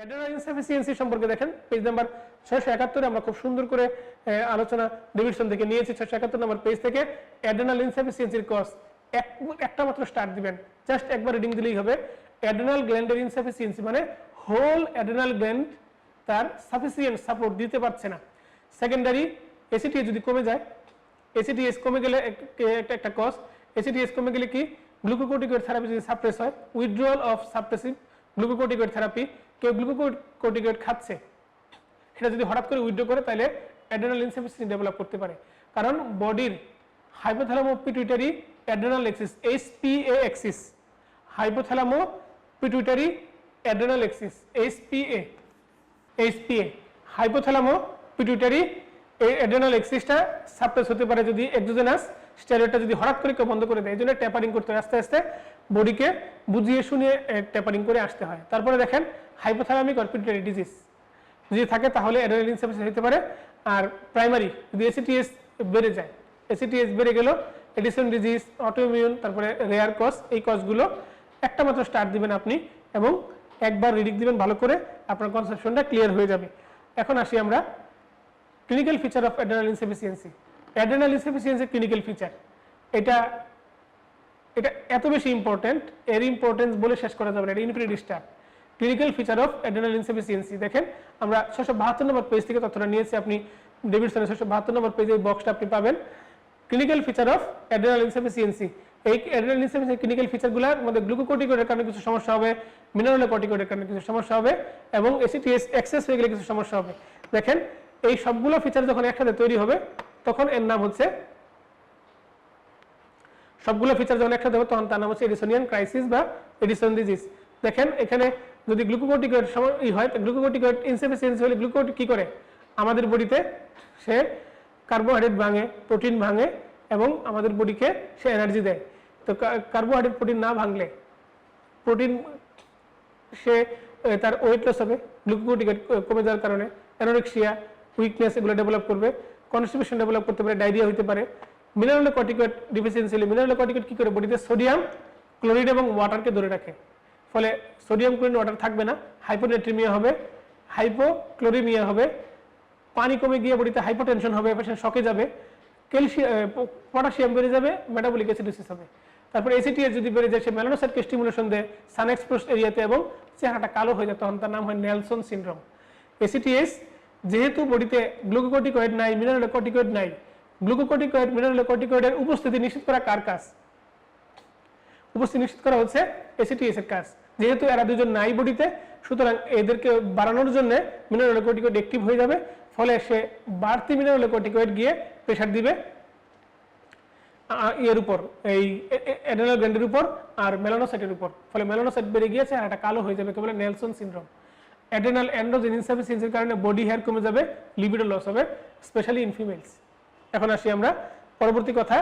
Adrenal insufficiency সম্পর্কে দেখেন page number 671 আমরা খুব সুন্দর করে আলোচনা ডেভিডসন থেকে নিয়েছি। 671 নম্বর পেজ থেকে অ্যাড্রেনাল ইনসাফিসিয়েন্সির কজ একটা মাত্র স্টার্ট দিবেন, জাস্ট একবার রিডিং দিলেই হবে। অ্যাড্রেনাল গ্ল্যান্ডের ইনসাফিসিয়েন্সি মানে হোল অ্যাড্রেনাল গ্ল্যান্ড তার সাফিসিয়েন্ট সাপোর্ট দিতে পারছে না। সেকেন্ডারি এসিটিএস যদি কমে যায়, এসিটিএস কমে গেলে একটা কজ, এসিটিএস কমে গেলে কি গ্লুকোকর্টিকয়েড থেরাপি যদি সাপ্রেস হয়, withdrawal of suppressive glucocorticoid therapy, কেউ গ্লুকোকর্টিকয়েড খাচ্ছে সেটা যদি হঠাৎ করে উইথড্র করে তাহলে অ্যাড্রেনাল ইনসাফিসিয়েন্সি ডেভেলপ করতে পারে। কারণ বডির hypothalamo pituitary adrenal axis HPA axis, hypothalamo pituitary adrenal axis HPA hypothalamo pituitary adrenal এক্সিসটা সাপ্রেস হতে পারে যদি এক্সোজেনাস স্টেরয়েডটা যদি হঠাৎ করে কেউ বন্ধ করে দেয়। এই জন্য ট্যাপারিং করতে হয়, আস্তে আস্তে বডিকে বুঝিয়ে শুনিয়ে ট্যাপারিং করে আসতে হয়। তারপরে দেখেন হাইপোথ্যালামিক অর পিটুইটারি ডিজিজ যদি থাকে তাহলে অ্যাড্রেনাল ইনসাফিসিয়েন্সি হতে পারে। আর প্রাইমারি যদি এসিটিএস বেড়ে যায়, এসিটিএস বেড়ে গেল, এডিসন ডিজিজ, অটোইমিউন, তারপরে রেয়ার কজ, এই কজগুলো একটা মাত্র স্টার্ট দিবেন আপনি এবং একবার রিডিং দিবেন ভালো করে, আপনার কনসেপশনটা ক্লিয়ার হয়ে যাবে। এখন আসি আমরা clinical feature of adrenal insufficiency. Adrenal insufficiency clinical feature, এটা এত বেশি ইম্পর্টেন্ট, এর ইম্পর্টেন্স বলে শেষ করা যাবে না, এটা infinity star. Clinical feature of adrenal insufficiency দেখেন আমরা 672 নম্বর পেজ থেকে তথ্যটা নিয়েছি, আপনি ডেভিডসনের 672 নম্বর পেজে এই বক্সটা আপনি পাবেন। Clinical feature of adrenal insufficiency, এই অ্যাড্রেনাল ইনসাফিসিয়েন্সি ক্লিনিক্যাল ফিচারগুলোর মধ্যে গ্লুকোকর্টিকয়েডের কারণে কিছু সমস্যা হবে, মিনারেলোকর্টিকয়েডের কারণে কিছু সমস্যা হবে এবং এসিটিএস এক্সেস হয়ে গেলে কিছু সমস্যা হবে। দেখেন এই সবগুলো ফিচার যখন একসাথে তৈরি হবে তখন এর নাম হচ্ছে, সবগুলো ফিচার যখন একসাথে হবে তখন তার নাম হচ্ছে এডিসনিয়ান ক্রাইসিস বা এডিসন ডিজিজ। দেখেন এখানে যদি গ্লুকোকর্টিকয়েড হয়, গ্লুকোকর্টিকয়েড ইনসাফিসিয়েন্সি হলে গ্লুকোকর্টিক কি করে আমাদের বডিতে, সে কার্বোহাইড্রেট ভাঙে, প্রোটিন ভাঙে এবং আমাদের বডিকে সে এনার্জি দেয়। তো কার্বোহাইড্রেট প্রোটিন না ভাঙলে প্রোটিন সে তার ওয়েট লস হবে, গ্লুকোকর্টিকয়েড কমে যাওয়ার কারণে অ্যানোরেক্সিয়া, উইকনেস এগুলো ডেভেলপ করবে, কনস্টিপেশন ডেভেলপ করতে পারে, ডায়রিয়া হতে পারে। মিনারেলোকর্টিকয়েড ডিফিসিয়েন্সি হলে মিনারেলোকর্টিকয়েড কি করে বডিতে সোডিয়াম, ক্লোরিন এবং ওয়াটারকে ধরে রাখে, ফলে সোডিয়াম, ক্লোরিন, ওয়াটার থাকবে না, হাইপোনেট্রিমিয়া হবে, হাইপোক্লোরিমিয়া হবে, পানি কমে গিয়ে বডিতে হাইপোটেনশন হবে, পেশেন্ট শকে যাবে, পটাশিয়াম বেড়ে যাবে, মেটাবলিক অ্যাসিডোসিস হবে। তারপর এসিটিএস যদি বেড়ে যায় সে মেলানোসাইটকে স্টিমুলেশন দেয় সান এক্সপোজড এরিয়াতে এবং চেহারাটা কালো হয়ে যায়, তখন তার নাম হয় নেলসন সিনড্রোম। এসিটিএস যেহেতু বডিতে গ্লুকোকর্টিকয়েড নাই, মিনারেলোকর্টিকয়েড নাই, গ্লুকোকর্টিকয়েড, মিনারেলোকর্টিকয়েডের উপস্থিতি নিশ্চিত করা কার কাজ? উপস্থিতি নিশ্চিত করা হচ্ছে এসিটিএস এর কাজ। যেহেতু এরা দুজন নাই বডিতে, সুতরাং এদেরকে বাড়ানোর জন্য মিনারেলোকর্টিকয়েড অ্যাক্টিভ হয়ে যাবে, ফলে সে বাড়তি মিনারেলোকর্টিকয়েড গিয়ে প্রেসার দিবে এর উপর, এই অ্যাড্রেনাল গ্ল্যান্ডের উপর আর মেলানোসাইটের উপর, ফলে মেলানোসাইট বেড়ে গিয়েছে আর এটা কালো হয়ে যাবে, কে বলে নেলসন সিনড্রোম। অ্যাড্রেনাল অ্যান্ড্রোজেন ইনসাফিসিয়েন্সির কারণে বডি হেয়ার কমে যাবে, লিবিডো লস হবে, স্পেশালি ইন ফিমেলস। এখন আসি আমরা পরবর্তী কথা,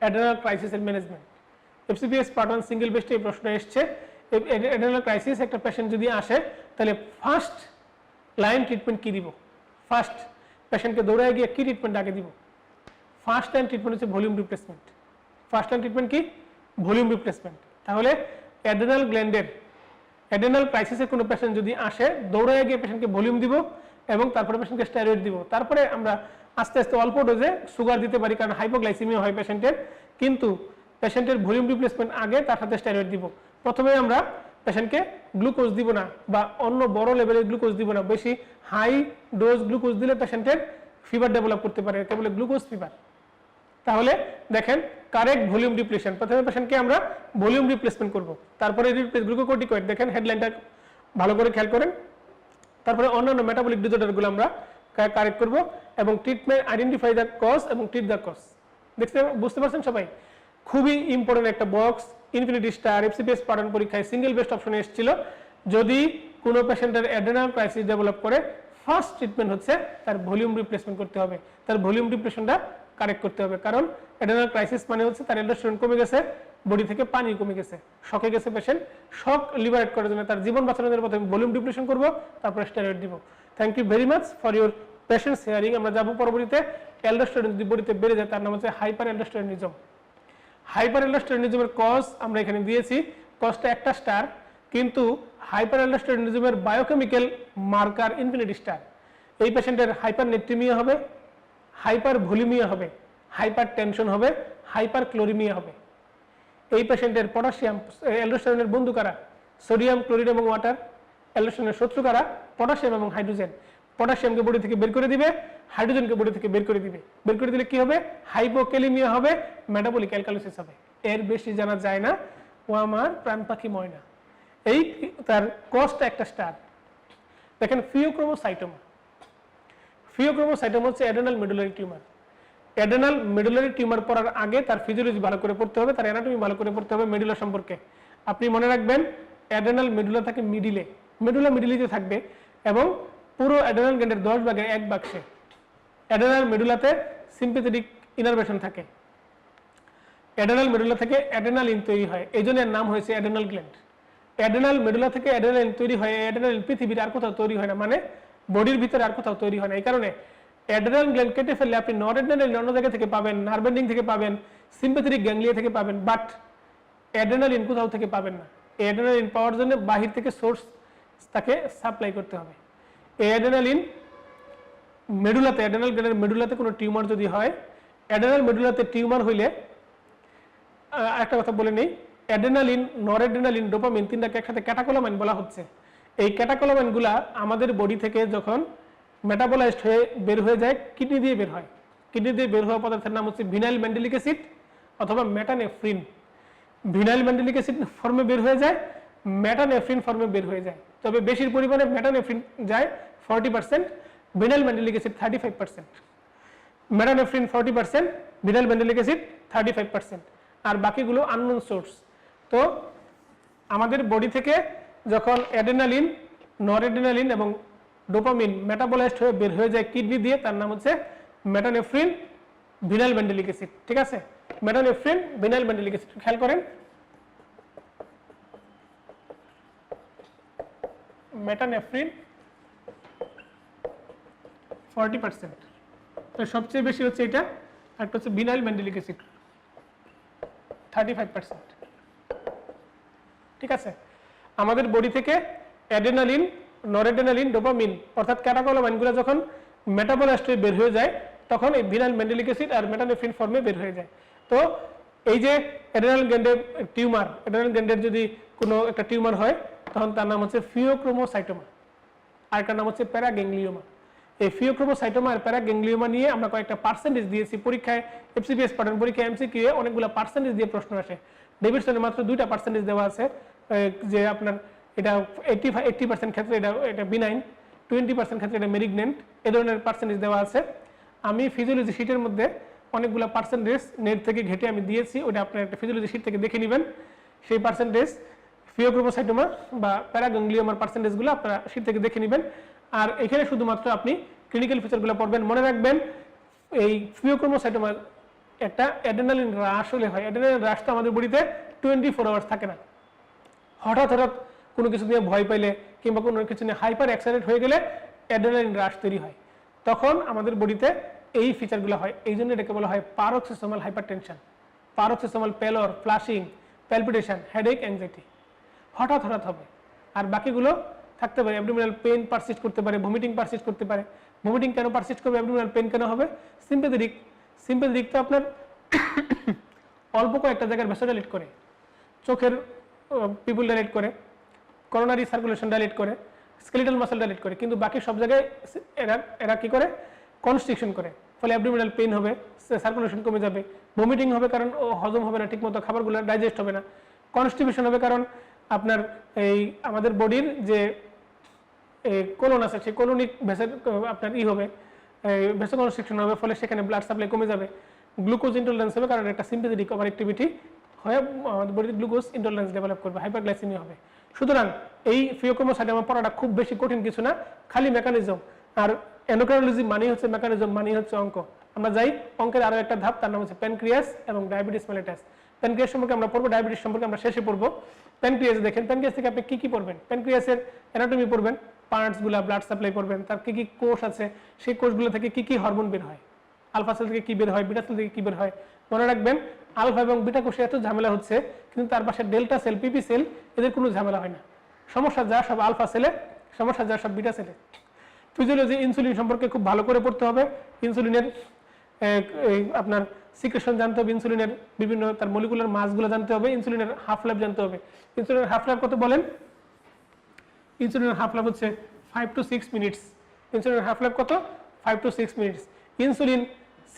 অ্যাড্রেনাল ক্রাইসিসের ম্যানেজমেন্ট। এফসিপিএস পার্ট 1 সিঙ্গেল বেস্টে এই প্রশ্ন এসছে। অ্যাড্রেনাল ক্রাইসিস একটা পেশেন্ট যদি আসে তাহলে ফার্স্ট লাইন ট্রিটমেন্ট কি দিব? ফার্স্ট পেশেন্টকে দৌড়ায় গিয়ে কি ট্রিটমেন্ট আগে দিব? ফার্স্ট লাইন ট্রিটমেন্ট হচ্ছে volume replacement. First line treatment কি? Volume replacement. তাহলে অ্যাড্রেনাল গ্ল্যান্ডের অ্যাড্রেনাল ক্রাইসিসের কোনো পেশেন্ট যদি আসে, দৌড়ায় গিয়ে পেশেন্টকে ভলিউম দিব এবং তারপরে পেশেন্টকে স্টেরয়েড দিব। তারপরে আমরা আস্তে আস্তে অল্প ডোজে সুগার দিতে পারি, কারণ হাইপোগ্লাইসেমিয়া হয় পেশেন্টের, কিন্তু পেশেন্টের ভলিউম রিপ্লেসমেন্ট আগে, তার সাথে স্টেরয়েড দিব। প্রথমে আমরা পেশেন্টকে গ্লুকোজ দিব না বা অন্য বড় লেভেলের গ্লুকোজ দিব না, বেশি হাই ডোজ গ্লুকোজ দিলে পেশেন্টের ফিভার ডেভেলপ করতে পারে, একে বলে গ্লুকোজ ফিভার। তাহলে দেখেন কারেক্ট ভলিউম ডিপ্লেশন, প্রথমে পেশেন্টকে আমরা ভলিউম রিপ্লেসমেন্ট করব, তারপরে গ্লুকোকর্টিকয়েড, দেখেন হেডলাইনটা ভালো করে খেয়াল করেন, তারপরে অন্যান্য মেটাবলিক ডিসঅর্ডারগুলো আমরা কারেক্ট করব এবং ট্রিটমেন্ট, আইডেন্টিফাই দ্য কজ এবং ট্রিট দ্য কজ। দেখতে বুঝতে পারছেন সবাই? খুবই ইম্পর্টেন্ট একটা box, infinity star. FCPS part 1 পরীক্ষায় সিঙ্গেল বেস্ট অপশনে এসেছিল, যদি কোনো পেশেন্টের অ্যাড্রেনাল ক্রাইসিস ডেভেলপ করে ফার্স্ট ট্রিটমেন্ট হচ্ছে তার ভলিউম রিপ্লেসমেন্ট করতে হবে, তার ভলিউম ডিপ্লেশনটা কারেক্ট করতে হবে। কারণ অ্যাড্রেনাল ক্রাইসিস মানে হচ্ছে তার অ্যালডোস্টেরন কমে গেছে, বডি থেকে পানি কমে গেছে, শকে গেছে পেশেন্ট, শক লিবারেট করার জন্য তার জীবন বাঁচানোর জন্য প্রথমে ভলিউম ডিপ্লেশন করব, তারপরে স্টেরয়েড দিব। Thank you very much for your patience hearing. আমরা যাব পরবর্তীতে অ্যালডোস্টেরন যদি বডিতে বেড়ে যায় তার নাম হচ্ছে হাইপার অ্যালডোস্টেরনিজম। হাইপার অ্যালডোস্টেরনিজমের কজ আমরা এখানে দিয়েছি, কজটা একটা স্টার, কিন্তু হাইপার অ্যালডোস্টেরনিজমের বায়োকেমিক্যাল মার্কার ইনফিনিটি স্টার। এই পেশেন্টের হাইপার নেট্রিমিয়া হবে, হাইপার ভলিমিয়া হবে, হাইপার টেনশন হবে, হাইপার ক্লোরিমিয়া হবে। এই পেশেন্টের পটাশিয়াম, অ্যালডোস্টেরনের বন্ধু কারা? সোডিয়াম, ক্লোরিন এবং ওয়াটার। অ্যালডোস্টেরনের শত্রু কারা? পটাশিয়াম এবং হাইড্রোজেন। পটাশিয়ামকে বডি থেকে বের করে দিবে, হাইড্রোজেনকে বডি থেকে বের করে দিবে। বের করে দিলে কি হবে? হাইপোক্যালিমিয়া হবে, মেটাবলিক অ্যালকালিসিস হবে। এর বেশি জানা যায় না। ও আমার প্রাণ পাখি ময়না। এই তার কষ্ট একটা স্টার। দেখেন ফিওক্রোমোসাইটোমা। ফিওক্রোমোসাইটোমা হচ্ছে adrenal medullary tumour. Adrenal medullary tumour পড়ার আগে তার ফিজিওলজি ভালো করে পড়তে হবে, তার অ্যানাটমি ভালো করে পড়তে হবে মেডুলা সম্পর্কে। আপনি মনে রাখবেন অ্যাডেনাল মেডুলা থাকে মিডিলে, মেডুলা মিডিলিতে থাকবে এবং পুরো অ্যাডেনাল গ্ল্যান্ডের 10 ভাগের 1 বাক্সে অ্যাডেনাল মেডুলাতে সিম্প্যাথেটিক ইনারভেশন থাকে। অ্যাডেনাল মেডুলা থেকে অ্যাডেনালিন তৈরি হয়, এই জন্য এর নাম হয়েছে অ্যাডেনাল গ্ল্যান্ড। অ্যাডেনাল মেডুলা থেকে অ্যাডেনালিন তৈরি হয়, অ্যাডেনালিন পৃথিবীর আর কোথাও তৈরি হয় না, মানে বডির ভিতরে আর কোথাও তৈরি হয় না। এই কারণে অ্যাডেনাল গ্ল্যান্ড কেটে ফেললে আপনি নর অ্যাডেনালিন অন্য জায়গা থেকে পাবেন, নার্ভ এন্ডিং থেকে পাবেন, সিম্প্যাথেটিক গ্যাংলিয়া থেকে পাবেন, বাট অ্যাডেনালিন কোথাও থেকে পাবেন না। এই অ্যাডেনালিন পাওয়ার জন্য বাহির থেকে সোর্স তাকে সাপ্লাই করতে হবে। এই অ্যাডেনালিন মেডুলাতে, অ্যাডেনাল গ্ল্যান্ডের মেডুলাতে কোনো টিউমার যদি হয়, অ্যাডেনাল মেডুলাতে টিউমার হইলে একটা কথা বলে নেই, অ্যাডেনালিন, নরঅ্যাডেনালিন, ডোপামিন তিনটাকে একসাথে ক্যাটাকোলামাইন বলা হচ্ছে। এই ক্যাটাকোলামাইনগুলা আমাদের বডি থেকে যখন মেটাবলাইজড হয়ে বের হয়ে যায়, কিডনি দিয়ে বের হয়। কিডনি দিয়ে বের হওয়া পদার্থের নাম হচ্ছে ভিনাইল ম্যান্ডেলিক অ্যাসিড অথবা মেটানেফ্রিন। ভিনাইল ম্যান্ডেলিক অ্যাসিড ফর্মে বের হয়ে যায়, মেটানেফ্রিন ফর্মে বের হয়ে যায়। তবে বেশির পরিমাণে মেটানেফ্রিন যায় 40%, vinyl mandelic acid 35%। মেটানেফ্রিন 40%, vinyl mandelic acid 35%, আর বাকিগুলো আননোন সোর্স। তো আমাদের বডি থেকে যখন অ্যাডেনালিন, নরঅ্যাডেনালিন এবং ডোপামিন মেটাবলাইজড হয়ে বের হয়ে যায় কিডনি দিয়ে, তার নাম হচ্ছে মেটানেফ্রিন, ভিনাইল ম্যান্ডেলিক অ্যাসিড। ঠিক আছে, মেটানেফ্রিন, ভিনাইল ম্যান্ডেলিক অ্যাসিড খেয়াল করেন। মেটানেফ্রিন 40%, তো সবচেয়ে বেশি হচ্ছে এটা। একটা হচ্ছে ভিনাইল ম্যান্ডেলিক অ্যাসিড 35%। ঠিক আছে, আমাদের বডি থেকে অ্যাডেনালিন, নরঅ্যাডেনালিন, ডোপামিন অর্থাৎ ক্যাটাকোলামাইনগুলো যখন মেটাবলাইজড হয়ে বের হয়ে যায়, তখন এই ভিনাইল ম্যান্ডেলিক অ্যাসিড আর মেটানেফ্রিন ফর্মে বের হয়ে যায়। তো এই যে অ্যাডেনাল গ্ল্যান্ডের টিউমার, অ্যাডেনাল গ্ল্যান্ডের যদি কোনো একটা টিউমার হয়, তখন তার নাম হচ্ছে ফিওক্রোমোসাইটোমা, আর একটা নাম হচ্ছে প্যারাগ্যাংলিওমা। এই ফিওক্রোমোসাইটোমা আর প্যারাগ্যাংলিওমা নিয়ে আমরা কয়েকটা পার্সেন্টেজ দিয়েছি পরীক্ষায়, এফসিপিএস প্যাটার্ন পরীক্ষায় এমসিকিউ এ অনেকগুলো পার্সেন্টেজ দিয়ে প্রশ্ন আসে। ডেভিডসনে মাত্র 2টা পার্সেন্টেজ দেওয়া আছে, যে আপনার এটা 80% ক্ষেত্রে এটা বিনাইন, 20% ক্ষেত্রে এটা মেলিগন্যান্ট, এই ধরনের পার্সেন্টেজ দেওয়া আছে। আমি ফিজিওলজি শিটের মধ্যে অনেকগুলো পার্সেন্টেজ নেট থেকে ঘেটে আমি দিয়েছি, ওটা আপনার একটা ফিজিওলজি শিট থেকে দেখে নেবেন। সেই পার্সেন্টেজ ফিওক্রোমোসাইটোমা বা প্যারাগ্যাংলিওমার পার্সেন্টেজগুলো আপনারা শিট থেকে দেখে নেবেন। আর এখানে শুধুমাত্র আপনি ক্লিনিক্যাল ফিচারগুলো পড়বেন। মনে রাখবেন এই ফিওক্রোমোসাইটোমার একটা অ্যাডেনালিন হ্রাস হলে হয়। অ্যাডেনালিন হ্রাস তো আমাদের বডিতে 24 আওয়ার্স থাকে না। হঠাৎ হঠাৎ কোনো কিছু নিয়ে ভয় পাইলে কিংবা কোনো কিছু নিয়ে হাইপার এক্সাইটেড হয়ে গেলে অ্যাড্রেনালিন রাশ তৈরি হয়, তখন আমাদের বডিতে এই ফিচারগুলো হয়। এই জন্য এটাকে বলা হয় paroxysmal hypertension, paroxysmal pallor, flushing, palpitation, headache, anxiety হঠাৎ হঠাৎ হবে। আর বাকিগুলো থাকতে পারে, অ্যাবডোমিনাল পেইন পারসিস্ট করতে পারে, ভমিটিং পারসিস্ট করতে পারে। ভমিটিং কেন পারসিস্ট করবে, অ্যাবডোমিনাল পেইন কেন হবে? সিম্প্যাথেটিক, সিম্প্যাথেটিক তো আপনার অল্প কয়েকটা জায়গার ভেসোডাইলেট করে, চোখের পিপুল ডাইলেট করে, করোনারি সার্কুলেশন ডাইলেট করে, স্কেলিটাল মাসল ডাইলেট করে, কিন্তু বাকি সব জায়গায় এরা কি করে? কনস্ট্রিকশন করে। ফলে অ্যাবডোমিনাল পেইন হবে, সার্কুলেশন কমে যাবে, ভমিটিং হবে কারণ হজম হবে না ঠিকমতো, খাবারগুলো ডাইজেস্ট হবে না, কনস্টিপেশন হবে কারণ আপনার এই আমাদের বডির যে কোলন আছে সেই কোলনিক ভেসেল আপনার হবে, ভেসো কনস্ট্রিকশন হবে, ফলে সেখানে ব্লাড সাপ্লাই কমে যাবে, গ্লুকোজ ইন্টলারেন্স হবে কারণ একটা সিম্প্যাথেটিক ওভার অ্যাক্টিভিটি হয়ে আমাদের বডিতে গ্লুকোজ ইন্টলারেন্স ডেভেলপ করবে, হাইপারগ্লাইসেমিয়া হবে। সুতরাং এই ফিওক্রোমোসাইটোমা পড়াটা খুব বেশি কঠিন কিছু না, খালি মেকানিজম। আর এন্ডোক্রাইনোলজি মানেই হচ্ছে মেকানিজম, মানেই হচ্ছে অঙ্ক। আমরা যাই অঙ্কের আরো একটা ধাপ, তার নাম হচ্ছে প্যানক্রিয়াস এবং ডায়াবেটিস মেলিটাস। প্যানক্রিয়াস সম্পর্কে আমরা পড়বো, ডায়াবেটিস সম্পর্কে আমরা শেষে পড়বো। প্যানক্রিয়াস দেখেন, প্যানক্রিয়াস থেকে আপনি কি কি পড়বেন? প্যানক্রিয়াসের অ্যানাটমি পড়বেন, পার্টসগুলা, ব্লাড সাপ্লাই পড়বেন, তার কি কি কোষ আছে, সেই কোষগুলো থেকে কি কি হরমোন বের হয়, আলফা সেল থেকে কি বের হয়, বিটা সেল থেকে কি বের হয়। মনে রাখবেন আলফা এবং বিটা কোষে এত ঝামেলা হচ্ছে, কিন্তু তার পাশে ডেল্টা সেল, পিপি সেল, এদের কোনো ঝামেলা হয় না। সমস্যা যা সব আলফা সেলে, সমস্যা যা সব বিটা সেলে। ফিজিওলজি ইনসুলিন সম্পর্কে খুব ভালো করে পড়তে হবে। ইনসুলিনের আপনার সিক্রেশন জানতে হবে, ইনসুলিনের বিভিন্ন তার মলিকুলার মাসগুলো জানতে হবে, ইনসুলিনের হাফ লাইফ জানতে হবে। ইনসুলিনের হাফ লাইফ কত বলেন? ইনসুলিনের হাফ লাইফ হচ্ছে 5 to 6 মিনিটস। ইনসুলিনের হাফ লাইফ কত? 5 to 6 minutes. Insulin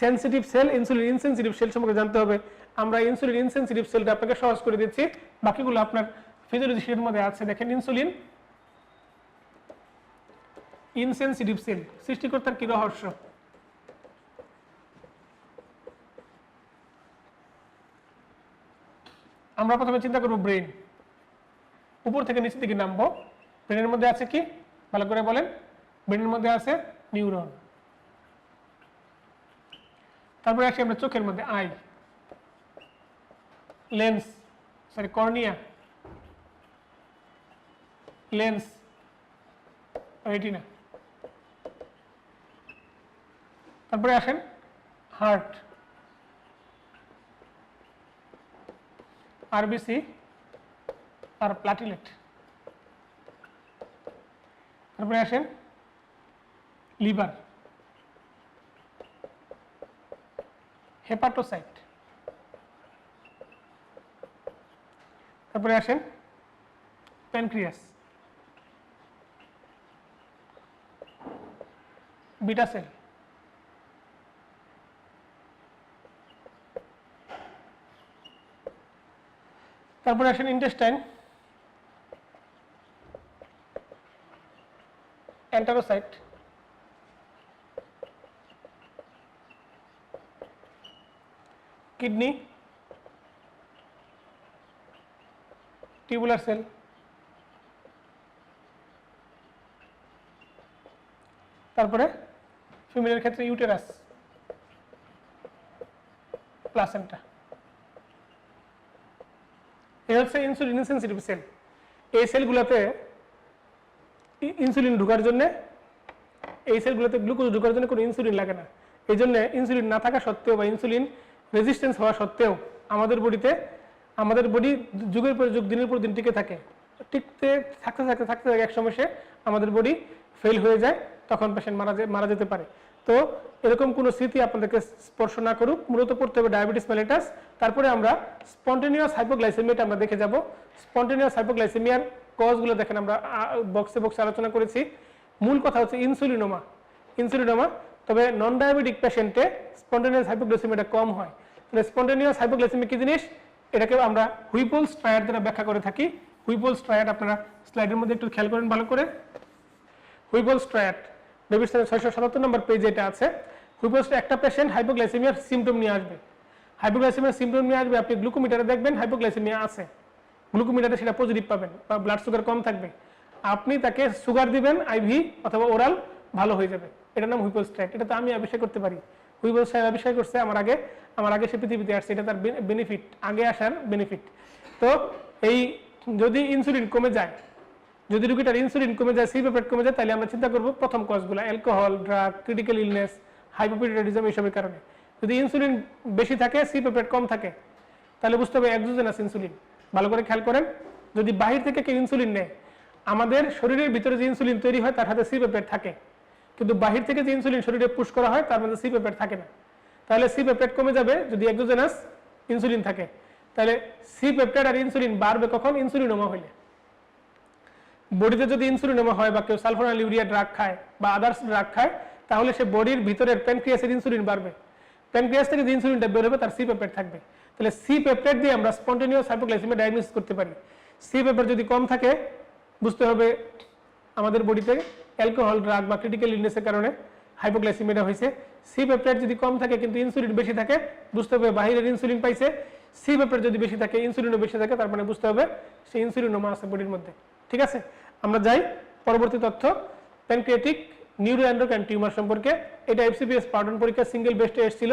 sensitive cell, insulin insensitive cell সম্পর্কে জানতে হবে। আমরা ইনসুলিন ইনসেনসিটিভ সেলটা আপনাকে সহজ করে দিচ্ছি, বাকিগুলো আপনার ফিজিওলজি শিটের মধ্যে আছে। দেখেন ইনসুলিন ইনসেনসিটিভ সেল সৃষ্টিকর্তার কি রহস্য? আমরা প্রথমে চিন্তা করব ব্রেন, উপর থেকে নিচের দিকে নামবো। ব্রেনের মধ্যে আছে কি? ভালো করে বলেন। ব্রেনের মধ্যে আছে নিউরন। তারপরে আসি আমরা চোখের মধ্যে, I, lens, sorry cornea, lens, retina. তারপরে আসেন হার্ট, আরবিসি আর প্লাটিলেট। তারপরে আসেন লিভার, হেপাটোসাইট। তারপরে আসেন প্যানক্রিয়াস, বিটা সেল। তারপরে আসেন ইন্টেস্টাইন, এন্টারোসাইট, কিডনি, টিউবুলার সেল, তারপরে ফিমেলের ক্ষেত্রে ইউটেরাস, প্লাসেন্টা। এই হচ্ছে ইনসুলিন ইনসেনসিটিভ সেল। এই সেলগুলোতে ইনসুলিন ঢোকার জন্য, এই সেলগুলোতে গ্লুকোজ ঢোকার জন্য কোনো ইনসুলিন লাগে না। এই জন্য ইনসুলিন না থাকা সত্ত্বেও বা ইনসুলিন রেজিস্ট্যান্স হওয়া সত্ত্বেও আমাদের বডি যুগের পর যুগ, দিনের পর দিন টিকে থাকে। টিকতে থাকতে থাকতে থাকতে থাকে এক সময় আমাদের বডি ফেল হয়ে যায়, তখন পেশেন্ট মারা যেতে পারে। তো এরকম কোনো স্মৃতি আপনাদেরকে স্পর্শ না করুক। মূলত পড়তে হবে ডায়াবেটিস মেলিটাস। তারপরে আমরা স্পন্টেনিয়াস হাইপোগ্লাইসেমিয়াটা আমরা দেখে যাব। স্পন্টেনিয়াস হাইপোগ্লাইসেমিয়ার কজগুলো দেখেন আমরা বক্সে আলোচনা করেছি। মূল কথা হচ্ছে ইনসুলিনোমা। তবে নন ডায়াবেটিক পেশেন্টে স্পন্টেনিয়াস হাইপোগ্লাইসেমিয়াটা কম হয়। তাহলে স্পন্টেনিয়াস হাইপোগ্লাইসেমিয়া কি জিনিস? এটাকে আমরা হুইপলস ট্রায়াড দ্বারা ব্যাখ্যা করে থাকি। হুইপলস ট্রায়াড আপনারা স্লাইডের মধ্যে একটু খেয়াল করেন ভালো করে। হুইপলস ট্রায়াড ডেভিডসনের 677 নম্বর পেজে এটা আছে। হুইপলস, একটা পেশেন্ট হাইপোগ্লাইসেমিয়ার সিমটম নিয়ে আসবে। আপনি গ্লুকোমিটারে দেখবেন হাইপোগ্লাইসেমিয়া আছে, গ্লুকোমিটারে সেটা পজিটিভ পাবেন বা ব্লাড সুগার কম থাকবে। আপনি তাকে সুগার দিবেন আইভি অথবা ওরাল, ভালো হয়ে যাবে। এটার নাম হুইপলস ট্রায়াড। এটা তো আমি আবিষ্কার করতে পারি, হুইপলস সাহেব আবিষ্কার করছে আমার আগে সে পৃথিবীতে আসছে। এটা তার বেনিফিট, আগে আসার বেনিফিট। তো এই যদি ইনসুলিন কমে যায়, যদি রোগীটার ইনসুলিন কমে যায়, সিপেপেট কমে যায়, তাহলে আমরা চিন্তা করব প্রথম কজগুলো অ্যালকোহল, ড্রাগ, ক্রিটিক্যাল ইলনেস, হাইপোপিটাইটিজম, এইসবের কারণে। যদি ইনসুলিন বেশি থাকে, সিপেপেট কম থাকে, তাহলে বুঝতে হবে এক্সোজেনাস ইনসুলিন। ভালো করে খেয়াল করেন, যদি বাহির থেকে কেউ ইনসুলিন নেয়, আমাদের শরীরের ভিতরে যে ইনসুলিন তৈরি হয় তার সাথে সিপেপেট থাকে, কিন্তু বাহির থেকে যে ইনসুলিন শরীরে পুশ করা হয় তার মধ্যে সিপেপেট থাকে না। তাহলে সিপেপেট কমে যাবে যদি এক্সোজেনাস ইনসুলিন থাকে। তাহলে সিপেপটাইড আর ইনসুলিন বাড়বে কখন? ইনসুলিনোমা হইলে। বডিতে যদি ইনসুলিনোমা হয় বা কেউ সালফোনাইল ড্রাগ খায় বা আদার্স ড্রাগ খায়, তাহলে সে বডির ভিতরের প্যানক্রিয়াসের ইনসুলিন বাড়বে। প্যানক্রিয়াস থেকে যে ইনসুলিনটা বের হবে তার সিপেপটাইড থাকবে। তাহলে সিপেপটাইড দিয়ে আমরা স্পন্টেনিয়াস হাইপোগ্লাইসেমিয়া ডায়াগনোসিস করতে পারি। সিপেপটাইড যদি কম থাকে, বুঝতে হবে আমাদের বডিতে অ্যালকোহল, ড্রাগ বা ক্রিটিক্যাল ইলনেসের কারণে হাইপোগ্লাইসেমিয়া হয়েছে। সিপেপটাইড যদি কম থাকে কিন্তু ইনসুলিন বেশি থাকে, বুঝতে হবে বাহিরের ইনসুলিন পাইছে। সিপেপটাইড যদি বেশি থাকে, ইনসুলিনও বেশি থাকে, তার মানে বুঝতে হবে সে ইনসুলিনোমা আছে বডির মধ্যে। ঠিক আছে, আমরা যাই পরবর্তী তথ্য, প্যানক্রিয়াটিক নিউরোএন্ডোক্রাইন টিউমার সম্পর্কে। এটা এফসিপিএস পার্টন পরীক্ষা সিঙ্গেল বেস্টে এসেছিল।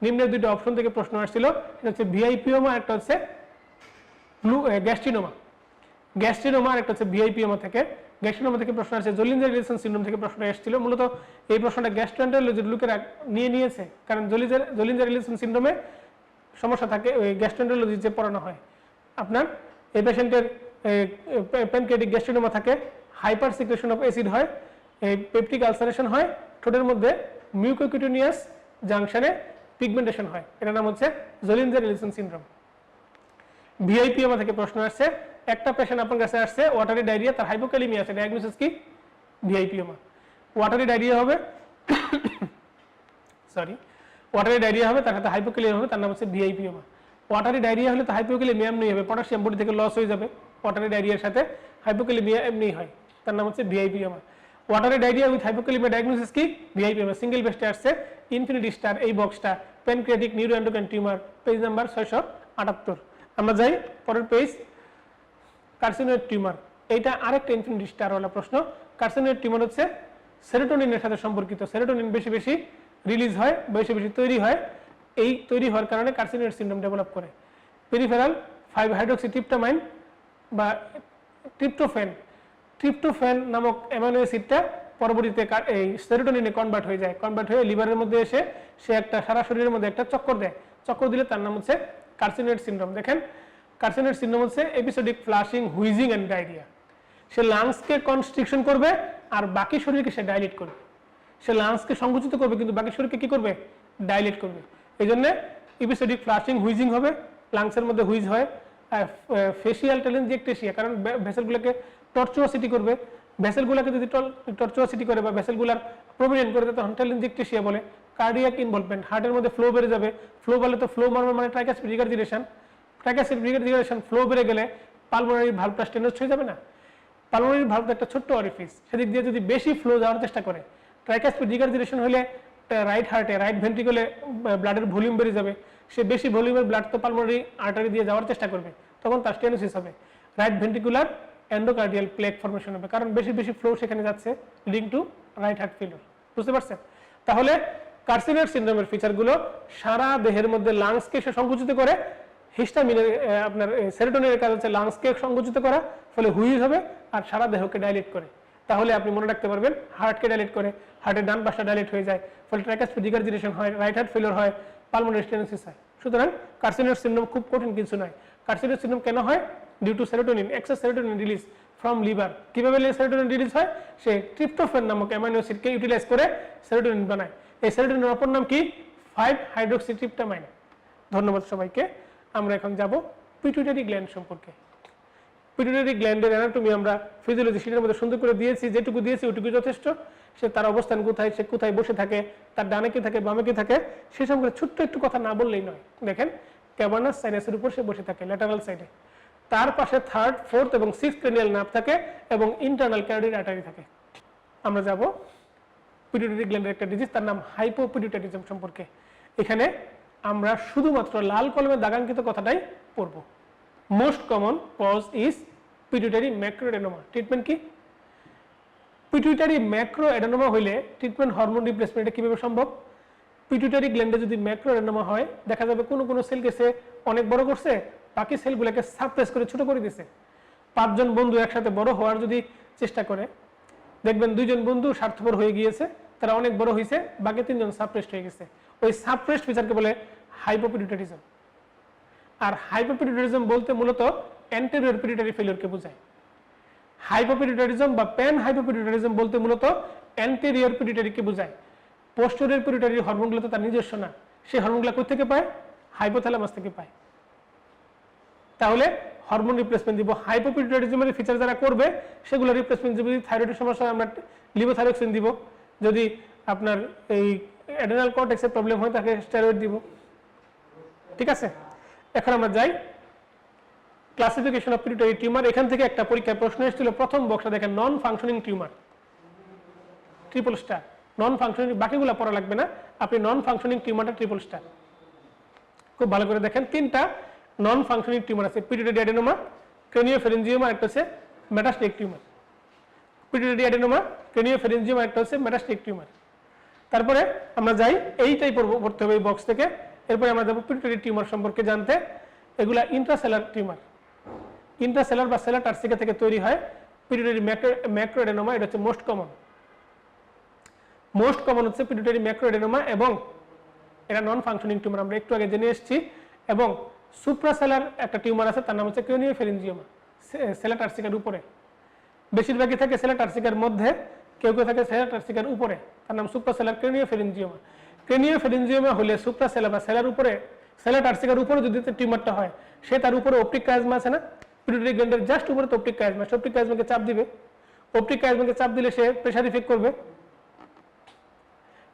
নিম্নের দুটো অপশন থেকে প্রশ্ন আসছিল, এটা হচ্ছে ভিআইপিওমা, একটা হচ্ছে গ্যাস্ট্রিনোমা, একটা হচ্ছে ভিআইপিওমা থেকে। গ্যাস্ট্রিনোমা থেকে প্রশ্ন আসছে, জোলিঞ্জার রিলেশন সিনড্রোম থেকে প্রশ্ন এসেছিল। মূলত এই প্রশ্নটা গ্যাস্ট্রোএন্টারোলজির লোকেরা নিয়েছে, কারণ জোলিঞ্জার রিলেশন সিনড্রোমে সমস্যা থাকে, ওই গ্যাস্ট্রোএন্টারোলজি যে পড়ানো হয়। আপনার এই পেশেন্টের প্যানক্রিয়াটিক গ্যাস্ট্রিনোমা থাকে, হাইপার সিক্রেশন অফ অ্যাসিড হয়, পেপটিক আলসারেশন হয়, ঠোঁটের মধ্যে মিউকোকিউটেনিয়াস জাংশনে পিগমেন্টেশন হয়, এটার নাম হচ্ছে জোলিনজার এলিসন সিনড্রোম। ভিআইপিওমা থেকে প্রশ্ন আসছে, একটা পেশেন্ট আপনার কাছে আসছে ওয়াটারি ডায়রিয়া, তার হাইপোক্যালিমিয়া আছে, ডায়াগনোসিস কি? ভিআইপিওমা। ওয়াটারি ডায়রিয়া হবে ওয়াটারি ডায়রিয়া হবে, তার সাথে হাইপোক্যালিমিয়া হবে, তার নাম হচ্ছে ভিআইপিওমা। ওয়াটারি ডায়রিয়া হলে তো হাইপোক্যালিমিয়া এমনি হবে, পটাশিয়াম বডি থেকে লস হয়ে যাবে, ওয়াটারি ডায়রিয়ার সাথে হাইপোক্যালিমিয়া এমনি হয়, তার নাম হচ্ছে VIPoma. Watery diarrhoea with hypokalaemia diagnosis কি? ভিআইপিওমা। সিঙ্গেল বেস্টে আসছে ইনফিনিটি স্টার এই বক্সটা, pancreatic neuroendocrine tumour, page number 678। আমরা যাই পরের পেজ, কার্সিনোয়েড টিউমার। এইটা আরেকটা ইনফিনিটি স্টার ওয়ালা প্রশ্ন। কার্সিনোয়েড টিউমার হচ্ছে সেরোটোনিনের সাথে সম্পর্কিত, সেরোটোনিন বেশি বেশি রিলিজ হয়, বেশি বেশি তৈরি হয়, এই তৈরি হওয়ার কারণে কার্সিনোয়েড সিনড্রোম ডেভেলপ করে। পেরিফেরাল 5 হাইড্রোক্সিট্রিপ্টামাইন বা ট্রিপ্টোফ্যান নামক অ্যামাইনো অ্যাসিডটা পরবর্তীতে এই সেরোটোনিনে কনভার্ট হয়ে যায়, কনভার্ট হয়ে লিভারের মধ্যে এসে সে একটা সারা শরীরের মধ্যে একটা চক্কর দেয়, চক্কর দিলে তার নাম হচ্ছে কার্সিনোয়েড সিনড্রোম। দেখেন কার্সিনোয়েড সিনড্রোম হচ্ছে episodic flushing, wheezing and diarrhoea. সে লাংসকে কনস্ট্রিকশন করবে আর বাকি শরীরকে সে ডাইলেট করবে, সে লাংসকে সংকুচিত করবে কিন্তু বাকি শরীরকে কি করবে? ডাইলেট করবে। এই জন্য এপিসোডিক ফ্লাশিং, হুইজিং হবে, লাংসের মধ্যে হুইজ হয়, ফেসিয়াল টেলেনজিয়েকটেসিয়া, কারণ ভেসেলগুলোকে টর্চুয়াসিটি করবে, ভেসেলগুলোকে যদি টর্চুয়াসিটি করে বা ভেসেলগুলার প্রমিনেন্ট করে তখন টেলেনজিয়েকটেসিয়া বলে। কার্ডিয়াক ইনভলভমেন্ট, হার্টের মধ্যে ফ্লো বেড়ে যাবে, ফ্লো বাড়লে তো ফ্লো মানে tricuspid regurgitation, tricuspid regurgitation flow বেড়ে গেলে পালমোনারি ভালভটা স্টেনোজ হয়ে যাবে না? পালমোনারি ভালভ একটা ছোট্ট অরিফিস, সেদিক দিয়ে যদি বেশি ফ্লো যাওয়ার চেষ্টা করে, ট্রাইকাসপিড রিগার্জিটেশন হলে রাইট হার্টে, রাইট ভেন্ট্রিকলে ব্লাডের ভলিউম বেড়ে যাবে, সে বেশি ভলিউমের ব্লাড তো পালমোনারি আর্টারি দিয়ে যাওয়ার চেষ্টা করবে, তখন তার স্টেনোসিস হবে, right ventricular endocardial plaque formation হবে, কারণ বেশি বেশি ফ্লো সেখানে যাচ্ছে, leading to right heart failure. বুঝতে পারছেন? তাহলে কার্সিনোয়েড সিনড্রোমের ফিচারগুলো সারা দেহের মধ্যে লাংসকে সে সংকুচিত করে, হিস্টামিনের আপনার সেরোটোনিনের কাজ হচ্ছে লাংসকে সংকুচিত করা, ফলে হুইজ হবে আর সারা দেহকে ডাইলেট করে। তাহলে আপনি মনে রাখতে পারবেন হার্টকে ডাইলেট করে, হার্টের ডান পাশটা ডাইলেট হয়ে যায়, ফলে ট্রাইকাসপিড রিগার্জিটেশন হয়, রাইট হার্ট ফেলিওর হয়, পালমোনারি স্টেনোসিস হয়। সুতরাং কার্সিনোয়েড সিনড্রোম খুব কঠিন কিছু নয়। কার্সিনোয়েড সিনড্রোম কেন হয়? Due to serotonin, excess serotonin release from liver. কিভাবে সেরোটোনিন রিলিজ হয়? সে ট্রিপ্টোফ্যান নামক অ্যামাইনো অ্যাসিডকে ইউটিলাইজ করে সেরোটোনিন বানায়। এই সেরোটোনিনের অপর নাম কি? 5 হাইড্রোক্সিট্রিপ্টামাইন। ধন্যবাদ সবাইকে। আমরা এখন যাব পিটুইটারি গ্ল্যান্ড সম্পর্কে। পিটুইটারি গ্ল্যান্ডের অ্যানাটমি আমরা ফিজিওলজি শীটের মধ্যে সুন্দর করে দিয়েছি, যেটুকু দিয়েছি ওটুকু যথেষ্ট। সে তার অবস্থান কোথায়, সে কোথায় বসে থাকে, তার ডানে কি থাকে, বামে কি থাকে, সে সম্পর্কে ছোট্ট একটু কথা না বললেই নয়। দেখেন ক্যাভার্নাস সাইনাসের উপর সে বসে থাকে, ল্যাটারাল সাইডে, তার পাশে 3rd, 4th এবং 6th ক্রেনিয়াল নার্ভ থাকে এবং ইন্টারনাল ক্যারোটিড আর্টারি থাকে। আমরা যাব পিটুইটারি গ্ল্যান্ডের একটা ডিজিজ, তার নাম হাইপোপিটুইটারিজম সম্পর্কে। এখানে আমরা শুধুমাত্র লাল কলমে দাগাঙ্কিত কথাটাই পড়ব। Most common cause is pituitary macroadenoma. Treatment কি? পিটুইটারি ম্যাক্রোএডেনোমা হইলে ট্রিটমেন্ট হরমোন রিপ্লেসমেন্ট কিভাবে সম্ভব? পিটুইটারি গ্ল্যান্ডে যদি ম্যাক্রোএডেনোমা হয়, দেখা যাবে কোনো কোনো সেলকে সে অনেক বড় করছে, বাকি সেলগুলোকে সাপ্রেস করে ছোট করে দিছে। 5 জন বন্ধু একসাথে বড় হওয়ার যদি চেষ্টা করে, দেখবেন 2 জন বন্ধু স্বার্থপর হয়ে গিয়েছে, তারা অনেক বড় হয়েছে, বাকি 3 জন সাপ্রেসড হয়ে গেছে। ওই সাপ্রেসড ফিচারকে বলে হাইপোপিটুইটারিজম। আর হাইপোপিটুইটারিজম বলতে মূলত অ্যান্টেরিয়র পিটুইটারি ফেলিওরকে বোঝায়। হাইপোপিটুইটারিজম বা প্যান হাইপোপিটুইটারিজম বলতে মূলত অ্যান্টেরিয়র পিটুইটারিকে বোঝায়। পোস্টেরিয়র পিটুইটারির হরমোনগুলো তো তার নিজস্ব না, সেই হরমোনগুলো কোথা থেকে পায়? হাইপোথ্যালামাস থেকে পায়। তাহলে হরমোন রিপ্লেসমেন্ট দিব। হাইপোপিটুইটারিজমের ফিচার যারা করবে সেগুলো রিপ্লেসমেন্ট দিব। যদি থাইরয়েডের সমস্যা হয় আমরা লিভোথাইরক্সিন দিব, যদি আপনার এই অ্যাডেনাল কর্টেক্সের প্রবলেম হয় তাকে স্টেরয়েড দিব। ঠিক আছে, এখন আমরা যাই ক্লাসিফিকেশন অফ পিটুইটারি টিউমার। এখান থেকে একটা পরীক্ষায় প্রশ্ন এসেছিল, প্রথম বক্সটা দেখেন নন ফাংশনিং টিউমার, ট্রিপল স্টার। নন ফাংশনিং, বাকিগুলো পড়া লাগবে না, আপনি নন ফাংশনিং টিউমারটা ট্রিপল স্টার। খুব ভালো করে দেখেন, 3টা নন ফাংশনিং টিউমার আছে, পিটুইটারি অ্যাডেনোমা, ক্রেনিওফ্যারিঞ্জিওমা, একটা হচ্ছে মেটাস্টেটিক টিউমার। পিটুইটারি অ্যাডেনোমা, ক্রেনিওফ্যারিঞ্জিওমা, একটা হচ্ছে মেটাস্টেটিক টিউমার। তারপরে আমরা যাই, এইটাই পড়তে হবে এই বক্স থেকে। এরপরে আমরা যাবো পিটুইটারি টিউমার সম্পর্কে জানতে। এগুলা ইন্ট্রাসেলার টিউমার, ইন্ট্রাসেলার বা সেলার টার্সিকা থেকে তৈরি হয়। পিটুইটারি ম্যাক্রোএডেনোমা, এটা হচ্ছে মোস্ট কমন। মোস্ট কমন হচ্ছে পিটুইটারি ম্যাক্রোএডেনোমা এবং এটা নন ফাংশনিং টিউমার, আমরা একটু আগে জেনে এসেছি। এবং সুপ্রাসেলার একটা টিউমার আছে, তার নাম হচ্ছে ক্রেনিওফ্যারিঞ্জিওমা। সেলাটার্সিকার উপরে, বেশিরভাগই থাকে সেলাটার্সিকার মধ্যে, কেউ কেউ থাকে সেলাটার্সিকার উপরে, তার নাম সুপ্রাসেলার ক্রেনিওফ্যারিঞ্জিওমা। ক্রেনিওফ্যারিঞ্জিওমা হলে সুপ্রাসেলা বা সেলার উপরে, সেলাটার্সিকার উপরে যদি টিউমারটা হয়, সে তার উপরে অপটিক কায়াজমা আছে না, পিটুইটারি গ্ল্যান্ডের জাস্ট উপরে তো অপটিক কায়াজমা, অপটিক কায়াজমাকে চাপ দিবে, অপটিক কায়াজমাকে চাপ দিলে সে প্রেসার ইফেক্ট করবে।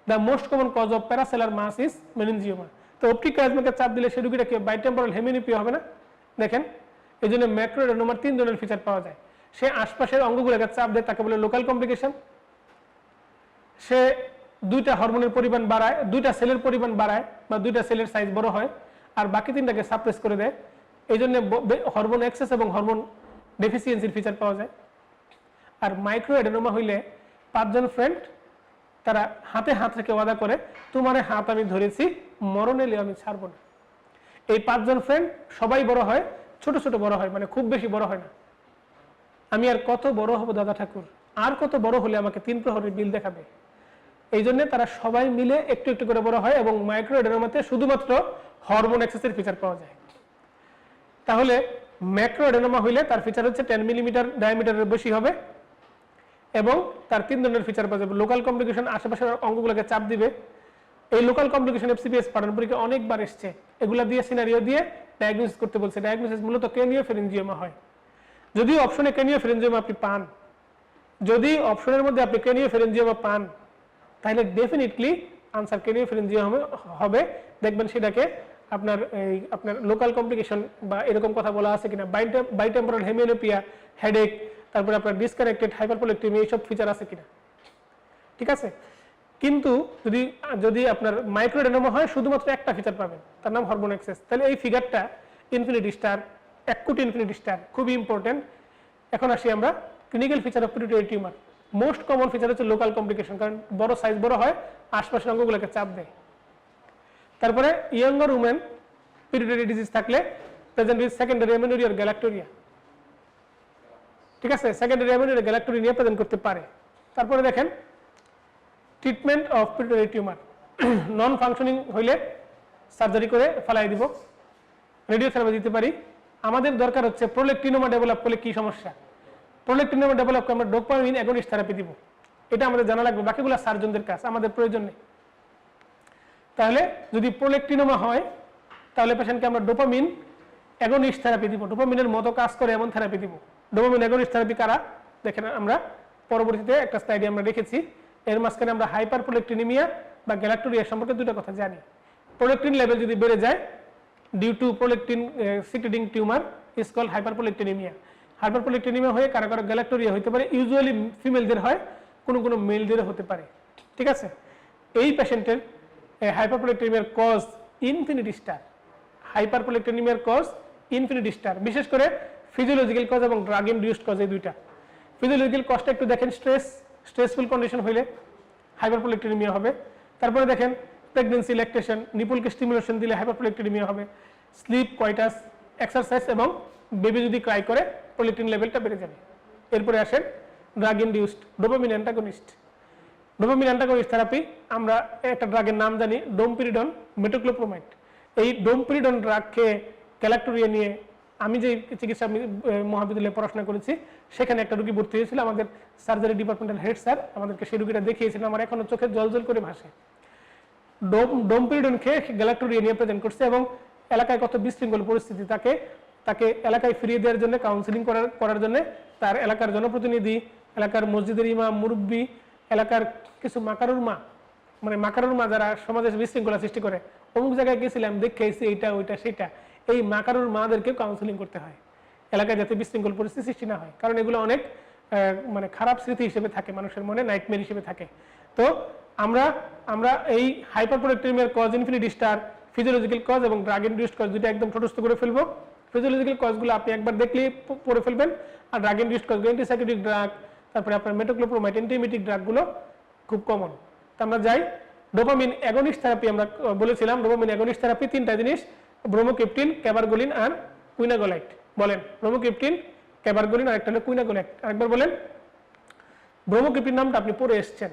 The most common cause of parasellar mass is meningioma. তো অপটিক কায়াজমাকে চাপ দিলে সে রোগীটাকে বাইটেম্পোরাল হেমিওপিয়া হবে না? দেখেন, এই জন্য ম্যাক্রোএডেনোমার 3 ধরনের ফিচার পাওয়া যায়। সে আশপাশের অঙ্গগুলোকে চাপ দেয়, তাকে বলে লোকাল কমপ্লিকেশন। সে দুইটা হরমোনের পরিমাণ বাড়ায়, দুইটা সেলের পরিমাণ বাড়ায় বা দুইটা সেলের সাইজ বড় হয়, আর বাকি তিনটাকে সাপ্রেস করে দেয়। এই জন্য হরমোন এক্সেস এবং হরমোন ডেফিসিয়েন্সির ফিচার পাওয়া যায়। আর মাইক্রোএডেনোমা হইলে 5 জন ফ্রেন্ড তারা হাতে হাত রেখে ওয়াদা করে, তোমার হাত আমি ধরেছি, মরণ এলে আমি ছাড়বো না। এই 5 জন ফ্রেন্ড সবাই বড় হয়, ছোট ছোট বড় হয়, মানে খুব বেশি বড় হয় না। আমি আর কত বড় হব দাদা ঠাকুর, আর কত বড় হলে আমাকে 3 প্রহরের বিল দেখাবে। এই জন্য তারা সবাই মিলে একটু একটু করে বড় হয় এবং মাইক্রোএডেনোমাতে শুধুমাত্র হরমোন এক্সেসের ফিচার পাওয়া যায়। তাহলে ম্যাক্রোএডেনোমা হইলে তার ফিচার হচ্ছে 10 মিলিমিটার ডায়ামিটারের বেশি হবে এবং তার 3 ধরনের ফিচার পাওয়া যাবে। লোকাল কমপ্লিকেশন, আশেপাশের অঙ্গগুলোকে চাপ দিবে। এই লোকাল কমপ্লিকেশন এফসিপিএস পাঠান পরীক্ষা অনেকবার এসছে, এগুলা দিয়ে সিনারিও দিয়ে ডায়াগনোসিস করতে বলছে। ডায়াগনোসিস মূলত ক্রেনিওফ্যারিঞ্জিওমা হয়। যদি অপশনে ক্রেনিওফ্যারিঞ্জিওমা আপনি পান, যদি অপশনের মধ্যে আপনি ক্রেনিওফ্যারিঞ্জিওমা পান, তাহলে ডেফিনেটলি আনসার ক্রেনিওফ্যারিঞ্জিওমা হবে। দেখবেন সেটাকে আপনার আপনার লোকাল কমপ্লিকেশন বা এরকম কথা বলা আছে কিনা, বাইটেম্পোরাল হেমিওপিয়া, হেডেক, তারপরে আপনার ডিসকানেক্টেড হাইপারপোলেকটেমি, এইসব ফিচার আছে কিনা, ঠিক আছে। কিন্তু যদি যদি আপনার মাইক্রোএডেনোমা হয়, শুধুমাত্র একটা ফিচার পাবেন, তার নাম হরমোন এক্সেস। তাহলে এই ফিগারটা ইনফিনিটি স্টার, 1 কোটি ইনফিনিটি স্টার, খুবই ইম্পর্টেন্ট। এখন আসি আমরা clinical feature of pituitary tumour. Most common feature হচ্ছে লোকাল কমপ্লিকেশন, কারণ বড় সাইজ বড় হয়, আশপাশের অঙ্গগুলোকে চাপ দেয়। তারপরে ইয়াঙ্গার উমেন পিটুইটারি ডিজিজ থাকলে প্রেজেন্ট উইথ সেকেন্ডারি অ্যামেনোরিয়া আর গ্যালাক্টোরিয়া, ঠিক আছে, সেকেন্ডারি অ্যামেনোরিয়া গ্যালাক্টোরিয়া নিয়ে প্রেজেন্ট করতে পারে। তারপরে দেখেন treatment of pituitary tumour, non functioning হইলে সার্জারি করে ফেলাই দিব, রেডিওথেরাপি দিতে পারি। আমাদের দরকার হচ্ছে প্রোলেকটিনোমা ডেভেলপ করলে কি সমস্যা, প্রোলেকটিনোমা ডেভেলপ করে আমরা ডোপামিন অ্যাগনিস্ট থেরাপি দিব, এটা আমাদের জানা লাগবে, বাকিগুলো সার্জনদের কাজ, আমাদের প্রয়োজন নেই। তাহলে যদি প্রোলেকটিনোমা হয়, তাহলে পেশেন্টকে আমরা ডোপামিন অ্যাগনিস্ট থেরাপি দিব, ডোপামিনের মতো কাজ করে এমন থেরাপি দিব। ডোপামিন অ্যাগনিস্ট থেরাপি কারা, দেখেন আমরা পরবর্তীতে একটা স্লাইডে আমরা রেখেছি। এর মাঝখানে আমরা হাইপারপ্রোলেকটিনিমিয়া বা গ্যালাক্টোরিয়া সম্পর্কে দুটো কথা জানি। প্রোলেকটিন লেভেল যদি বেড়ে যায় due to prolactin secreting tumour is called hyperprolactinaemia. Hyperprolactinaemia হয়ে কারো কারো গ্যালাক্টোরিয়া হতে পারে, ইউজুয়ালি ফিমেলদের হয়, কোনো কোনো মেলদের হতে পারে, ঠিক আছে। এই পেশেন্টের হাইপারপ্রোলেকটিনিমিয়ার কজ ইনফিনিটি স্টার, হাইপারপ্রোলেকটিনিমিয়ার কজ ইনফিনিটি স্টার, বিশেষ করে ফিজিওলজিক্যাল কজ এবং ড্রাগ ইনডিউসড কজ, এই দুইটা। ফিজিওলজিক্যাল কজটা একটু দেখেন, স্ট্রেসফুল কন্ডিশন হইলে হাইপারপ্রোলেকটিনিমিয়া হবে। তারপরে দেখেন প্রেগন্যান্সি, ল্যাকটেশন, নিপুলকে স্টিমুলেশন দিলে হাইপারপ্রোলেকটিনিমিয়া হবে। স্লিপ, কয়টাস, এক্সারসাইজ এবং বেবি যদি ক্রাই করে প্রোলেকটিন লেভেলটা বেড়ে যাবে। এরপরে আসেন drug induced dopamine antagonist. Dopamine antagonist therapy, আমরা একটা ড্রাগের নাম জানি ডোমপিরিডন, মেটোক্লোপ্রোমাইড। এই ডোমপিরিডন ড্রাগ খেয়ে গ্যালাক্টোরিয়া নিয়ে আমি যে চিকিৎসা মহাবিদ্যালয়ে পড়াশোনা করেছি, সেখানে একটা রোগী ভর্তি হয়েছিল, আমাদের সার্জারি ডিপার্টমেন্টাল হেড স্যার আমাদেরকে সেই রোগীটা দেখিয়েছিলেন, আমার এখনো চোখে জল জল করে ভাসে। ডোমপিরিডন খেয়ে গ্যালাক্টোরিয়া নিয়ে প্রেজেন্ট করছে এবং এলাকায় কত বিশৃঙ্খল পরিস্থিতি, তাকে এলাকায় ফিরিয়ে দেওয়ার জন্য, কাউন্সিলিং করার জন্য তার এলাকার জনপ্রতিনিধি, এলাকার মসজিদের ইমাম, মুরব্বী, এলাকার কিছু মাকারুর মা, মানে মাকারুর মা যারা সমাজে বিশৃঙ্খলা সৃষ্টি করে, অমুক জায়গায় গেছিলাম দেখে এসেছি এইটা ওইটা সেটা, এই মাকারুর মাদেরকে কাউন্সিলিং করতে হয় এলাকায় যাতে বিশৃঙ্খল পরিস্থিতি সৃষ্টি না হয়, কারণ এগুলো অনেক মানে খারাপ স্মৃতি হিসেবে থাকে মানুষের মনে, নাইটমেয়ার হিসেবে থাকে। তো আমরা এই হাইপারপ্রোলেকটিনিমিয়ার cause infinity star, physiological cause এবং ড্রাগ ইনডিউসড কজ দুটো একদম ছোটস্থ করে ফেলবো। ফিজিওলজিক্যাল কজগুলো আপনি একবার দেখলেই পড়ে ফেলবেন, আর ড্রাগ ইনডিউসড কজগুলো অ্যান্টিসাইকোটিক ড্রাগ, তারপরে আপনার মেটোক্লোপ্রোমাইড, অ্যান্টিমিটিক ড্রাগগুলো খুব কমন। তো আমরা যাই ডোপামিন অ্যাগনিস্ট থেরাপি, আমরা বলেছিলাম ডোপামিন অ্যাগনিস্ট থেরাপি 3টা জিনিস, ব্রোমোক্রিপ্টিন, ক্যাবারগোলিন আর কুইনাগোলাইট। বলেন ব্রোমোক্রিপ্টিন, ক্যাবারগোলিন আর একটা হলো কুইনাগোলাইট। আরেকবার বলেন। ব্রোমোক্রিপ্টিন নামটা আপনি পড়ে এসেছেন,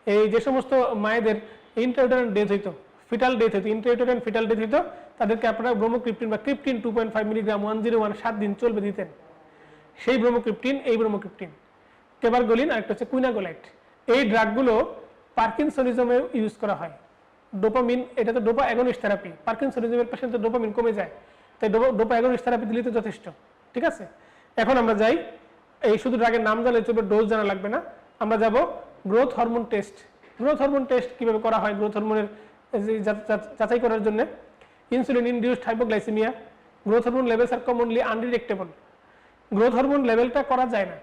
এই যে সমস্ত মায়েদের ইন্ট্রাউটেরাইন ডেথ হইতো, ফিটাল ডেথ হইতো, ইন্ট্রাউটেরাইন ফিটাল ডেথ হইতো, তাদেরকে আপনারা ব্রোমোক্রিপ্টিন বা ক্রিপ্টিন 2.5 মিলিগ্রাম 101 7 দিন চলবে দিতেন। সেই ব্রোমোক্রিপ্টিন, এই ব্রোমোক্রিপ্টিন, কেবারগোলিন আর একটা হচ্ছে কুইনাগোলাইট। এই ড্রাগগুলো পার্কিনসনিজমে ইউজ করা হয়। ডোপামিন, এটা তো ডোপা অ্যাগনিস্ট থেরাপি, পার্কিনসনিজমের পেশেন্টের ডোপামিন কমে যায়, তাই ডোপা অ্যাগনিস্ট থেরাপি দিলেই তো যথেষ্ট। ঠিক আছে, এখন আমরা যাই, এই শুধু ড্রাগের নাম জানলে চলবে, ডোজ জানা লাগবে না। আমরা যাব growth hormone test. Growth hormone test কিভাবে করা হয় গ্রোথ হরমোনের যাচাই করার জন্য? Insulin induced hypoglycaemia, growth hormone levels are commonly undetectable. Growth hormone লেভেলটা করা যায় না।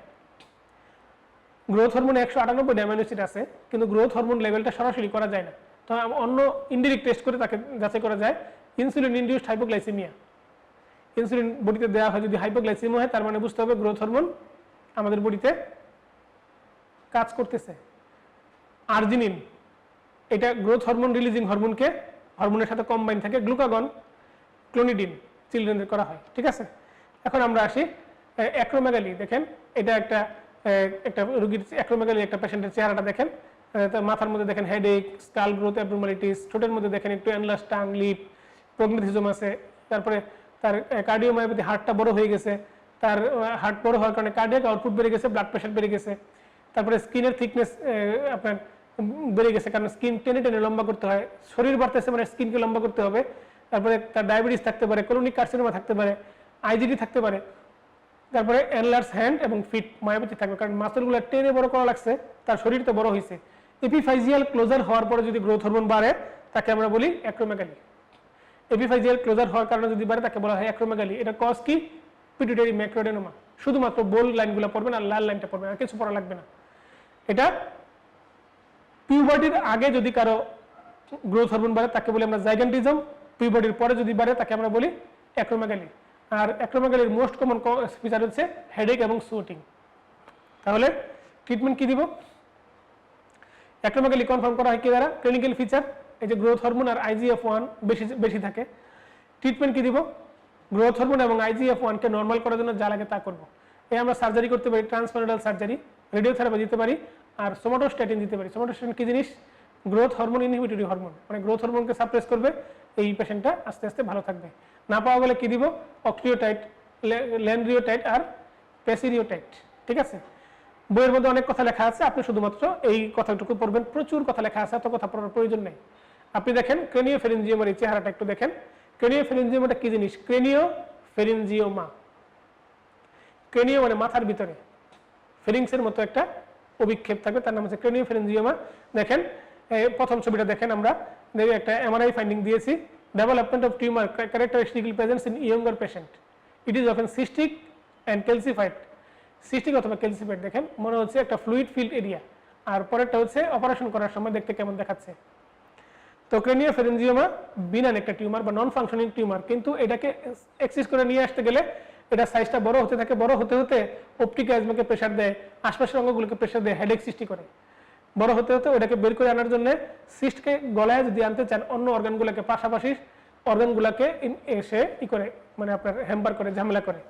গ্রোথ হরমোনে 198 অ্যামাইনো অ্যাসিড আছে, কিন্তু গ্রোথ হরমোন লেভেলটা সরাসরি করা যায় না। তো অন্য ইনডিরেক্ট টেস্ট করে তাকে যাচাই করা যায়। ইনসুলিন ইনডিউসড হাইপোগ্লাইসেমিয়া, ইনসুলিন বডিতে দেওয়া হয়, যদি হাইপোগ্লাইসেমিয়া হয় তার মানে বুঝতে হবে গ্রোথ হরমোন আমাদের বডিতে কাজ করতেছে। আর্জিনিন, এটা গ্রোথ হরমোন রিলিজিং হরমোনের সাথে কম্বাইন থাকে। গ্লুকাগন, ক্লোনিডিন চিলড্রেনদের করা হয়। ঠিক আছে, এখন আমরা আসি অ্যাক্রোমেগালি। দেখেন এটা একটা রোগীর অ্যাক্রোমেগালি, একটা পেশেন্টের চেহারাটা দেখেন, তার মাথার মধ্যে দেখেন হেডেক, স্কাল গ্রোথ অ্যাবনর্মালিটিস, ঠোঁটের মধ্যে দেখেন একটু এনলাস টাং, লিপ, প্রগনেথিজম আছে। তারপরে তার কার্ডিওমায়োপ্যাথি, হার্টটা বড় হয়ে গেছে, তার হার্ট বড় হওয়ার কারণে কার্ডিয়াক আউটপুট বেড়ে গেছে, ব্লাড প্রেশার বেড়ে গেছে। তারপরে স্কিনের থিকনেস আপনার বেড়ে গেছে, কারণ স্কিন টেনে টেনে লম্বা করতে হয়, শরীর বাড়তেছে মানে স্কিনকে লম্বা করতে হবে। তারপরে তার ডায়াবেটিস থাকতে পারে, কোলনিক কার্সিনোমা থাকতে পারে, আইজিডি থাকতে পারে। তারপরে এনলার্জ হ্যান্ড এবং ফিট মায়োপ্যাথি থাকবে, কারণ মাসলগুলো টেনে বড় করা লাগছে, তার শরীর তো বড় হয়েছে। এপিফাইজিয়াল ক্লোজার হওয়ার পরে যদি গ্রোথ হরমোন বাড়ে তাকে আমরা বলি অ্যাক্রোমেগালি। এপিফাইজিয়াল ক্লোজার হওয়ার কারণে যদি বাড়ে তাকে বলা হয় অ্যাক্রোমেগালি। এটা কজ কি? পিটুইটারি ম্যাক্রোডেনোমা। শুধুমাত্র বোল্ড লাইনগুলো পড়বেন আর লাল লাইনটা পড়বেন, আর কিছু পড়া লাগবে না। এটা পিউবার্টির আগে যদি কারো গ্রোথ হরমোন বাড়ে তাকে বলি আমরা জাইগান্টিজম, পিউবার্টির পরে যদি বাড়ে তাকে আমরা বলি অ্যাক্রোমেগালি। আর অ্যাক্রোমেগালির মোস্ট কমন ফিচার হচ্ছে হেডেক এবং সুয়েটিং। তাহলে ট্রিটমেন্ট কি দিব? অ্যাক্রোমেগালি কনফার্ম করা হয় কি দ্বারা? ক্লিনিক্যাল ফিচার, এই যে গ্রোথ হরমোন আর IGF-1 বেশি থাকে। ট্রিটমেন্ট কি দিব? গ্রোথ হরমোন এবং IGF-1 কে নর্মাল করার জন্য যা লাগে তা করব। এই আমরা সার্জারি করতে পারি, ট্রান্সফারেনাল সার্জারি, রেডিওথেরাপি দিতে পারি, আর সোমাটোস্ট্যাটিন দিতে পারি। সোমাটোস্ট্যাটিন কি জিনিস? গ্রোথ হরমোন ইনহিবিটরি হরমোন, মানে গ্রোথ হরমোনকে সাপ্রেস করবে, এই পেশেন্টটা আস্তে আস্তে ভালো থাকবে। না পাওয়া গেলে কি দিব? অক্টিওটাইড, ল্যান্ড্রিওটাইড আর প্যাসিরিওটাইড। ঠিক আছে, বইয়ের মধ্যে অনেক কথা লেখা আছে, আপনি শুধুমাত্র এই কথাটুকু পড়বেন, প্রচুর কথা লেখা আছে, এত কথা পড়ার প্রয়োজন নেই। আপনি দেখেন ক্রেনিওফ্যারিঞ্জিওমার এই চেহারাটা একটু দেখেন। ক্রেনিওফ্যারিঞ্জিওমাটা কি জিনিস? ক্রেনিওফ্যারিঞ্জিওমা, ক্রেনিও মানে মাথার ভিতরে, ফেরিংসের মতো একটা অভিক্ষেপ থাকবে, তার নাম হচ্ছে ক্রেনিওফ্যারিঞ্জিওমা। দেখেন প্রথম ছবিটা দেখেন, আমরা একটা MRI ফাইন্ডিং দিয়েছি। Development of tumour characteristical presence in younger patient, it is often cystic and calcified. Cystic অথবা ক্যালসিফাইড দেখেন, মনে হচ্ছে একটা ফ্লুইড ফিল্ড এরিয়া। আর পরেরটা হচ্ছে অপারেশন করার সময় দেখতে কেমন দেখাচ্ছে। তো ক্রেনিওফ্যারিঞ্জিওমা বিনান একটা টিউমার বা নন ফাংশনিং টিউমার, কিন্তু এটাকে এক্সিস করে নিয়ে আসতে গেলে এটা সাইজটা বড় হতে থাকে, বড় হতে হতে অপটিক অ্যাজমাকে প্রেশার দেয়, আশপাশের অঙ্গগুলোকে প্রেশার দেয়, হেডেক সৃষ্টি করে। বড় হতে হতে ওটাকে বের করে আনার জন্য সিস্টকে গলায় যদি আনতে চান, অন্য অর্গানগুলোকে পাশাপাশি অর্গানগুলোকে এসে করে, মানে আপনার হ্যাম্পার করে, ঝামেলা করে।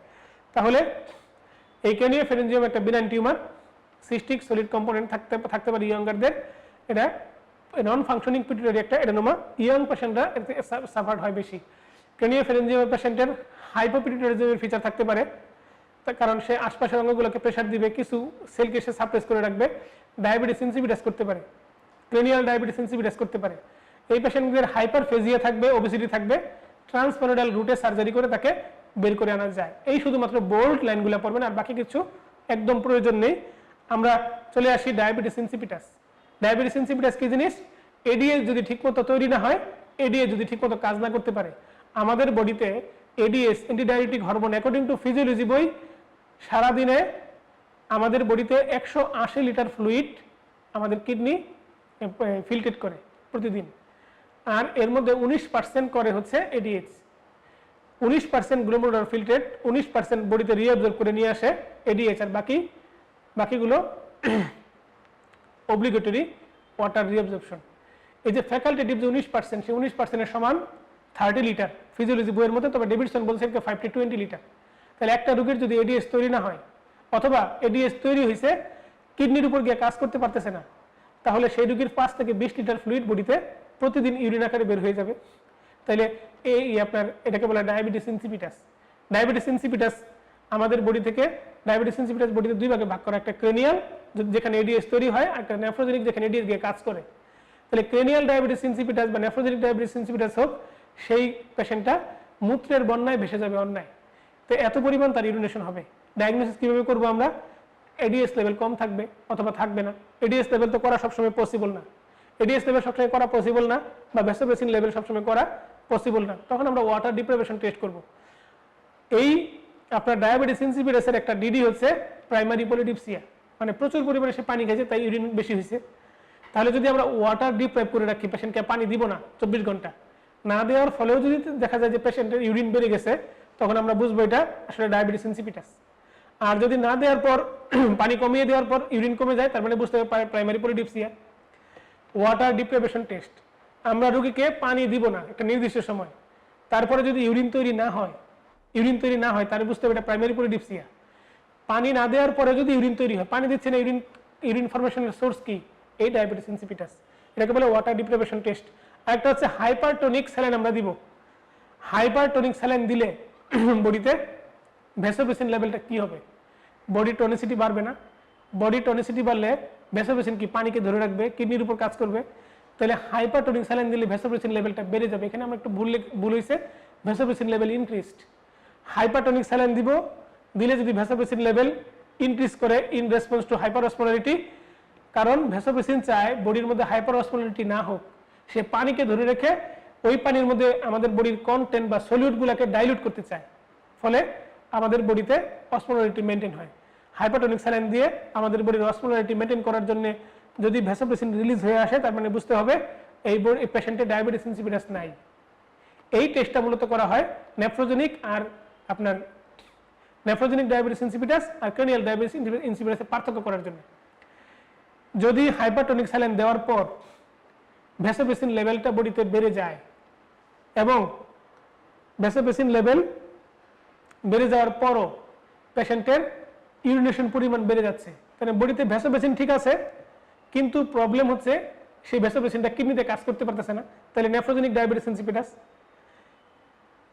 তাহলে এই ক্রেনিওফ্যারিঞ্জিওমা একটা benign tumour, cystic solid component থাকতে পারে ইয়ঙ্গারদের। এটা নন ফাংশনিং পিটুইটারি একটা এডেনোমা, ইয়ং পেশেন্টরা এতে সাফার্ড হয় বেশি। ক্রেনিওফ্যারিঞ্জিওমা পেশেন্টের হাইপোপিটুইটারিজমের ফিচার থাকতে পারে, কারণ সে আশপাশের অঙ্গগুলোকে প্রেশার দিবে, কিছু সেলকে সে সাপ্রেস করে রাখবে। ডায়াবেটিস ইনসিপিটাস করতে পারে, ক্রেনিয়াল ডায়াবেটিস ইনসিপিটাস করতে পারে। এই পেশেন্টদের হাইপারফেজিয়া থাকবে, ওবেসিটি থাকবে, ট্রান্সপেরোডাল রুটে সার্জারি করে তাকে বের করে আনা যায়। এই শুধুমাত্র বোল্ড লাইনগুলো পড়বেন, আর বাকি কিছু একদম প্রয়োজন নেই। আমরা চলে আসি ডায়াবেটিস ইনসিপিটাস। ডায়াবেটিস ইনসিপিটাস কি জিনিস? এডিএস যদি ঠিকমতো তৈরি না হয়, এডিএস যদি ঠিকমতো কাজ না করতে পারে, আমাদের বডিতে ads antidiabetic hormone according to physiology বই সারাদিনে আমাদের বডিতে 180 লিটার ফ্লুইড আমাদের কিডনি ফিল্ট্রেট করে প্রতিদিন, আর এর মধ্যে 19% করে হচ্ছে এডিএস। 19% গ্লোমেরুলার ফিল্ট্রেট, 19% বডিতে রিঅ্যাবজর্ব করে নিয়ে আসে এডিএস, আর বাকিগুলো অব্লিগেটরি ওয়াটার রিঅ্যাবজর্পশন। এই যে ফ্যাকাল্টেটিভ যে 19%, সেই 19%-এর সমান 30 লিটার ফিজিওলজি বইয়ের মধ্যে, তবে ডেভিডসন বলছেন 5 to 20 লিটার। তাহলে একটা রোগীর যদি এডিএস তৈরি না হয়, অথবা এডিএস তৈরি হয়েছে কিডনির উপর গিয়ে কাজ করতে পারতেছে না, তাহলে সেই রোগীর 5 থেকে 20 লিটার ফ্লুইড বডিতে প্রতিদিন ইউরিন আকারে বের হয়ে যাবে। তাহলে এই আপনার এটাকে বলে ডায়াবেটিস ইনসিপিটাস। ডায়াবেটিস ইনসিপিটাস আমাদের বডি থেকে ডায়াবেটিস ইনসিপিটাস বডিতে দুই ভাগে ভাগ করা, একটা ক্রেনিয়াল যেখানে এডিএস তৈরি হয়, আর একটা নেফ্রোজেনিক যেখানে এডিএস গিয়ে কাজ করে। তাহলে ক্রেনিয়াল ডায়াবেটিস ইনসিপিটাস বা নেফ্রোজেনিক ডায়াবেটিস ইনসিপিটাস হোক, সেই পেশেন্টটা মূত্রের বন্যায় ভেসে যাবে অন্যায়, তো এত পরিমাণ তার ইউরিনেশন হবে। ডায়াগনোসিস কীভাবে করবো আমরা? এডিএস লেভেল কম থাকবে অথবা থাকবে না। এডিএস লেভেল তো করা সবসময় পসিবল না, এডিএস লেভেল সবসময় করা পসিবল না, বা ভ্যাসোপ্রেসিন লেভেল সবসময় করা পসিবল না। তখন আমরা ওয়াটার ডিপ্রাইভেশন টেস্ট করব। এই আপনার ডায়াবেটিস ইনসিপিটাসের একটা ডিডি হচ্ছে প্রাইমারি পলিডিপসিয়া, মানে প্রচুর পরিমাণে সে পানি খেয়েছে তাই ইউরিন বেশি হয়েছে। তাহলে যদি আমরা ওয়াটার ডিপ্রাইভ করে রাখি, পেশেন্টকে পানি দিব না 24 ঘন্টা, না দেওয়ার ফলেও যদি দেখা যায় যে পেশেন্টের ইউরিন বেড়ে গেছে, তখন আমরা বুঝবো এটা আসলে ডায়াবেটিস ইনসিপিটাস। আর যদি না দেওয়ার পর পানি কমিয়ে দেওয়ার পর ইউরিন কমে যায়, তার মানে বুঝতে হবে primary polydipsia. Water deprivation test, আমরা রোগীকে পানি দিব না একটা নির্দিষ্ট সময়, তারপরে যদি ইউরিন তৈরি না হয় তাহলে বুঝতে হবে এটা প্রাইমারি পলিডিপসিয়া। পানি না দেওয়ার পরে যদি ইউরিন তৈরি হয়, পানি দিচ্ছে না, ইউরিন ফরমেশনের সোর্স কি? এই ডায়াবেটিস ইনসিপিটাস, এটাকে বলে ওয়াটার ডিপ্রাইভেশন টেস্ট। আরেকটা হচ্ছে হাইপারটোনিক স্যালাইন আমরা দিব। হাইপারটোনিক স্যালাইন দিলে বডিতে ভ্যাসোপ্রেসিন লেভেলটা কি হবে? বডি টনিসিটি বাড়বে না? বডি টনিসিটি বাড়লে ভ্যাসোপ্রেসিন কি পানিকে ধরে রাখবে, কিডনির উপর কাজ করবে। তাহলে হাইপারটোনিক স্যালাইন দিলে ভ্যাসোপ্রেসিন লেভেলটা বেড়ে যাবে। এখানে আমরা একটু ভুল হয়েছে, vasopressin level increased. Hypertonic saline দিলে যদি ভ্যাসোপ্রেসিন লেভেল ইনক্রিজ করে ইন রেসপন্স টু হাইপারঅসমোলারিটি, কারণ ভ্যাসোপ্রেসিন চায় বডির মধ্যে হাইপারঅসমোলারিটি না হোক, সে পানিকে ধরে রেখে ওই পানির মধ্যে আমাদের বডির কন্টেন্ট বা সলিউটগুলোকে ডাইলিউট করতে চায়, ফলে আমাদের বডিতে অসমোলারিটি মেনটেন হয়। হাইপারটোনিক স্যালাইন দিয়ে আমাদের বডির অসমোলারিটি মেনটেন করার জন্য যদি ভ্যাসোপ্রেসিন রিলিজ হয়ে আসে, তার মানে বুঝতে হবে এই পেশেন্টের ডায়াবেটিস ইনসিপিটাস নাই। এই টেস্টটা মূলত করা হয় নেফ্রোজেনিক আর আপনার নেফ্রোজেনিক ডায়াবেটিস ইনসিপিটাস আর ক্রেনিয়াল ডায়াবেটিস ইনসিপিটাসের পার্থক্য করার জন্য। যদি হাইপারটোনিক স্যালাইন দেওয়ার পর ভ্যাসোপ্রেসিন লেভেলটা বডিতে বেড়ে যায় এবং ভ্যাসোপ্রেসিন লেভেল বেড়ে যাওয়ার পরও পেশেন্টের ইউরিনেশন পরিমাণ বেড়ে যাচ্ছে, তাহলে বডিতে ভ্যাসোপ্রেসিন ঠিক আছে, কিন্তু প্রবলেম হচ্ছে সেই ভ্যাসোপ্রেসিনটা কিডনিতে কাজ করতে পারতেছে না, তাহলে নেফ্রোজেনিক ডায়াবেটিস ইনসিপিটাস।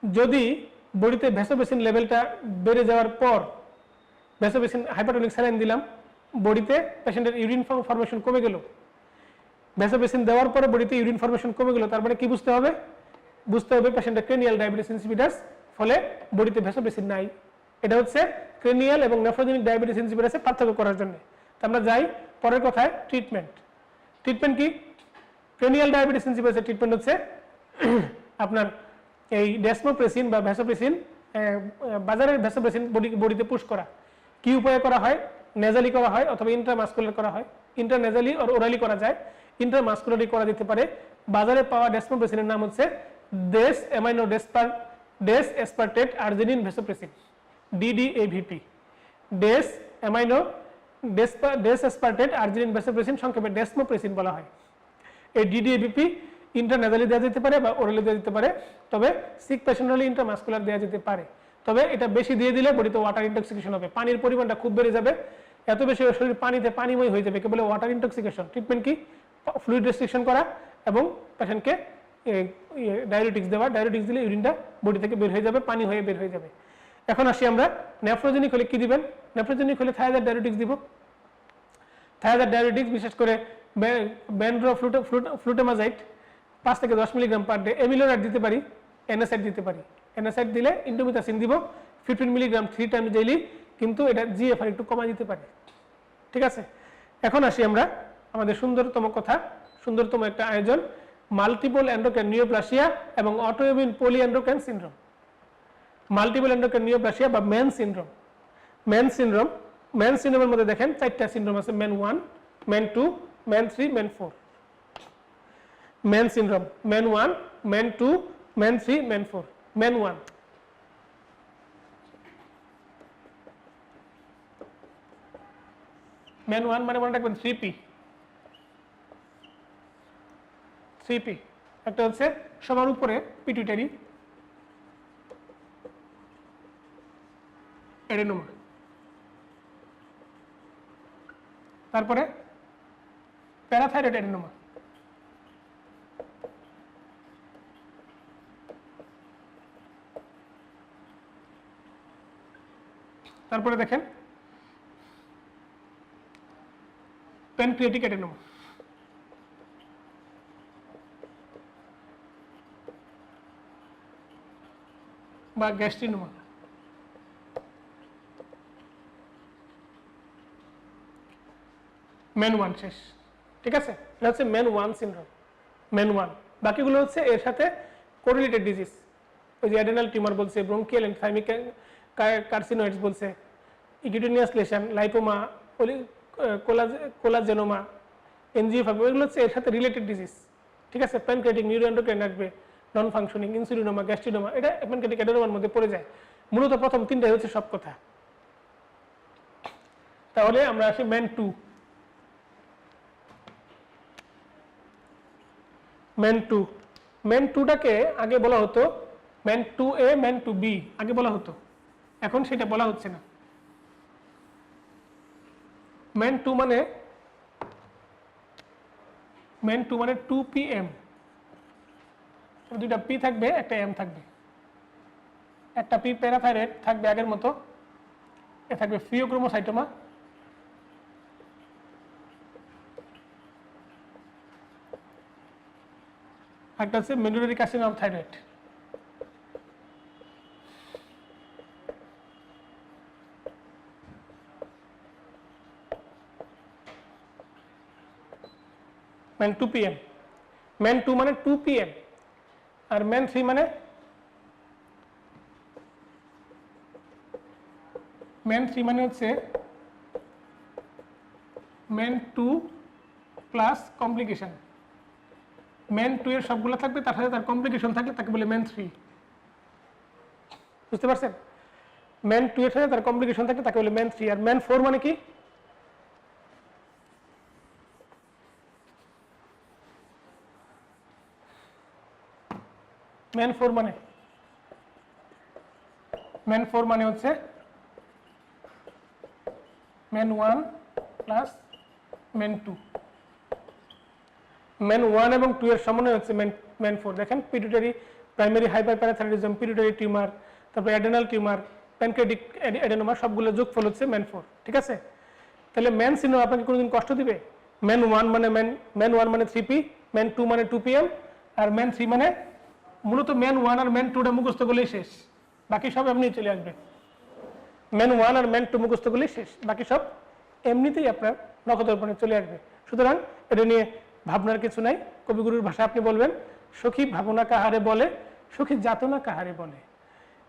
যদি বডিতে ভ্যাসোপ্রেসিন লেভেলটা বেড়ে যাওয়ার পর ভ্যাসোপ্রেসিন হাইপারটোনিক স্যালাইন দিলাম, বডিতে পেশেন্টের ইউরিন ফরমেশন কমে গেল, ভ্যাসোপ্রেসিন দেওয়ার পরে বডিতে ইউরিন ফরমেশন কমে গেল, তার মানে কি বুঝতে হবে? বুঝতে হবে পেশেন্টের ক্রেনিয়াল ডায়াবেটিস ইনসিপিটাস, ফলে বডিতে ভ্যাসোপ্রেসিন নাই। এটা হচ্ছে ক্রেনিয়াল এবং নেফ্রোজেনিক ডায়াবেটিস ইনসিপিটাসের পার্থক্য করার জন্য। আমরা যাই পরের কথায়, ট্রিটমেন্ট। ট্রিটমেন্ট কি? ক্রেনিয়াল ডায়াবেটিস ইনসিপিটাসের ট্রিটমেন্ট হচ্ছে আপনার এই ডেসমোপ্রেসিন বা ভ্যাসোপ্রেসিন, বাজারের ভ্যাসোপ্রেসিন বডিতে পুশ করা। কি উপায়ে করা হয়? নেজালি করা হয় অথবা ইন্ট্রামাস্কুলার করা হয়। ইন্টারনেজালি আর ওরালি করা যায়, ইন্টারমাস্কুলারি করা যেতে পারে। বাজারে পাওয়া ডেসমোপ্রেসিনের নাম হচ্ছে ডেস অ্যামাইনো ডেস এসপারটেট আর্জিনিন ভ্যাসোপ্রেসিন, DDAVP, ডেস অ্যামাইনো ডেস এসপারটেট আর্জিনিন ভ্যাসোপ্রেসিন, সংক্ষেপে ডেসমোপ্রেসিন বলা হয়। এই DDAVP ইন্টারনেজালি দেওয়া যেতে পারে বা ওরালি দেওয়া যেতে পারে, তবে সিক পেশেন্ট হলে ইন্টারমাস্কুলার দেওয়া যেতে পারে। তবে এটা বেশি দিয়ে দিলে বডিতে ওয়াটার ইনটক্সিকেশন হবে, পানির পরিমাণটা খুব বেড়ে যাবে, এত বেশি শরীর পানিতে পানিময় হয়ে যাবে, কে বলে ওয়াটার ইনটক্সিকেশন। ট্রিটমেন্ট কি? ফ্লুইড রেস্ট্রিকশন করা এবং পেশেন্টকে ডায়ালিটিক্স দেওয়া। ডায়ালিটিক্স দিলে ইউরিনটা বডি থেকে বের হয়ে যাবে, পানি হয়ে বের হয়ে যাবে। এখন আসি আমরা নেফ্রোজেনিক হলে কি দিবেন? নেফ্রোজেনিক হলে থায়াজাইড ডায়ালিটিক্স দিব। থায়াজাইড ডায়ালিটিক্স বিশেষ করে ফ্লুটামাজাইড 5 থেকে 10 মিলিগ্রাম পার ডে। এমিলোরাইড দিতে পারি, এনএসআইড দিতে পারি। এনএসআইড দিলে ইন্ডোমিথাসিন দিব 15 মিলিগ্রাম 3 টাইমস ডেইলি, কিন্তু এটা জিএফআর একটু কমাই দিতে পারে। ঠিক আছে, এখন আসি আমরা আমাদের সুন্দরতম কথা, সুন্দরতম একটা আয়োজন, মাল্টিপল এন্ডোক্রাইন নিওপ্লাসিয়া এবং autoimmune polyendocrine syndrome. Multiple endocrine neoplasia বা ম্যান সিনড্রোম। ম্যান সিনড্রোমের মধ্যে দেখেন 4টা সিনড্রোম আছে, MEN 1, MEN 2, MEN 3, MEN 4। MEN syndrome, MEN 1, MEN 2, MEN 3, MEN 4। MEN 1, MEN 1 মানে মনে রাখবেন 3P। একটা হচ্ছে সবার উপরে পিটুইটারি এডেনোমা, তারপরে প্যারাথাইরয়েড এডেনোমা, তারপরে দেখেন প্যানক্রিয়াটিক অ্যাডেনোমা, বা গ্যাস্ট্রিনোমা। মেন 1 শেষ, ঠিক আছে? এটা হচ্ছে মেন 1 সিনড্রোম, মেন 1। বাকিগুলো হচ্ছে এর সাথে কোরিলেটেড ডিজিজ, ওই যে অ্যাডেনাল টিউমার বলছে, ব্রঙ্কিয়াল এন্ডথাইমিক কার্সিনোয়েডস বলছে, ইকিউটেনিয়াস লেশন, লাইপোমা, কোলাজেনোমা, এনজিওফাইব্রোমা, এগুলো হচ্ছে এর সাথে রিলেটেড ডিজিজ, ঠিক আছে? প্যানক্রিয়াটিক নিউরোএন্ডোক্রাইন রাখবে, নন ফাংশনিং, ইনসুলিনোমা, গ্যাস্ট্রিনোমা, এটা প্যানক্রিয়াটিক অ্যাডেনোমার মধ্যে পড়ে যায়। মূলত প্রথম তিনটাই হচ্ছে সব কথা। তাহলে আমরা আসি মেন 2। মেন 2, মেন 2টাকে আগে বলা হতো মেন 2A, মেন 2B আগে বলা হতো, এখন সেটা বলা হচ্ছে না। মেন 2 মানে 2PM, দুইটা পি থাকবে, একটা এম থাকবে, একটা পি প্যারাথাইরয়েড থাকবে আগের মতো, এ থাকবে ফিওক্রোমোসাইটোমা, একটা হচ্ছে medullary carcinoma of thyroid. MEN 2PM, MEN 2 মানে 2PM, আর মেন 3 মানে হচ্ছে মেন 2 প্লাস কমপ্লিকেশন। মেন 2 এর সবগুলো থাকবে, তার সাথে তার কমপ্লিকেশন থাকলে তাকে বলে মেন 3। বুঝতে পারছেন? মেন 2 এর সাথে তার কমপ্লিকেশন থাকলে তাকে বলে মেন 3। আর মেন 4 মানে কি? মেন 4 মানে হচ্ছে মেন 1 প্লাস মেন 2। মেন 1 এবং 2 এর সমন্বয় হচ্ছে মেন 4। দেখেন পিটুইটারি প্রাইমারি হাইপারপ্যারাথাইরয়েডিজম, পিটুইটারি টিউমার, তারপর অ্যাডেনাল টিউমার, প্যানক্রিয়াটিক অ্যাডেনোমা, সবগুলো যোগফল হচ্ছে মেন 4, ঠিক আছে? তাহলে মেন সিনড্রোম আপনাকে কোনোদিন কষ্ট দিবে? মেন 1 মানে 3P, মেন 2 মানে 2PM, আর মেন 3 মানে মূলত মেন 1 আর মেন 2টা মুখস্থ করলেই শেষ, বাকি সব এমনি চলে আসবে। মেন 1 আর মেন 2 মুখস্থ করলেই শেষ, বাকি সব এমনিতেই আপনার নখদর্পণে চলে আসবে। সুতরাং এটা নিয়ে ভাবনার কিছু নাই। কবিগুরুর ভাষা আপনি বলবেন, সখী ভাবনা কাহারে বলে, সখী যাতনা কাহারে বলে।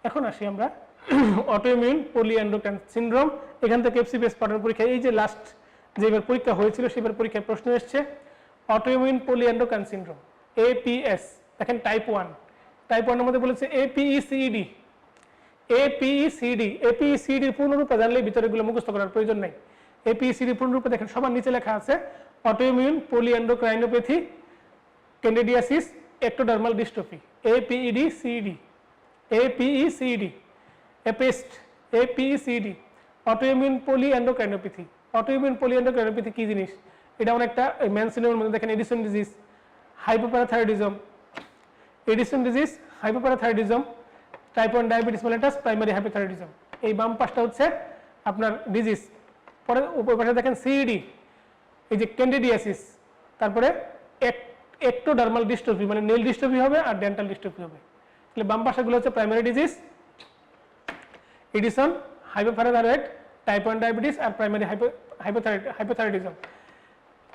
এখন আসি আমরা অটোইমিউন পলিএন্ডোক্রাইন সিনড্রোম। এখান থেকে এফসিপিএস পাঠানোর পরীক্ষায় এই যে লাস্ট যেবার পরীক্ষা হয়েছিল সেবার পরীক্ষায় প্রশ্ন এসছে অটোইমিউন পলিএন্ডোক্রাইন সিনড্রোম, APS। দেখেন টাইপ 1, টাইপ 1 এর মধ্যে বলেছে APECED। APECD এর পূর্ণরূপে জানলেই ভিতরে এগুলো মুখস্থ করার প্রয়োজন নাই। APECD পূর্ণরূপে দেখেন সবার নিচে লেখা আছে autoimmune polyendocrinopathy, candidiasis, ectodermal dystrophy, APECD, APECD, autoimmune polyendocrinopathy. Autoimmune polyendocrinopathy কি জিনিস? এটা অনেকটা মেন সিনড্রোমের মধ্যে দেখেন Addison disease, hypoparathyroidism, type 1 diabetes mellitus, primary hypothyroidism. এই বাম পাশটা হচ্ছে আপনার ডিজিজ। পরে উপর পাশে দেখেন CED, এই যে ক্যান্ডিডিয়াসিস, তারপরে এক্টোডার্মাল ডিস্ট্রফি মানে নেল ডিস্ট্রফি হবে আর ডেন্টাল ডিস্ট্রফি হবে। তাহলে বাম পাশাগুলো হচ্ছে primary disease, Addison, hypoparathyroid, type 1 diabetes আর প্রাইমারি হাইপোথাইরয়েডিজম।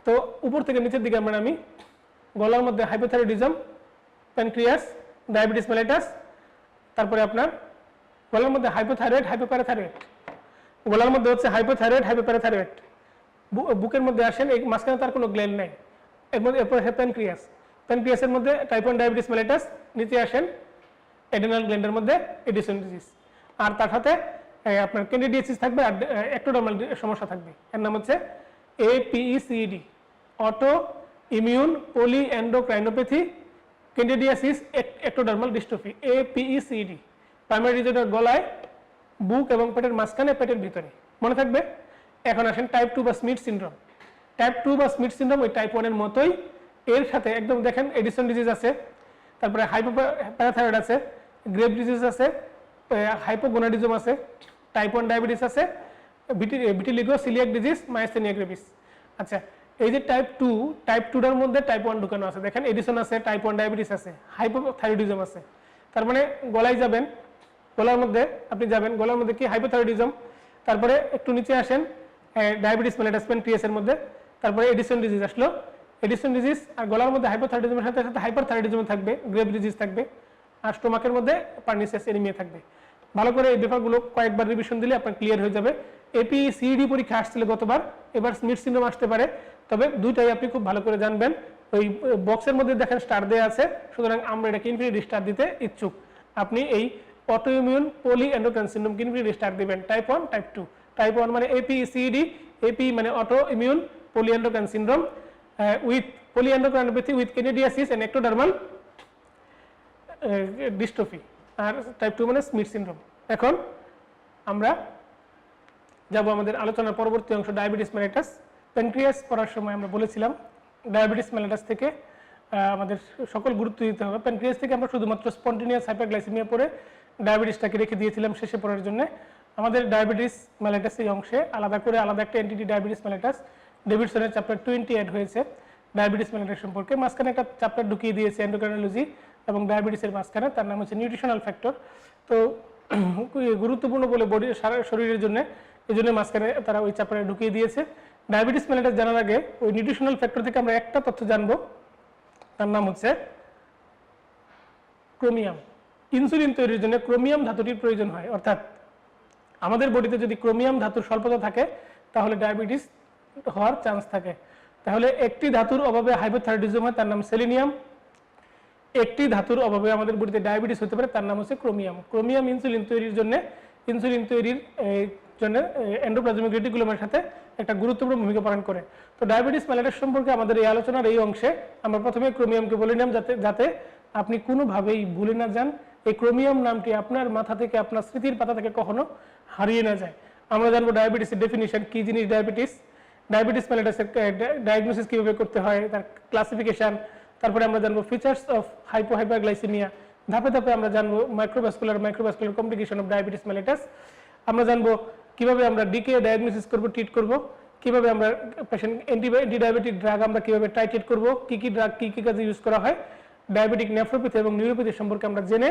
তো উপর থেকে নিচের দিকে আমরা আমি গলার মধ্যে হাইপোথাইরয়েডিজম, প্যানক্রিয়াস, ডায়াবেটিস মেলিটাস, তারপরে আপনার গলার মধ্যে হাইপোথাইরয়েড, হাইপোপ্যারাথাইরয়েড, গলার মধ্যে হচ্ছে হাইপোথাইরয়েড, হাইপোপ্যারাথাইরয়েড, বুকের মধ্যে আসেন এই মাঝখানে তার কোনো গ্ল্যান্ড নাই, এর মধ্যে এরপর প্যানক্রিয়াস, প্যানক্রিয়াসের মধ্যে টাইপ 1 ডায়াবেটিস মেলিটাস, নিচে আসেন অ্যাডেনাল গ্ল্যান্ডের মধ্যে এডিসন ডিজিজ, আর তার সাথে আপনার ক্যান্ডিডিয়াসিস থাকবে আর এক্টোডার্মাল সমস্যা থাকবে। এর নাম হচ্ছে APECD, autoimmune polyendocrinopathy, candidiasis, ectodermal dystrophy, APECD। Primary রিজনের গলায়, বুক এবং পেটের মাঝখানে, পেটের ভিতরে, মনে থাকবে। এখন আসেন টাইপ 2 বা স্মিথ সিনড্রোম। টাইপ 2 বা স্মিথ সিনড্রোম ওই টাইপ 1 এর মতোই, এর সাথে একদম দেখেন এডিসন ডিজিজ আছে, তারপরে হাইপোপ্যারাথাইরয়েড আছে, গ্রেভ ডিজিজ আছে, হাইপোগোনাডিজম আছে, টাইপ 1 ডায়াবেটিস আছে, vitiligo, coeliac disease, myasthenia Grevy's. আচ্ছা, এই যে টাইপ 2টার মধ্যে টাইপ 1 ঢুকানো আছে, দেখেন এডিসন আছে, টাইপ 1 ডায়াবেটিস আছে, হাইপোথাইরয়েডিজম আছে। তার মানে গলায় যাবেন, গলার মধ্যে আপনি যাবেন, গলার মধ্যে কি হাইপোথাইরয়েডিজম, তারপরে একটু নিচে আসেন ডায়াবেটিস মেলিটাস প্যানক্রিয়াসের মধ্যে, তারপরে এডিসন ডিজিজ আসলো, এডিসন ডিজিজ আর গলার মধ্যে হাইপোথাইরয়েডিজমের সাথে সাথে হাইপারথাইরয়েডিজম থাকবে, গ্রেভ ডিজিজ থাকবে, আর স্টোমাকের মধ্যে পার্নিসিয়াস এনিমিয়া থাকবে। ভালো করে এই ব্যাপারগুলো কয়েকবার রিভিশন দিলে আপনার ক্লিয়ার হয়ে যাবে। এপিসিডি পরীক্ষা আসছিল গতবার, এবার স্মিথ সিনড্রোম আসতে পারে, তবে দুইটাই আপনি খুব ভালো করে জানবেন। ওই বক্সের মধ্যে দেখেন স্টার দেওয়া আছে, সুতরাং আমরা এটাকে ইনফিনিটি স্টার দিতে ইচ্ছুক। আপনি এই অটোইমিউন পলি এন্ডোক্রাইন সিনড্রোমকে ইনফিনিটি স্টার দিবেন, টাইপ 1 টাইপ 2। টাইপ 1 মানে এপিসিডি, এপি মানে autoimmune polyendocrine syndrome with polyendocrinopathy with candidiasis and ectodermal dystrophy, আর টাইপ 2 মানে স্মিথ সিনড্রোম। এখন আমরা যাব আমাদের আলোচনার পরবর্তী অংশ, ডায়াবেটিস মেলিটাস। প্যানক্রিয়াস পড়ার সময় আমরা বলেছিলাম ডায়াবেটিস মেলিটাস থেকে আমাদের সকল গুরুত্ব দিতে হবে। প্যানক্রিয়াস থেকে আমরা শুধুমাত্র স্পন্টেনিয়াস হাইপারগ্লাইসেমিয়া পড়ে ডায়াবেটিসটাকে রেখে দিয়েছিলাম শেষে পড়ার জন্য। আমাদের ডায়াবেটিস মেলিটাস এই অংশে আলাদা করে আলাদা একটা এন্টিটি ডায়াবেটিস মেলিটাস, ডেভিডসনের চ্যাপ্টার 20 অ্যাড হয়েছে ডায়াবেটিস মেলিটাস সম্পর্কে। মাঝখানে একটা চ্যাপ্টার ঢুকিয়ে দিয়েছে এন্ডোক্রাইনোলজি এবং ডায়াবেটিসের মাঝখানে, তার নাম হচ্ছে নিউট্রিশনাল ফ্যাক্টর। তো গুরুত্বপূর্ণ বলে বডি সারা শরীরের জন্য, এই জন্য মাঝখানে তারা ওই চ্যাপ্টারে ঢুকিয়ে দিয়েছে। ডায়াবেটিস মেলিটাস জানার আগে ওই নিউট্রিশনাল ফ্যাক্টর থেকে আমরা একটা তথ্য জানবো, তার নাম হচ্ছে ক্রোমিয়াম। ইনসুলিন তৈরির জন্য ক্রোমিয়াম ধাতুটির প্রয়োজন হয়, অর্থাৎ আমাদের বডিতে যদি ক্রোমিয়াম ধাতুর স্বল্পতা থাকে তাহলে ডায়াবেটিস হওয়ার চান্স থাকে। তাহলে একটি ধাতুর অভাবে হাইপোথাইরয়েডিজম হয়, তার নাম সেলেনিয়াম। একটি ধাতুর অভাবে আমাদের বডিতে ডায়াবেটিস হতে পারে, তার নাম হচ্ছে ক্রোমিয়াম। ক্রোমিয়াম ইনসুলিন তৈরির জন্য এন্ডোপ্লাজমিক রেটিকুলামের সাথে একটা গুরুত্বপূর্ণ ভূমিকা পালন করে। তো ডায়াবেটিস মেলিটাস সম্পর্কে আমাদের এই আলোচনার এই অংশে আমরা প্রথমে ক্রোমিয়ামকে বলে নিলাম, যাতে আপনি কোনোভাবেই ভুলে না যান। এই ক্রোমিয়াম নামটি আপনার মাথা থেকে, আপনার স্মৃতির পাতা থেকে কখনো হারিয়ে না যায়। আমরা জানবো ডায়াবেটিসের ডেফিনিশন, কি জিনিস ডায়াবেটিস, ডায়াবেটিস মেলিটাসের ডায়াগনোসিস কীভাবে করতে হয়, তার ক্লাসিফিকেশন, তারপরে আমরা জানবো ফিচার্স অফ হাইপারগ্লাইসেমিয়া, ধাপে ধাপে আমরা জানবো microvascular complication of diabetes mellitus. আমরা জানবো কিভাবে আমরা ডিকে ডায়াগনোসিস করব, ট্রিট করব, কিভাবে আমরা পেশেন্ট অ্যান্টি-ডায়াবেটিক ড্রাগ আমরা কিভাবে টাইট্রেট করব, কি কি ড্রাগ কি কি কাজে ইউজ করা হয়, ডায়াবেটিক নেফ্রোপ্যাথি এবং নিউরোপ্যাথি সম্পর্কে আমরা জেনে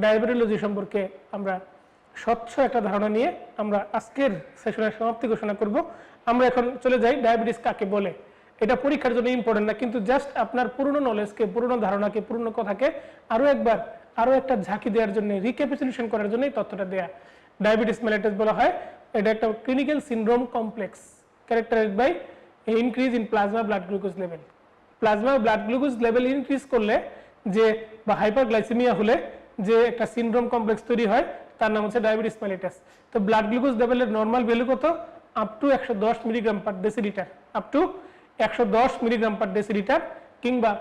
ডায়াবেটোলজি সম্পর্কে আমরা স্বচ্ছ একটা ধারণা নিয়ে আমরা আজকের সেশনের সমাপ্তি ঘোষণা করব। আমরা এখন চলে যাই ডায়াবেটিস কাকে বলে। এটা পরীক্ষার জন্য ইম্পর্টেন্ট না, কিন্তু জাস্ট আপনার পুরনো নলেজকে, পুরনো ধারণাকে, পুরনো কথাকে আরো একটা ঝাঁকি দেওয়ার জন্য, রিক্যাপিচুলেশন করার জন্য এই তথ্যটা দেয়া। ডায়াবেটিস মেলিটাস বলা হয়, এটা একটা clinical syndrome complex characterised by increase in plasma blood glucose level. Plasma blood glucose level increase করলে যে, বা হাইপারগ্লাইসেমিয়া হলে যে একটা সিনড্রোম কমপ্লেক্স তৈরি হয়, তার নাম হচ্ছে ডায়াবেটিস মেলিটাস। তো ব্লাড গ্লুকোজ লেভেলের নর্মাল ভ্যালু কত? Up to 110 milligram per decilitre, up to 110 milligram per decilitre, কিংবা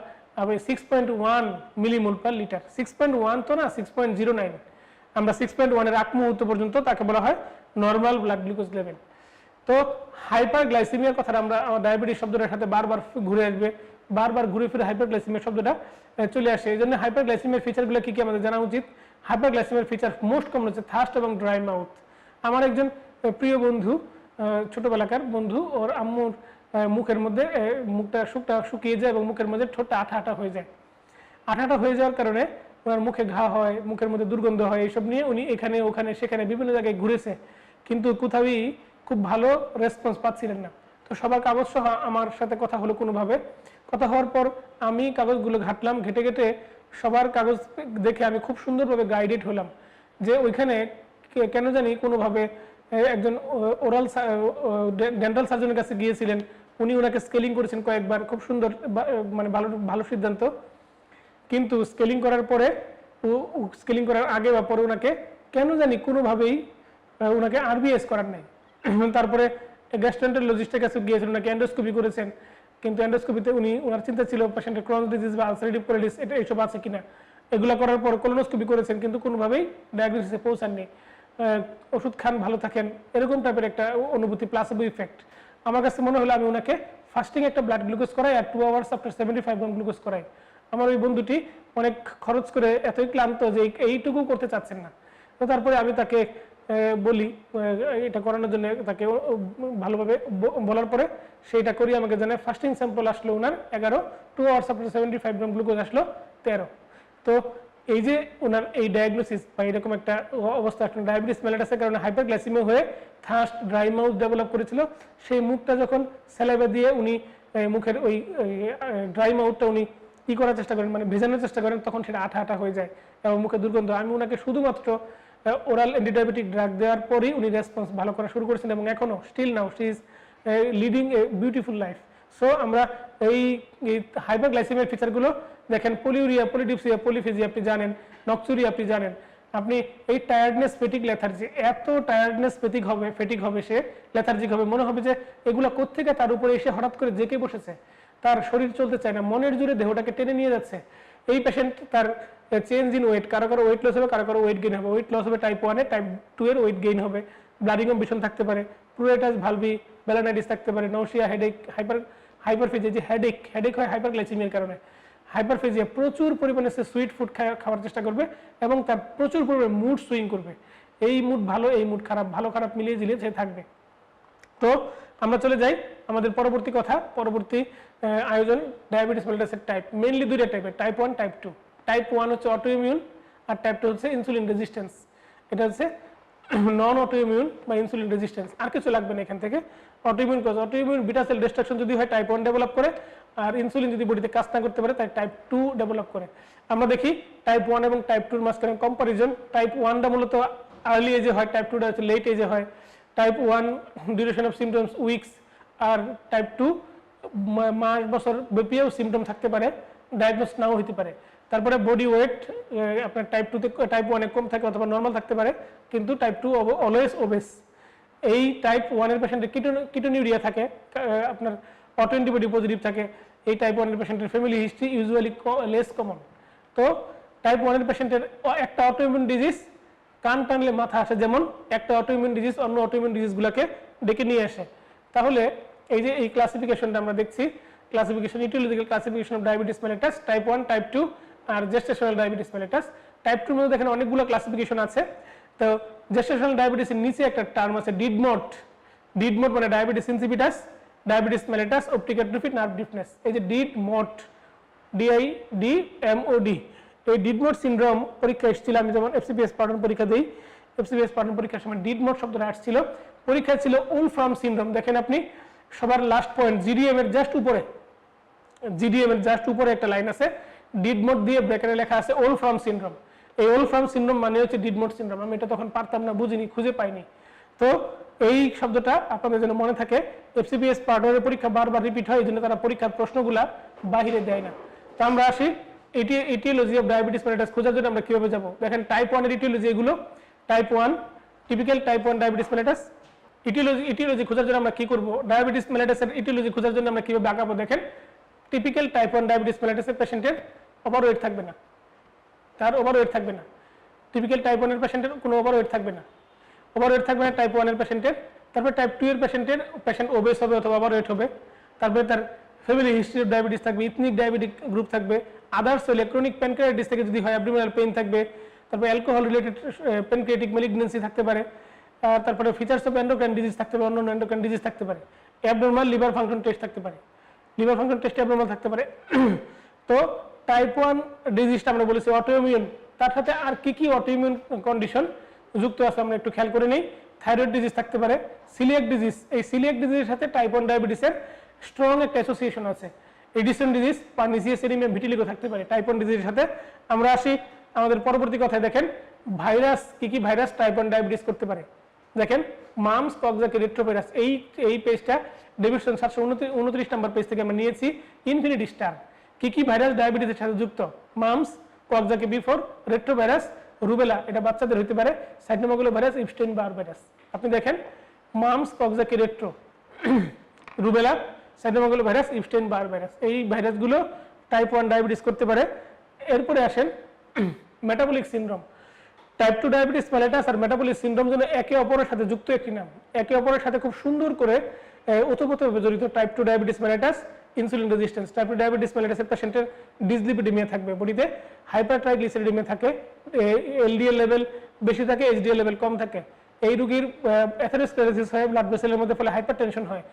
6.1 মিলিমোল পার লিটার। 6.1 তো না, 6.09। আমরা 6.1 এর আগ মুহূর্ত পর্যন্ত তাকে বলা হয় নর্মাল ব্লাড গ্লুকোজ লেভেল। তো হাইপারগ্লাইসেমিয়ার কথাটা আমরা ডায়াবেটিস শব্দটার সাথে বারবার ঘুরে আসবে, বারবার ঘুরে ফিরে হাইপারগ্লাইসেমিয়া শব্দটা চলে আসে। এই জন্য হাইপারগ্লাইসেমিয়ার ফিচারগুলো কি কি আমাদের জানা উচিত। হাইপারগ্লাইসেমিয়ার ফিচার মোস্ট কমন হচ্ছে থার্স্ট এবং ড্রাই মাউথ। আমার একজন প্রিয় বন্ধু, ছোটবেলাকার বন্ধু, ওর আম্মুর মুখের মধ্যে মুখটা শুকিয়ে যায় এবং মুখের মধ্যে ঠোঁটটা আঠা আঠা হয়ে যায়। আঠা আঠা হয়ে যাওয়ার কারণে ওনার মুখে ঘা হয়, মুখের মধ্যে দুর্গন্ধ হয়, এইসব নিয়ে উনি এখানে ওখানে সেখানে বিভিন্ন জায়গায় ঘুরেছে, কিন্তু কোথাওই খুব ভালো রেসপন্স পাচ্ছিলেন না। তো সবার কাগজ সহ আমার সাথে কথা হলো কোনোভাবে। কথা হওয়ার পর আমি কাগজগুলো ঘাটলাম, ঘেটে ঘেটে সবার কাগজ দেখে আমি খুব সুন্দরভাবে গাইডেড হলাম যে ওইখানে কেন জানি কোনোভাবে একজন ওরাল ডেন্টাল সার্জনের কাছে গিয়েছিলেন, উনি ওনাকে স্কেলিং করেছেন কয়েকবার, খুব সুন্দর, মানে ভালো সিদ্ধান্ত। কিন্তু স্কেলিং করার পরে, স্কেলিং করার আগে বা পরে ওনাকে কেন জানি কোনোভাবেই ওনাকে আরবিএস করার নাই। তারপরে গ্যাস্ট্রোএন্টারোলজিস্টের কাছে গিয়েছিলেন, ওনাকে এন্ডোস্কোপি করেছেন, কিন্তু এন্ডোস্কোপিতে ওনার চিন্তা ছিল পেশেন্টের ক্রনিক ডিজিজ বা আলসারেটিভ কোলাইটিস এটা এইসব আছে কিনা। এগুলো করার পর কোলোনোস্কোপি করেছেন, কিন্তু কোনোভাবেই ডায়াগনোসিসে পৌঁছাননি। ওষুধ খান, ভালো থাকেন, এরকম টাইপের একটা অনুভূতি, প্লাসেবো ইফেক্ট। আমার কাছে মনে হলো আমি ওনাকে ফাস্টিং একটা ব্লাড গ্লুকোজ করাই আর 2 আওয়ার্স আফটার 75 গ্রাম গ্লুকোজ করাই। আমার ওই বন্ধুটি অনেক খরচ করে এতই ক্লান্ত যে এইটুকু করতে চাচ্ছেন না। তো তারপরে আমি তাকে বলি এটা করানোর জন্য তাকে ভালোভাবে বলার পরে সেইটা করি আমাকে জানায় ফাস্টিং স্যাম্পল আসলো ওনার 11, 2 আওয়ার্স আফটার 75 গ্রাম গ্লুকোজ আসলো 13। তো এই যে ওনার এই ডায়াগনোসিস বা এরকম একটা অবস্থা আসলো ডায়াবেটিস মেলিটাসের কারণে হাইপারগ্লাইসিমিয়া হয়ে থার্স্ট ড্রাই মাউথ ডেভেলপ করেছিল, সেই মুখটা যখন স্যালাইভা দিয়ে উনি মুখের ওই ড্রাই মাউথটা উনি কি করার চেষ্টা করেন মানে ভেজানোর চেষ্টা করেন, তখন সেটা আঠা আঠা হয়ে যায় এবং মুখে দুর্গন্ধ। আমি ওনাকে শুধুমাত্র ওরাল অ্যান্টিডায়াবেটিক ড্রাগ দেওয়ার পরেই উনি রেসপন্স ভালো করা শুরু করেছেন এবং এখনও still now she is leading a beautiful life. So আমরা এই হাইপারগ্লাইসেমিয়ার ফিচারগুলো দেখেন, পলিউরিয়া, পলিডিপসিয়া, পলিফিজিয়া আপনি জানেন, নক্সুরিয়া আপনি জানেন, আপনি এই টায়ার্ডনেস, ফেটিক, লেথার্জি, এত টায়ার্ডনেস ফেটিক হবে সে লেথার্জিক হবে, মনে হবে যে এগুলো কোত্থেকে তার উপরে এসে হঠাৎ করে জেকে বসেছে, তার শরীর চলতে চায় না, মনের জোরে দেহটাকে টেনে নিয়ে যাচ্ছে। এই পেশেন্ট তার চেঞ্জ ইন ওয়েট, কারো কারো ওয়েট লস হবে, কারো কারো ওয়েট গেইন হবে। ওয়েট লস হবে টাইপ 1 এ, টাইপ 2 এর ওয়েট গেইন হবে, ব্লাডিং কম্বিশন থাকতে পারে, প্লুরাইটাস ভালভি, বেলানাইটিস থাকতে পারে, নৌসিয়া, হেডেক, হাইপারফিজিয়া, যে হেডেক হয় হাইপারগ্লাইসেমিয়ার কারণে, হাইপারফিজিয়া, প্রচুর পরিমাণে সে সুইট ফুড খাওয়ার চেষ্টা করবে এবং তার প্রচুর পরিমাণে মুড সুইং করবে, এই মুড ভালো, এই মুড খারাপ, ভালো খারাপ মিলিয়ে ঝিলিয়ে সে থাকবে। তো আমরা চলে যাই আমাদের পরবর্তী কথা, পরবর্তী আয়োজন ডায়াবেটিস মেলিটাসের টাইপ, মেইনলি দুইটা টাইপের, টাইপ 1, টাইপ 2। টাইপ 1 হচ্ছে অটোইমিউন আর টাইপ 2 হচ্ছে ইনসুলিন রেজিস্ট্যান্স। এটা হচ্ছে নন অটোইমিউন বা ইনসুলিন রেজিস্ট্যান্স, আর কিছু লাগবে না এখান থেকে। Autoimmune cause, autoimmune beta cell destruction যদি হয় টাইপ 1 ডেভেলপ করে, আর ইনসুলিন যদি বডিতে কাজ না করতে পারে তাই টাইপ 2 ডেভেলপ করে। আমরা দেখি টাইপ 1 এবং টাইপ 2 এর মাঝখানে কম্পারিজন। টাইপ 1টা মূলত আর্লি এজে হয়, টাইপ 2টা হচ্ছে লেট এজে হয়। Type 1 duration of symptoms weeks, আর টাইপ 2 মাস বছর ব্যাপীও সিমটম থাকতে পারে, ডায়াগনোস নাও হতে পারে। তারপরে বডি ওয়েট আপনার টাইপ 2 তে, টাইপ 1 এ কম থাকে অথবা নর্মাল থাকতে পারে, কিন্তু টাইপ 2 অলওয়েজ ওবেস। এই টাইপ 1 এর পেশেন্টের কিটোনিউরিয়া থাকে, আপনার অটো অ্যান্টিবডি পজিটিভ থাকে। এই টাইপ 1 এর পেশেন্টের family history usually less common. তো টাইপ 1 এর পেশেন্টের একটা অটোইমিউন ডিজিজ কান টানলে মাথা আসে, যেমন একটা অটোইমিউন ডিজিজ অন্য অটোইমিউন ডিজিজগুলোকে ডেকে নিয়ে আসে। তাহলে এই যে এই ক্লাসিফিকেশনটা আমরা দেখছি, classification, aetiological classification of diabetes mellitus, type 1, type 2 আর জেস্টেশনাল ডায়াবেটিস মেলিটাস। টাইপ 2 মধ্যে দেখেন অনেকগুলো ক্লাসিফিকেশন আছে। তো জেস্টেশনাল ডায়াবেটিসের নিচে একটা টার্ম আছে ডিডমট। ডিডমট মানে diabetes insipidus, diabetes mellitus, optic atrophy, nerve deafness. এই যে ডিডমট, DIDMOD, এই ডিডমট সিনড্রোম পরীক্ষা এসেছিল, আমি যেমন এফসিপিএস পার্টন পরীক্ষা দিই, এফসিপিএস পার্টন পরীক্ষার সময় ডিডমট শব্দটা আসছিল। পরীক্ষা ছিল উলফ্রাম সিনড্রোম। দেখেন আপনি সবার লাস্ট পয়েন্ট জিডিএম এর জাস্ট উপরে, জিডিএম এর জাস্ট উপরে একটা লাইন আছে, ডিডমট দিয়ে ব্র্যাকেটে লেখা আছে ওলফ্রাম সিনড্রোম। এই ওলফ্রাম সিনড্রোম মানে হচ্ছে ডিডমট সিনড্রোম। আমি এটা তখন পারতাম না, বুঝিনি, খুঁজে পাইনি। তো এই শব্দটা আপনাদের যেন মনে থাকে, এফসিপিএস পার্টনের পরীক্ষা বারবার রিপিট হয়, এই জন্য তারা পরীক্ষার প্রশ্নগুলা বাহিরে দেয় না। তো আমরা আসি ইটিওলজি অফ ডায়াবেটিস মেলিটাস খোঁজার জন্য আমরা কিভাবে যাব। দেখেন টাইপ 1 এর ইটিওলজি এগুলো। Type 1 typical type 1 diabetes mellitus. Aetiology খোঁজার জন্য আমরা কি করব, ডায়াবেটিস মেলিটাসের ইটিওলজি খোঁজার জন্য আমরা কিভাবে আগাবো। দেখেন টিপিক্যাল টাইপ 1 ডায়াবেটিস মেলিটাসের পেশেন্টের ওভারওয়েট থাকবে না, তার ওভারওয়েট থাকবে না। টিপিক্যাল টাইপ 1 এর পেশেন্টের কোনো ওভারওয়েট থাকবে না, ওভারওয়েট থাকবে না টাইপ 1 এর পেশেন্টের। তারপর টাইপ 2 এর পেশেন্ট ওবেস হবে অথবা ওভারওয়েট হবে। তারপরে তার ফ্যামিলি হিস্ট্রি অফ ডায়াবেটিস থাকবে, ইথনিক ডায়াবেটিক গ্রুপ থাকবে, আদার্স হলে ক্রনিক প্যানক্রিয়াটিস থেকে যদি হয় অ্যাবডোমিনাল পেইন থাকবে, তারপর অ্যালকোহল রিলেটেড প্যানক্রিয়াটিক ম্যালিগন্যান্সি থাকতে পারে, তারপরে ফিচার্স অফ এন্ডোক্রাইন ডিজিজ থাকতে পারে, অন্য এন্ডোক্রাইন ডিজিজ থাকতে পারে, অ্যাবনরমাল লিভার ফাংশন টেস্ট থাকতে পারে, লিভার ফাংশন টেস্ট অ্যাবনরমাল থাকতে পারে। তো টাইপ 1 ডিজিজটা আমরা বলেছি অটোইমিউন, তার সাথে আর কি কি অটোইমিউন কন্ডিশন যুক্ত আছে আমরা একটু খেয়াল করে নেই। থাইরয়েড ডিজিজ থাকতে পারে, সিলিয়াক ডিজিজ, এই সিলিয়াক ডিজিজের সাথে টাইপ 1 ডায়াবেটিসের স্ট্রং একটা অ্যাসোসিয়েশন আছে। Edison disease, pernicious anaemia, vitiligo থাকতে পারে টাইপ 1 ডিজিজের সাথে। আমরা আসি আমাদের পরবর্তী কথায়। দেখেন ভাইরাস, কি কি ভাইরাস টাইপ 1 ডায়াবেটিস করতে পারে। দেখেন মামস, কক্সাকি, রেট্রোভাইরাস, এই পেজটা ডেভিডসন 729 নম্বর পেজ থেকে আমরা নিয়েছি। ইনফিনিটি স্টার, কি কি ভাইরাস ডায়াবেটিসের সাথে যুক্ত, mumps, Coxsackie B four, retrovirus, rubella, এটা বাচ্চাদের হতে পারে, cytomegalovirus, Epstein Barr virus. আপনি দেখেন mumps, Coxsackie, retro, rubella, cytomegalovirus, Epstein Barr virus, এই ভাইরাসগুলো টাইপ 1 ডায়াবেটিস করতে পারে। এরপরে আসেন metabolic syndrome. Type 2 diabetes mellitus আর মেটাবলিক সিনড্রোম যেন একে অপরের সাথে যুক্ত একটি নাম, একে অপরের সাথে খুব সুন্দর করে ওতপ্রোতভাবে জড়িত। Type 2 diabetes mellitus, insulin resistance. Type 2 diabetes মেলিটাসের পেশেন্টের ডিসলিপিডিমিয়া থাকবে, বডিতে হাইপারট্রাইগ্লিসারিডিমিয়া থাকে, এলডিএল লেভেল বেশি থাকে, এইচডিএল লেভেল কম থাকে। এই রোগীর অ্যাথেরোস্ক্লেরোসিস হয়, ব্লাড ভেসেলের মধ্যে ফলে হাইপারটেনশন হয়।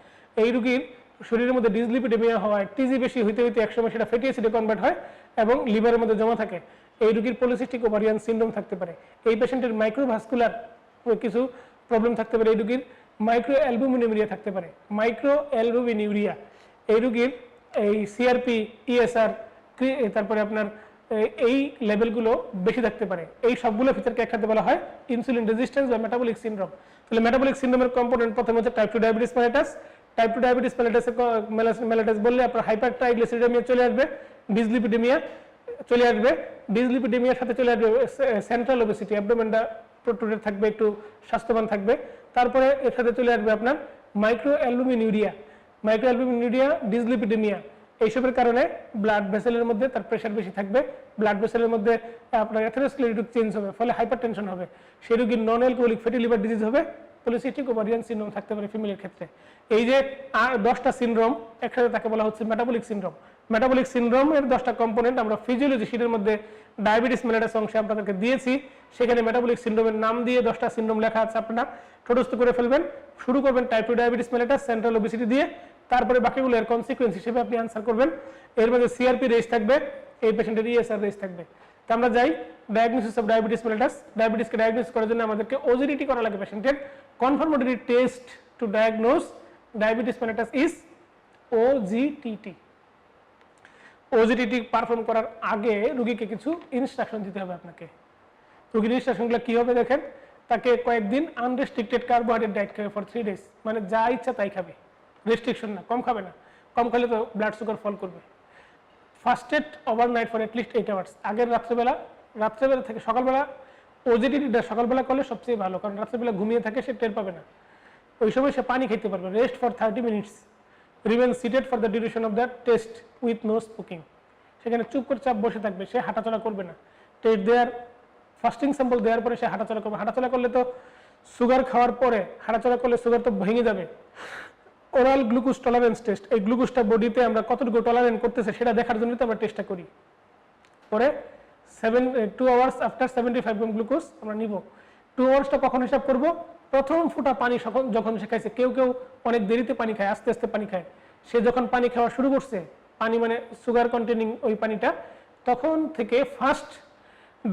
এই রোগীর শরীরের মধ্যে ডিসলিপিডেমিয়া হয়, টিজি বেশি হইতে হইতে একসময় সেটা ফ্যাটি অ্যাসিডে কনভার্ট হয় এবং লিভারের মধ্যে জমা থাকে। এই রোগীর পলিসিস্টিক ওভারিয়ান সিনড্রোম থাকতে পারে। এই পেশেন্টের মাইক্রোভাস্কুলার কিছু প্রবলেম থাকতে পারে। এই রোগীর মাইক্রো অ্যালবুমিনুরিয়া থাকতে পারে। মাইক্রো অ্যালবুমিনুরিয়া এই রোগীর এই সিআরপি, ইএসআর, তারপরে আপনার এই লেভেলগুলো বেশি থাকতে পারে। এই সবগুলো ফিচারকে একসাথে বলা হয় ইনসুলিন রেজিস্ট্যান্স বা মেটাবলিক সিনড্রোম। তাহলে মেটাবলিক সিনড্রোমের কম্পোনেন্ট প্রথমে হচ্ছে type 2 diabetes mellitus. Type 2 diabetes mellitus বললে আপনার হাইপার ট্রাইগ্লিসারিডেমিয়া চলে আসবে, ডিসলিপিডেমিয়া চলে আসবে, ডিসলিপিডেমিয়ার সাথে চলে আসবে সেন্ট্রাল ওবেসিটি, অ্যাবডোমেনটা প্রোট্রুডেড থাকবে, একটু স্বাস্থ্যবান থাকবে। তারপরে এর সাথে চলে আসবে আপনার মাইক্রো অ্যালবুমিনুরিয়া, ডিসলিপিডেমিয়া। এইসবের কারণে ব্লাড ভেসেলের মধ্যে তার প্রেশার বেশি থাকবে, ব্লাড ভেসেলের মধ্যে আপনার অ্যাথেরোস্ক্লেরোটিক চেঞ্জ হবে, ফলে হাইপারটেনশন হবে। সেই রোগীর non alcoholic fatty liver disease হবে, পলিসিস্টিক ওভারিয়ান সিনড্রোম থাকতে পারে ফিমেলের ক্ষেত্রে। এই যে 10টা সিনড্রোম একসাথে তাকে বলা হচ্ছে মেটাবলিক সিনড্রোম। মেটাবলিক সিনড্রোমের 10টা কম্পোনেন্ট আমরা ফিজিওলজি শিটের মধ্যে ডায়াবেটিস মেলিটাস অংশে আপনাদেরকে দিয়েছি। সেখানে মেটাবলিক সিনড্রোমের নাম দিয়ে 10টা সিনড্রোম লেখা আছে, আপনারা ঠোঁটস্থ করে ফেলবেন। শুরু করবেন type 2 diabetes mellitus, central obesity দিয়ে, তারপরে বাকিগুলো এর কনসিকুয়েন্স হিসেবে আপনি আনসার করবেন। এর মধ্যে সিআরপি রেস থাকবে, এই পেশেন্টের ইএসআর রেস থাকবে। তো আমরা যাই ডায়াগনোসিস অফ ডায়াবেটিস মেলিটাস। ডায়াবেটিসকে ডায়াগনোস করার জন্য আমাদেরকে ওজিডিটি করা লাগে পেশেন্টের। Confirmatory test to diagnose diabetes mellitus is OGTT. OGTT perform করার আগে রোগীকে কিছু ইনস্ট্রাকশন দিতে হবে আপনাকে। রোগীর ইনস্ট্রাকশনগুলো কি হবে দেখেন, তাকে কয়েকদিন আনরেস্ট্রিক্টেড কার্বোহাইড্রেট ডায়েট খাবে ফর 3 days, মানে যা ইচ্ছা তাই খাবে, রেস্ট্রিকশন না, কম খাবে না। কম খেলে তো ব্লাড সুগার ফল করবে। ফাস্টেড ওভারনাইট ফর অ্যাটলিস্ট 8 hours। আগের রাত্রেবেলা থেকে সকালবেলা, ওজিটিটা সকালবেলা করলে সবচেয়ে ভালো, কারণ রাত্রেবেলা ঘুমিয়ে থাকে, সে টের পাবে না। ওই সময় সে পানি খেতে পারবে। Rest for 30 minutes, remain seated for the duration of the test with no speaking. সেখানে চুপ করে চাপ বসে থাকবে, সে হাঁটাচলা করবে না। টেস্ট দেওয়ার ফাস্টিং স্যাম্পল দেওয়ার পরে সে হাঁটাচলা করবে। হাঁটাচলা করলে তো সুগার খাওয়ার পরে হাঁটাচলা করলে সুগার তো ভেঙে যাবে। ওরাল গ্লুকোজ টলারেন্স টেস্ট, এই গ্লুকোজটা বডিতে আমরা কতটুকু টলারেন্ট করতেছে সেটা দেখার জন্য তো আমরা টেস্টটা করি। পরে 2 hours আফটার 75 গ্রাম গ্লুকোজ আমরা নিব। 2 hours-টা কখন হিসাব করব? প্রথম ফোঁটা পানি যখন সে খাইছে। কেউ কেউ অনেক দেরিতে পানি খায়, আস্তে আস্তে পানি খায়। সে যখন পানি খাওয়া শুরু করছে, পানি মানে সুগার কন্টেনিং ওই পানিটা, তখন থেকে ফার্স্ট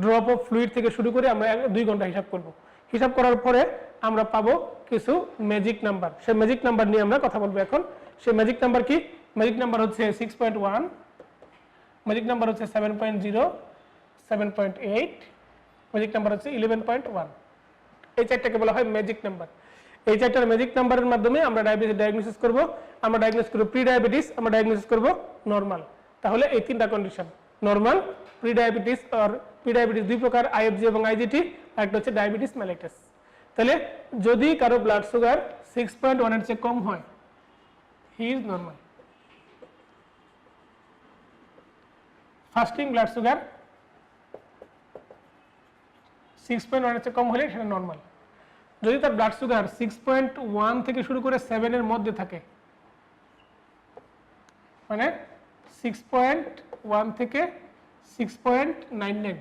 ড্রপ অফ ফ্লুইড থেকে শুরু করে আমরা 2 ঘন্টা হিসাব করব। হিসাব করার পরে আমরা পাবো কিছু ম্যাজিক নাম্বার। সেই ম্যাজিক নাম্বার নিয়ে আমরা কথা বলবো এখন। সেই ম্যাজিক নাম্বার কি? ম্যাজিক নাম্বার হচ্ছে 6.1, ম্যাজিক নাম্বার হচ্ছে 7.0, 7.8, ম্যাজিক নাম্বার হচ্ছে 11.1। এই চারটাকে বলা হয় ম্যাজিক নাম্বার। এই চারটার ম্যাজিক নাম্বারের মাধ্যমে আমরা ডায়াবেটিস ডায়াগনোসিস করব। আমরা ডায়াগনোসিস করব প্রি ডায়াবেটিস, আমরা ডায়াগনোসিস করব নরমাল। তাহলে এই 3টা কন্ডিশন, নরমাল, প্রি ডায়াবেটিস, আর প্রি ডায়াবেটিস 2 প্রকার, আইএফজি এবং আইজিটি, আর একটা হচ্ছে ডায়াবেটিস মেলিটাস। তাহলে যদি কারো ব্লাড সুগার 6.1 এর চেয়ে কম হয়, he is normal. Fasting blood sugar 6.1 এর চেয়ে কম হলে সেটা নরমাল। যদি তার ব্লাড সুগার 6.1 থেকে শুরু করে 7 এর মধ্যে থাকে, মানে 6.1 থেকে 6.99,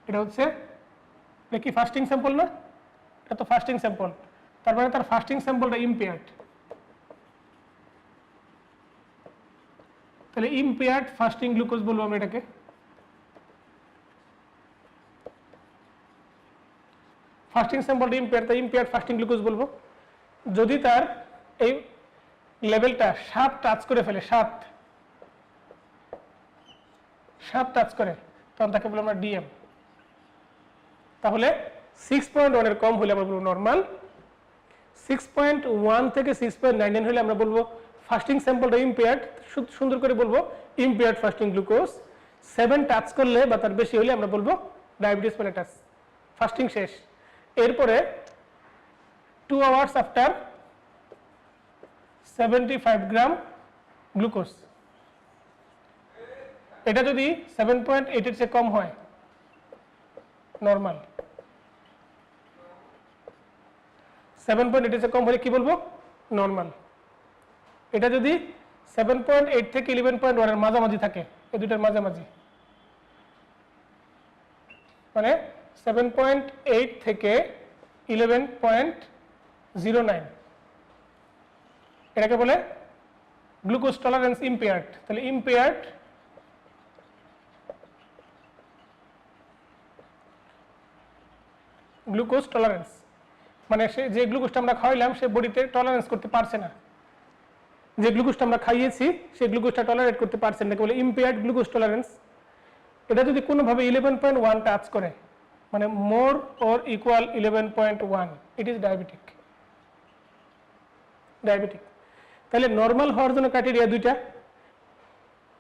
এটা হচ্ছে কি ফাস্টিং স্যাম্পল না? এটা তো ফাস্টিং স্যাম্পল, তার মানে তার ফাস্টিং স্যাম্পলটা ইম্পেয়ার্ড। তাহলে ইম্পেয়ার্ড ফাস্টিং গ্লুকোজ বলবো আমরা এটাকে। ফাস্টিং স্যাম্পলটা ইম্পেয়ার্ড, তাই ইম্পেয়ার্ড ফাস্টিং গ্লুকোজ বলবো। যদি তার এই লেভেলটা 7 টাচ করে ফেলে, 7 টাচ করে, তখন তাকে বলবো আমরা ডিএম। তাহলে 6.1 এর কম হলে আমরা বলবো নরমাল, 6.1 থেকে 6.99 হলে আমরা বলবো ফাস্টিং স্যাম্পলটা ইম্পেয়ার্ড, সুন্দর করে বলবো ইম্পেয়ার্ড ফাস্টিং গ্লুকোজ। 7 টাচ করলে বা তার বেশি হলে আমরা বলবো ডায়াবেটিস মেলিটাস, ফাস্টিং শেষ। এরপরে 2 hours আফটার 75 গ্রাম গ্লুকোজ, এটা যদি 7.8 এর চেয়ে কম হয় নরমাল। 7.8 এর চেয়ে কম হলে কি বলবো? নরমাল। এটা যদি 7.8 থেকে 11.1 এর মাঝামাঝি থাকে, এই দুটার মাঝামাঝি, মানে 7.8 থেকে 11.09 এটাকে বলে গ্লুকোজ টলারেন্স ইম্পেয়ার্ড। তাহলে ইম্পেয়ার্ড গ্লুকোজ টলারেন্স মানে সে যে গ্লুকোজটা আমরা খাওয়াইলাম সে বডিতে টলারেন্স করতে পারছে না, যে গ্লুকোজটা আমরা খাইয়েছি সেই গ্লুকোজটা টলারেট করতে পারছে না, বলে ইম্পেয়ার্ড গ্লুকোজ টলারেন্স। এটা যদি কোনোভাবে 11.1 টাচ করে মানে more or equal 11.1 it is diabetic. তাহলে নর্মাল হওয়ার জন্য ক্রাইটেরিয়া দুইটা,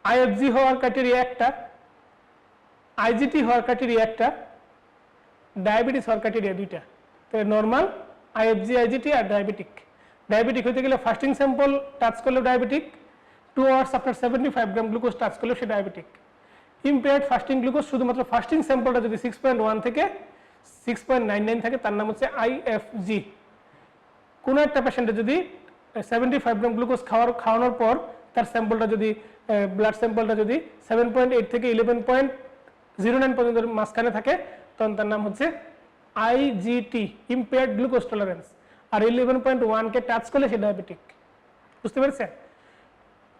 আইএফজি হওয়ার ক্রাইটেরিয়া একটা, আইজিটি হওয়ার ক্রাইটেরিয়া একটা, ডায়াবেটিস হওয়ার ক্রাইটেরিয়া দুইটা। তাহলে নর্মাল, আইএফজি, আইজিটি আর ডায়াবেটিক। ডায়াবেটিক হতে গেলে ফাস্টিং স্যাম্পল টাচ করলেও ডায়াবেটিক, 2 আওয়ার্স আফটার 75 গ্রাম গ্লুকোজ টাচ করলেও সে ডায়াবেটিক। ইম্পেয়ার্ড ফাস্টিং গ্লুকোজ শুধুমাত্র ফাস্টিং স্যাম্পলটা যদি 6.1 থেকে 6.99 থাকে তার নাম হচ্ছে আইএফজি। কোনো একটা পেশেন্টে যদি 75 গ্রাম গ্লুকোজ খাওয়ানোর পর তার স্যাম্পলটা যদি ব্লাড স্যাম্পলটা যদি 7.8 থেকে 11.09 পর্যন্ত মাঝখানে থাকে তখন তার নাম হচ্ছে আইজিটি, ইম্পেয়ার্ড গ্লুকোজ টলারেন্স। আর 11.1 কে টাচ করলে সে ডায়াবেটিক। বুঝতে পেরেছেন?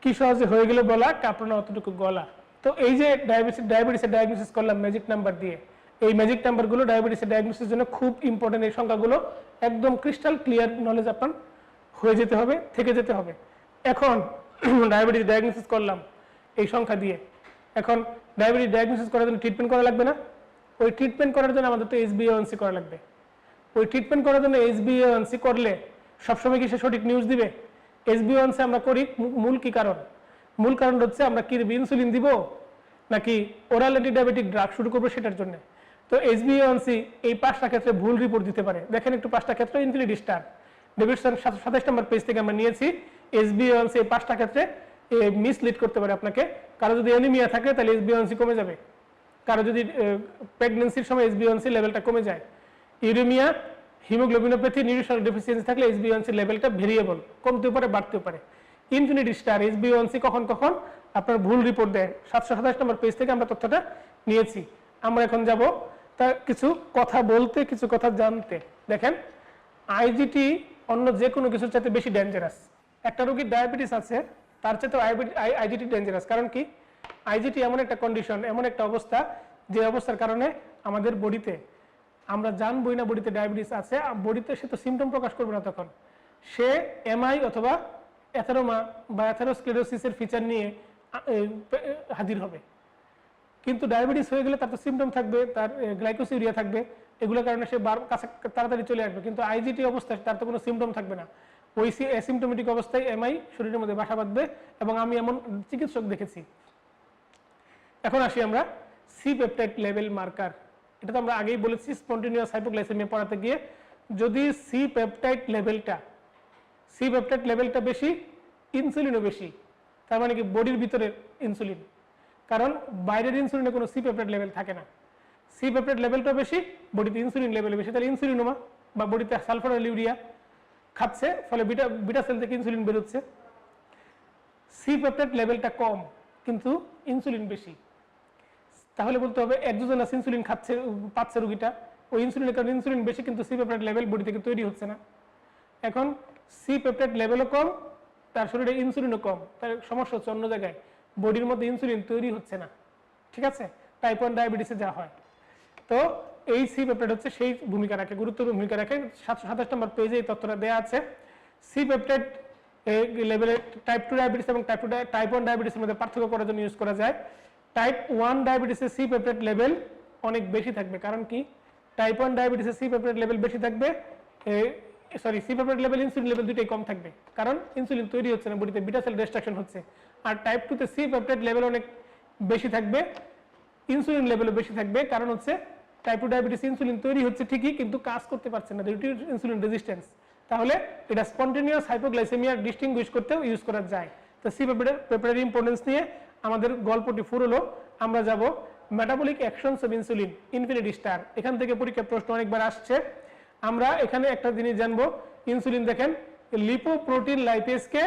কি সহজে হয়ে গেল বলা, কাঁপড়া অতটুকু গলা। তো এই যে ডায়াবেটিসের ডায়াগনোসিস করলাম ম্যাজিক নাম্বার দিয়ে, এই ম্যাজিক নাম্বারগুলো ডায়াবেটিসের ডায়াগনোসিসের জন্য খুব ইম্পর্টেন্ট। এই সংখ্যাগুলো একদম ক্রিস্টাল ক্লিয়ার নলেজ আপনার হয়ে যেতে হবে, থেকে যেতে হবে। এখন ডায়াবেটিস ডায়াগনোসিস করলাম এই সংখ্যা দিয়ে, এখন ডায়াবেটিস ডায়াগনোসিস করার জন্য ট্রিটমেন্ট করা লাগবে না? ওই ট্রিটমেন্ট করার জন্য আমাদের তো HbA1c করা লাগবে। ওই ট্রিটমেন্ট করার জন্য HbA1c করলে সবসময় কি সে সঠিক নিউজ দিবে? HbA1c আমরা করি মূল কি কারণ? মূল কারণ হচ্ছে আমরা কি ইনসুলিন দিব নাকি ওরাল অ্যান্টিডায়াবেটিক ড্রাগ শুরু করবো সেটার জন্য। তো HbA1c এই 5টা ক্ষেত্রে ভুল রিপোর্ট দিতে পারে। দেখেন একটু 5টা ক্ষেত্রে ইনফিনিটি স্টার ডেভিডসন 27 নম্বর পেজ থেকে আমরা নিয়েছি। HbA1c এই 5টা ক্ষেত্রে মিসলিড করতে পারে আপনাকে। কারো যদি অ্যানিমিয়া থাকে তাহলে HbA1c কমে যাবে, কারো যদি প্রেগন্যান্সির সময় HbA1c লেভেলটা কমে যায়, ইউরেমিয়া, হিমোগ্লোবিনোপ্যাথি, নিউট্রিশনাল ডেফিসিয়েন্সি থাকলে HbA1c লেভেলটা ভেরিয়েবল, কমতেও পারে বাড়তেও পারে। ইনফিনিটি স্টার HbA1c কখন কখন আপনার ভুল রিপোর্ট দেয়, 727 নম্বর পেজ থেকে আমরা তথ্যটা নিয়েছি। আমরা এখন যাব তা কিছু কথা বলতে, কিছু কথা জানতে। দেখেন আইজিটি অন্য যে কোনো কিছুর চাইতে বেশি ডেঞ্জারাস। একটা রোগীর ডায়াবেটিস আছে তার চাইতে আইজিটি ডেঞ্জারাস। কারণ কি? আইজিটি এমন একটা কন্ডিশন, এমন একটা অবস্থা যে অবস্থার কারণে আমাদের বডিতে, আমরা জানবই না বডিতে ডায়াবেটিস আছে, বডিতে সে তো সিমটম প্রকাশ করবে না, তখন সে এমআই অথবা অ্যাথেরোমা বা অ্যাথেরোস্ক্লেরোসিসের ফিচার নিয়ে হাজির হবে। কিন্তু ডায়াবেটিস হয়ে গেলে তার তো সিমটম থাকবে, তার গ্লাইকোসিউরিয়া থাকবে, এগুলোর কারণে সে কাছে তাড়াতাড়ি চলে আসবে। কিন্তু আইজিটি অবস্থায় তার তো কোনো সিমটম থাকবে না, ওই অ্যাসিমটোমেটিক অবস্থায় এমআই শরীরের মধ্যে বাসা বাঁধবে, এবং আমি এমন চিকিৎসক দেখেছি। এখন আসি আমরা সি পেপটাইড লেভেল মার্কার। এটা তো আমরা আগেই বলেছি স্পন্টেনিয়াস হাইপোগ্লাইসেমিয়া পড়াতে গিয়ে, যদি সি পেপটাইড লেভেলটা বেশি, ইনসুলিনও বেশি, তার মানে কি বডির ভিতরে ইনসুলিন, কারণ বাইরের ইনসুলিনে কোনো সি পেপটাইড লেভেল থাকে না। সি পেপটাইড লেভেলটা বেশি, বডিতে ইনসুলিন লেভেল বেশি, তাহলে ইনসুলিনোমা বা বডিতে সালফার ইউরিয়া খাচ্ছে, ফলে বিটা সেল থেকে ইনসুলিন বেরোচ্ছে। সি পেপটাইড লেভেলটা কম কিন্তু ইনসুলিন বেশি, তাহলে বলতে হবে এক্সোজেনাস ইনসুলিন পাচ্ছে রোগীটা, ওই ইনসুলিনের কারণে ইনসুলিন বেশি কিন্তু সি পেপটাইড লেভেল বডি থেকে তৈরি হচ্ছে না। এখন সি পেপটাইড লেভেলও কম, তার শরীরে ইনসুলিনও কম, তার সমস্যা হচ্ছে অন্য জায়গায়, বডির মধ্যে ইনসুলিন তৈরি হচ্ছে না। ঠিক আছে, টাইপ 1 ডায়াবেটিসে যা হয়। তো এই সি পেপটাইড হচ্ছে সেই ভূমিকা রাখে, গুরুত্বপূর্ণ ভূমিকা রাখে। 727 নম্বর পেজে এই তথ্যটা দেওয়া আছে। সি পেপটাইড লেভেলে টাইপ 2 ডায়াবেটিস এবং টাইপ 1 ডায়াবেটিসের মধ্যে পার্থক্য করার জন্য ইউজ করা যায়। টাইপ 1 ডায়াবেটিসের সি পেপটাইড লেভেল অনেক বেশি থাকবে। কারণ কি? টাইপ 1 ডায়াবেটিসের সি পেপটাইড লেভেল বেশি থাকবে, C peptide level, insulin level দুটোই কম থাকবে, কারণ ইনসুলিন তৈরি হচ্ছে না, বডিতে বিটা সেল ডিস্ট্রাকশন হচ্ছে। আর টাইপ 2 তে সি পেপটাইড লেভেল অনেক বেশি থাকবে, ইনসুলিন লেভেলও বেশি থাকবে। কারণ হচ্ছে টাইপ 2 ডায়াবেটিস ইনসুলিন তৈরি হচ্ছে ঠিকই, কিন্তু কাজ করতে পারছে না, ইনসুলিন রেজিস্ট্যান্স। তাহলে এটা স্পন্টেনিয়াস হাইপোগ্লাইসেমিয়া ডিস্টিংগুইশ করতেও ইউজ করা যায়। তো সি পেপটাইড ইম্পর্টেন্স নিয়ে আমাদের গল্পটি ফুরলো। আমরা যাব metabolic actions of insulin, infinity star. এখান থেকে পরীক্ষা প্রশ্ন অনেকবার আসছে। আমরা এখানে একটা জিনিস জানবো, ইনসুলিন দেখেন লিপোপ্রোটিন লাইপেজকে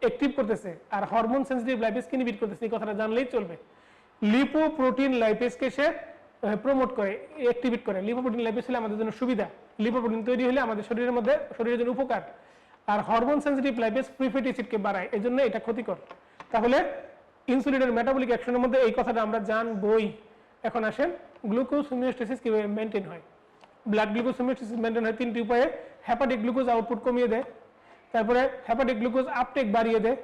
অ্যাক্টিভ করতেছে আর হরমোন সেনসিটিভ লাইপেজকে ইনহিবিট করতেছে, এই কথাটা জানলেই চলবে। লিপোপ্রোটিন লাইপেজকে সে প্রমোট করে, অ্যাক্টিভেট করে। লিপোপ্রোটিন লাইপেজ হলে আমাদের জন্য সুবিধা, লিপোপ্রোটিন তৈরি হলে আমাদের শরীরের মধ্যে শরীরের জন্য উপকার। আর hormone sensitive lipase free fatty অ্যাসিডকে বাড়ায়, এই জন্য এটা ক্ষতিকর। তাহলে ইনসুলিনের মেটাবলিক অ্যাকশনের মধ্যে এই কথাটা আমরা জানবই। এখন আসেন গ্লুকোজ হোমিওস্ট্যাসিস কিভাবে মেনটেন হয়। ব্লাড গ্লুকোজ হোমিওস্ট্যাসিস মেনটেন হয় তিনটি উপায়ে। হেপাটিক গ্লুকোজ আউটপুট কমিয়ে দেয়, তারপরে হেপাটিক গ্লুকোজ আপটেক বাড়িয়ে দেয়,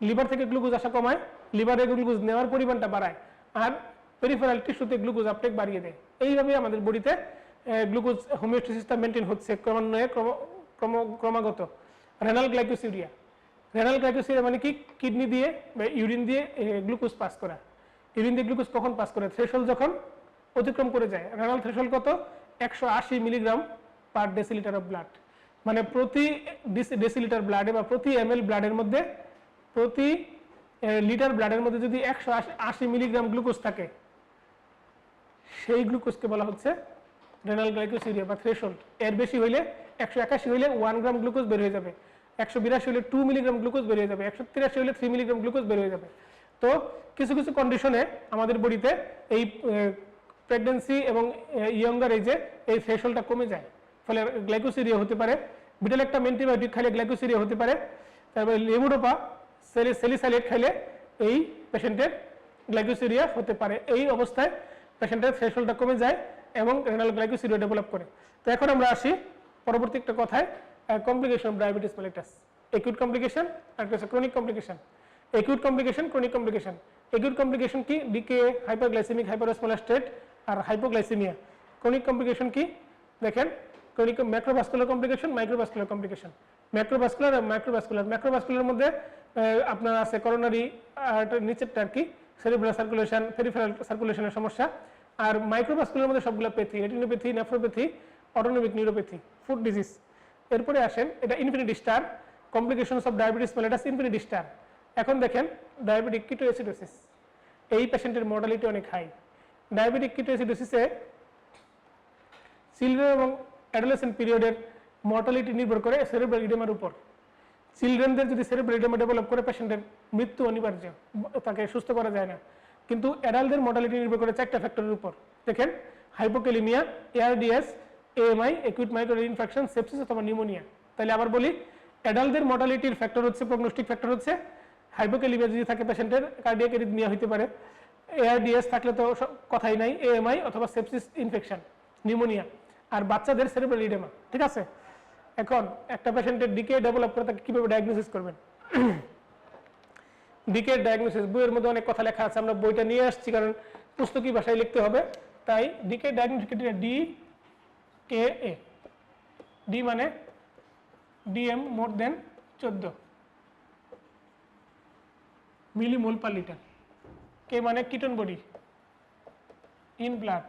লিভার থেকে গ্লুকোজ আসা কমায়, লিভারে গ্লুকোজ নেওয়ার পরিমাণটা বাড়ায়, আর পেরিফেরাল টিস্যুতে গ্লুকোজ আপটেক বাড়িয়ে দেয়। এইভাবে আমাদের বডিতে গ্লুকোজ হোমিওস্ট্যাসিসটা মেনটেন হচ্ছে ক্রমান্বয়ে ক্রমাগত। রেনাল গ্লাইকোসিউরিয়া, রেনাল গ্লাইকোসিউরিয়া মানে কি? কিডনি দিয়ে বা ইউরিন দিয়ে গ্লুকোজ পাস করা। ইউরিন দিয়ে গ্লুকোজ কখন পাস করে? থ্রেশহোল্ড যখন অতিক্রম করে যায়। রেনাল থ্রেশহোল্ড কত? 180 milligram per decilitre of blood. মানে প্রতি ডেসিলিটার ব্লাডে বা প্রতি ml ব্লাডের মধ্যে, প্রতি লিটার ব্লাডের মধ্যে যদি 180 মিলিগ্রাম গ্লুকোজ থাকে, সেই গ্লুকোজকে বলা হচ্ছে রেনাল গ্লাইকোসিউরিয়া বা থ্রেশহোল্ড। এর বেশি হইলে 181 হইলে 1 গ্রাম গ্লুকোজ বের হয়ে যাবে, 182 হলে 2 মিলিগ্রাম গ্লুকোজ বের হয়ে যাবে, 183 হলে 3 মিলিগ্রাম গ্লুকোজ বের হয়ে যাবে। তো কিছু কিছু কন্ডিশনে আমাদের বডিতে এই প্রেগন্যান্সি এবং ইয়ঙ্গার এজে এই থ্রেশহোল্ডটা কমে যায়, ফলে গ্লাইকোসিউরিয়া হতে পারে। বিটা ল্যাকটাম অ্যান্টিবায়োটিক খাইলে গ্লাইকোসিউরিয়া হতে পারে। তারপরে লেভোডোপা স্যালিসাইলেট খাইলে এই পেশেন্টের গ্লাইকোসিউরিয়া হতে পারে। এই অবস্থায় পেশেন্টের থ্রেশহোল্ডটা কমে যায় এবং রেনাল গ্লাইকোসিউরিয়া ডেভেলপ করে। তো এখন আমরা আসি পরবর্তী একটা কথায়, complication of diabetes mellitus. Acute complication আর chronic complication. Acute complication, chronic complication. Acute complication কি? ডিকে, হাইপারগ্লাইসেমিক হাইপারঅসমোলার স্টেট আর হাইপোগ্লাইসেমিয়া। ক্রনিক কমপ্লিকেশন কি? দেখেন, chronic macrovascular complication, microvascular complication. Macrovascular আর মাইক্রোভাস্কুলার। ম্যাক্রোভাস্কুলার মধ্যে আপনার আছে করোনারি নিচেরটা আর কি, সেরিব্রাল সার্কুলেশন, পেরিফেরাল সার্কুলেশনের সমস্যা। আর মাইক্রোভাস্কুলার মধ্যে সবগুলো pathy, retinopathy, nephropathy, autonomic neuropathy, food disease. এরপরে আসেন, এটা infinity star, complications of diabetes mellitus infinity star. এখন দেখেন ডায়াবেটিক কিটোএসিডোসিস, এই পেশেন্টের মর্টালিটি অনেক হাই। ডায়াবেটিক কিটোএসিডোসিসে চিলড্রেন এবং অ্যাডোলেসেন্ট পিরিয়ডের মর্টালিটি নির্ভর করে সেরেব্রাল ইডেমার উপর। চিলড্রেনদের যদি সেরেব্রাল ইডেমা ডেভেলপ করে, পেশেন্টের মৃত্যু অনিবার্য, তাকে সুস্থ করা যায় না। কিন্তু অ্যাডাল্টদের মর্টালিটি নির্ভর করে 4টা ফ্যাক্টরের উপর। দেখেন, hypokalaemia, ARDS, AMI, acute microbial infection, sepsis অথবা নিউমোনিয়া। তাহলে আবার বলি, অ্যাডাল্টদের মর্টালিটির ফ্যাক্টর হচ্ছে, প্রগনোস্টিক ফ্যাক্টর হচ্ছে হাইপোক্যালিমিয়া যদি থাকে পেশেন্টের, কার্ডিয়াক এরিথমিয়া হতে পারে। এআরডিএস থাকলে তো কথাই নাই, এএমআই অথবা সেপসিস ইনফেকশন, নিউমোনিয়া। আর বাচ্চাদের সেরেব্রাল ইডেমা। ঠিক আছে, এখন একটা পেশেন্টের ডিকে ডেভেলপ করে তাকে কিভাবে ডায়াগনোসিস করবেন? ডিকে ডায়াগনোসিস বইয়ের মধ্যে অনেক কথা লেখা আছে, আমরা বইটা নিয়ে আসছি কারণ পুস্তকি ভাষায় লিখতে হবে। তাই ডিকে ডায়াগনোসিস ক্রাইটেরিয়া ডি কে এ। ডি মানে ডিএম মোর দেন 14 মিলিমোল পার লিটার। কে মানে কিটোন বডি ইন ব্লাড।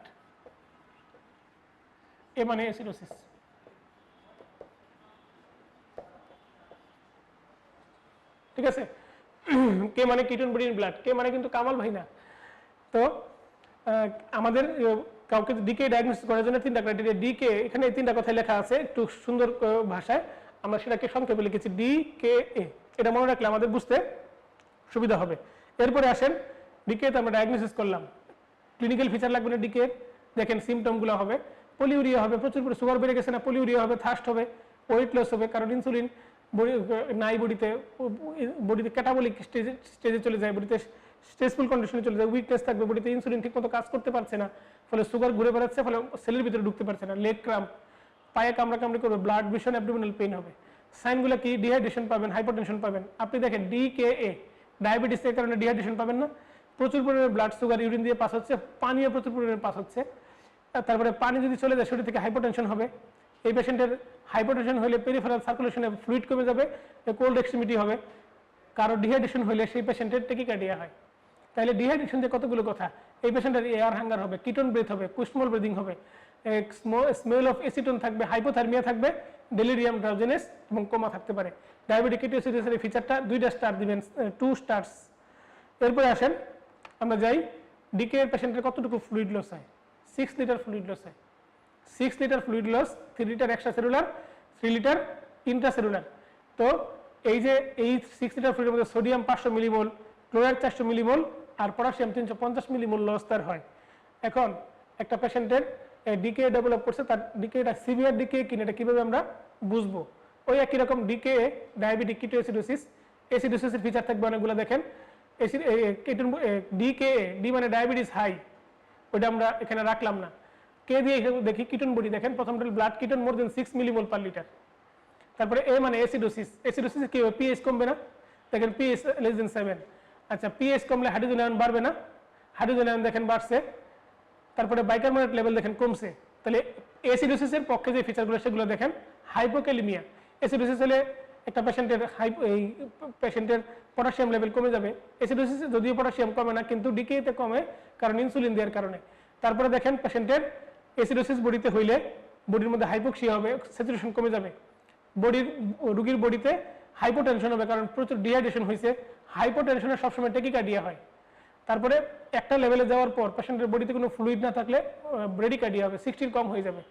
এ মানে অ্যাসিডোসিস। ঠিক আছে, কে মানে কিটোন বডি ইন ব্লাড। কে মানে কিন্তু কামাল ভাই না। তো আমাদের কাউকে ডিকে ডায়াগনোসিস করার জন্য 3টা ক্রাইটেরিয়া। ডিকে এখানে 3টা কথাই লেখা আছে একটু সুন্দর ভাষায়, আমরা সেটাকে সংক্ষেপে লিখেছি ডি কে এ। এটা মনে রাখলে আমাদের বুঝতে সুবিধা হবে। এরপরে আসেন, ডিকে তো আমরা ডায়াগনোসিস করলাম, ক্লিনিক্যাল ফিচার লাগবে না ডিকে। দেখেন সিমটমগুলো হবে, পলিউরিয়া হবে, প্রচুর করে সুগার বেড়ে গেছে না, পলিউরিয়া হবে, থার্স্ট হবে, ওয়েট লস হবে, কারণ ইনসুলিন নাই বডিতে, বডিতে ক্যাটাবলিক স্টেজে চলে যায়, বডিতে স্ট্রেসফুল কন্ডিশনে চলে যায়, উইকনেস থাকবে বডিতে, ইনসুলিন ঠিকমতো কাজ করতে পারছে না, ফলে সুগার ঘুরে বেড়াচ্ছে, ফলে সেলের ভিতরে ঢুকতে পারছে না, লেগ ক্রাম্প, পায়ে কামড়াকামড়ি করবে, ব্লাড ভিশন, অ্যাবডোমিনাল পেইন হবে। সাইনগুলো কি? ডিহাইড্রেশন পাবেন, হাইপারটেনশন পাবেন। আপনি দেখেন ডি কে এ, ডায়াবেটিসের কারণে ডিহাইড্রেশন পাবেন না, প্রচুর পরিমাণে ব্লাড সুগার ইউরিন দিয়ে পাস হচ্ছে, পানিও প্রচুর পরিমাণে পাস হচ্ছে। তারপরে পানি যদি চলে যায় শরীর থেকে হাইপারটেনশন হবে। এই পেশেন্টের হাইপারটেনশন হলে পেরিফেরাল সার্কুলেশনে ফ্লুইড কমে যাবে, কোল্ড এক্সট্রিমিটি হবে। কারো ডিহাইড্রেশন হলে সেই পেশেন্টের টেকিকার্ডিয়া হয়। তাহলে ডিহাইড্রেশন যে কতগুলো কথা। এই পেশেন্টের এয়ার হাঙ্গার হবে, কিটোন ব্রেথ হবে, কুস্মল ব্রিদিং হবে, স্মেল অফ এসিটোন থাকবে, হাইপোথার্মিয়া থাকবে, ডেলিরিয়াম, ড্রাউজিনেস এবং কোমা থাকতে পারে। ডায়াবেটিক কিটোসিডোসিসের ফিচারটা 2টা স্টার দিবেন, 2 স্টার্স। এরপরে আসেন আমরা যাই, ডিকে এর পেশেন্টের কতটুকু ফ্লুইড লস হয়? 6 লিটার ফ্লুইড লস হয়। 6 litre fluid loss, 3 litre extracellular সেলুলার, 3 লিটার ইন্ট্রাসেলুলার। তো এই যে এই 6 লিটার ফ্লুইডের মধ্যে সোডিয়াম 500 মিলিমোল, ক্লোরাইড 400 মিলিমোল আর পটাশিয়াম 350 মিলিমোল লস তার হয়। এখন একটা পেশেন্টের ডিকে ডেভেলপ করছে, তার ডিকেটা সিভিয়ার ডিকে কিনা এটা কিভাবে আমরা বুঝবো? ওই একই রকম ডিকে, ডায়াবেটিক কিটোএসিডোসিস, এসিডোসিসের ফিচার থাকবে অনেকগুলো। দেখেন ডিকে, ডি মানে ডায়াবেটিস হাই, ওইটা আমরা এখানে রাখলাম না। কে দিয়ে দেখি কিটোন বডি, দেখেন প্রথমটা ব্লাড কিটোন মোর দেন 6 মিলিমোল পার লিটার। তারপরে এ মানে এসিডোসিস, এসিডোসিস কি হবে? পিএইচ কমবে না, দেখেন পিএইচ লেস দেন 7। আচ্ছা, পিএইচ কমলে হাইড্রোজেন আয়ন বাড়বে না, হাইড্রোজেন আয়ন দেখেন বাড়ছে। তারপরে বাইকার্বনেট লেভেল দেখেন কমছে। তাহলে এসিডোসিসের পক্ষে যে ফিচারগুলো সেগুলো দেখেন। হাইপোক্যালিমিয়া, এসিডোসিস হলে একটা পেশেন্টের পটাশিয়াম লেভেল কমে যাবে। এসিডোসিসে যদিও পটাশিয়াম কমে না, কিন্তু ডিকেতে কমে, কারণ ইনসুলিন দেওয়ার কারণে। তারপরে দেখেন পেশেন্টের এসিডোসিস বডিতে হইলে বডির মধ্যে হাইপোক্সিয়া হবে, স্যাচুরেশন কমে যাবে। রোগীর বডিতে হাইপোটেনশন হবে, কারণ প্রচুর ডিহাইড্রেশন হয়েছে। হাইপোটেনশনে সবসময় টেকিকার্ডিয়া হয়। তারপরে একটা লেভেলে যাওয়ার পর পেশেন্টের বডিতে কোনো ফ্লুইড না থাকলে ব্রেডিকার্ডিয়া হবে, 60 কম হয়ে যাবে।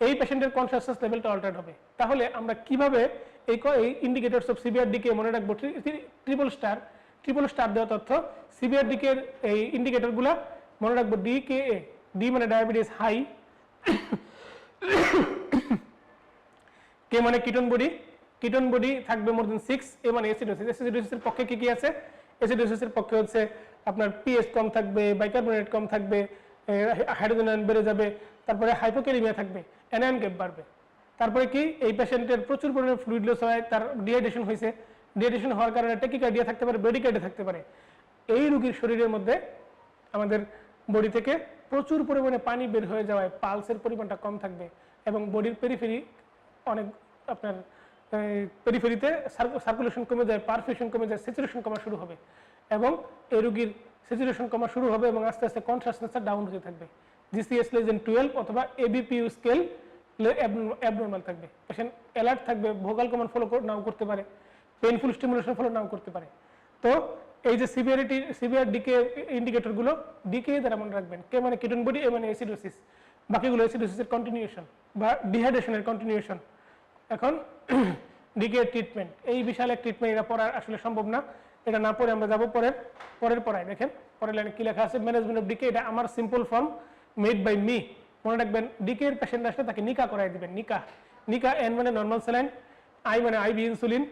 এই পেশেন্টের কনসাসনেস লেভেলটা অল্টার্ড হবে। তাহলে আমরা কিভাবে এই ইন্ডিকেটরস অফ সিভিয়ার ডিকে মনে রাখবো? ট্রিপল স্টার দেওয়া তথ্য। সিভিয়ার ডিকের এই ইন্ডিকেটরগুলো মনে রাখবো। ডিকেএ, ডি মানে ডায়াবেটিস হাই, কে মানে কিটোন বডি থাকবে মোর দেন 6, এ মানে এসিডোসিস। এসিডোসিসের পক্ষে কি আছে? এসিডোসিসের পক্ষে হচ্ছে আপনার পিএইচ কম থাকবে, বাইকার্বনেট কম থাকবে, হাইড্রোজেন আয়ন বেড়ে যাবে। তারপরে হাইপোক্যালিমিয়া থাকবে, অ্যানায়ন গ্যাপ বাড়বে। তারপরে কি এই পেশেন্টের প্রচুর পরিমাণে ফ্লুইড লস হয়, তার ডিহাইড্রেশন হয়েছে। ডিহাইড্রেশন হওয়ার কারণে টেকিকার্ডিয়া থাকতে পারে, ব্রেডিকার্ডিয়া থাকতে পারে। এই রোগীর শরীরের মধ্যে আমাদের বডি থেকে প্রচুর পরিমাণে পানি বের হয়ে যাওয়ায় পালসের পরিমাণটা কম থাকবে, এবং বডির পেরিফেরি অনেক আপনার পেরিফেরিতে সার্কুলেশন কমে যায়, পারফিউশন কমে যায়, স্যাচুরেশন কমা শুরু হবে, এবং এই রোগীর স্যাচুরেশন কমা শুরু হবে এবং আস্তে আস্তে কনসাসনেসটা ডাউন হতে থাকবে। জিসিএস লেস দেন 12 অথবা এবিপিইউ স্কেল অ্যাবনর্মাল থাকবে। পেশেন্ট অ্যালার্ট থাকবে, ভোকাল কমান্ড ফলো নাও করতে পারে, পেইনফুল স্টিমুলেশন ফলো নাও করতে পারে। তো এই যে সিভিয়ার ডিকে ইন্ডিকেটরগুলো ডিকে দ্বারা মনে রাখবেন। কে মানে কিটোন বডি, এ মানে এসিডোসিস, বাকিগুলো এসিডোসিসের কন্টিনিউশন বা ডিহাইড্রেশনের কন্টিনিউশন। এখন ডিকে ট্রিটমেন্ট, এই বিশাল এক ট্রিটমেন্ট, এটা পড়া আসলে সম্ভব না। এটা না পড়ে আমরা যাবো পরের পড়ায়। দেখেন পরের লাইনে কি লেখা আছে? ম্যানেজমেন্ট অফ ডিকে, এটা আমার simple form made by me. মনে রাখবেন, ডিকে এর পেশেন্ট আসলে তাকে নিকা করাই দিবেন। নিকা, এন মানে নর্মাল স্যালাইন, আই মানে আইভি ইনসুলিন,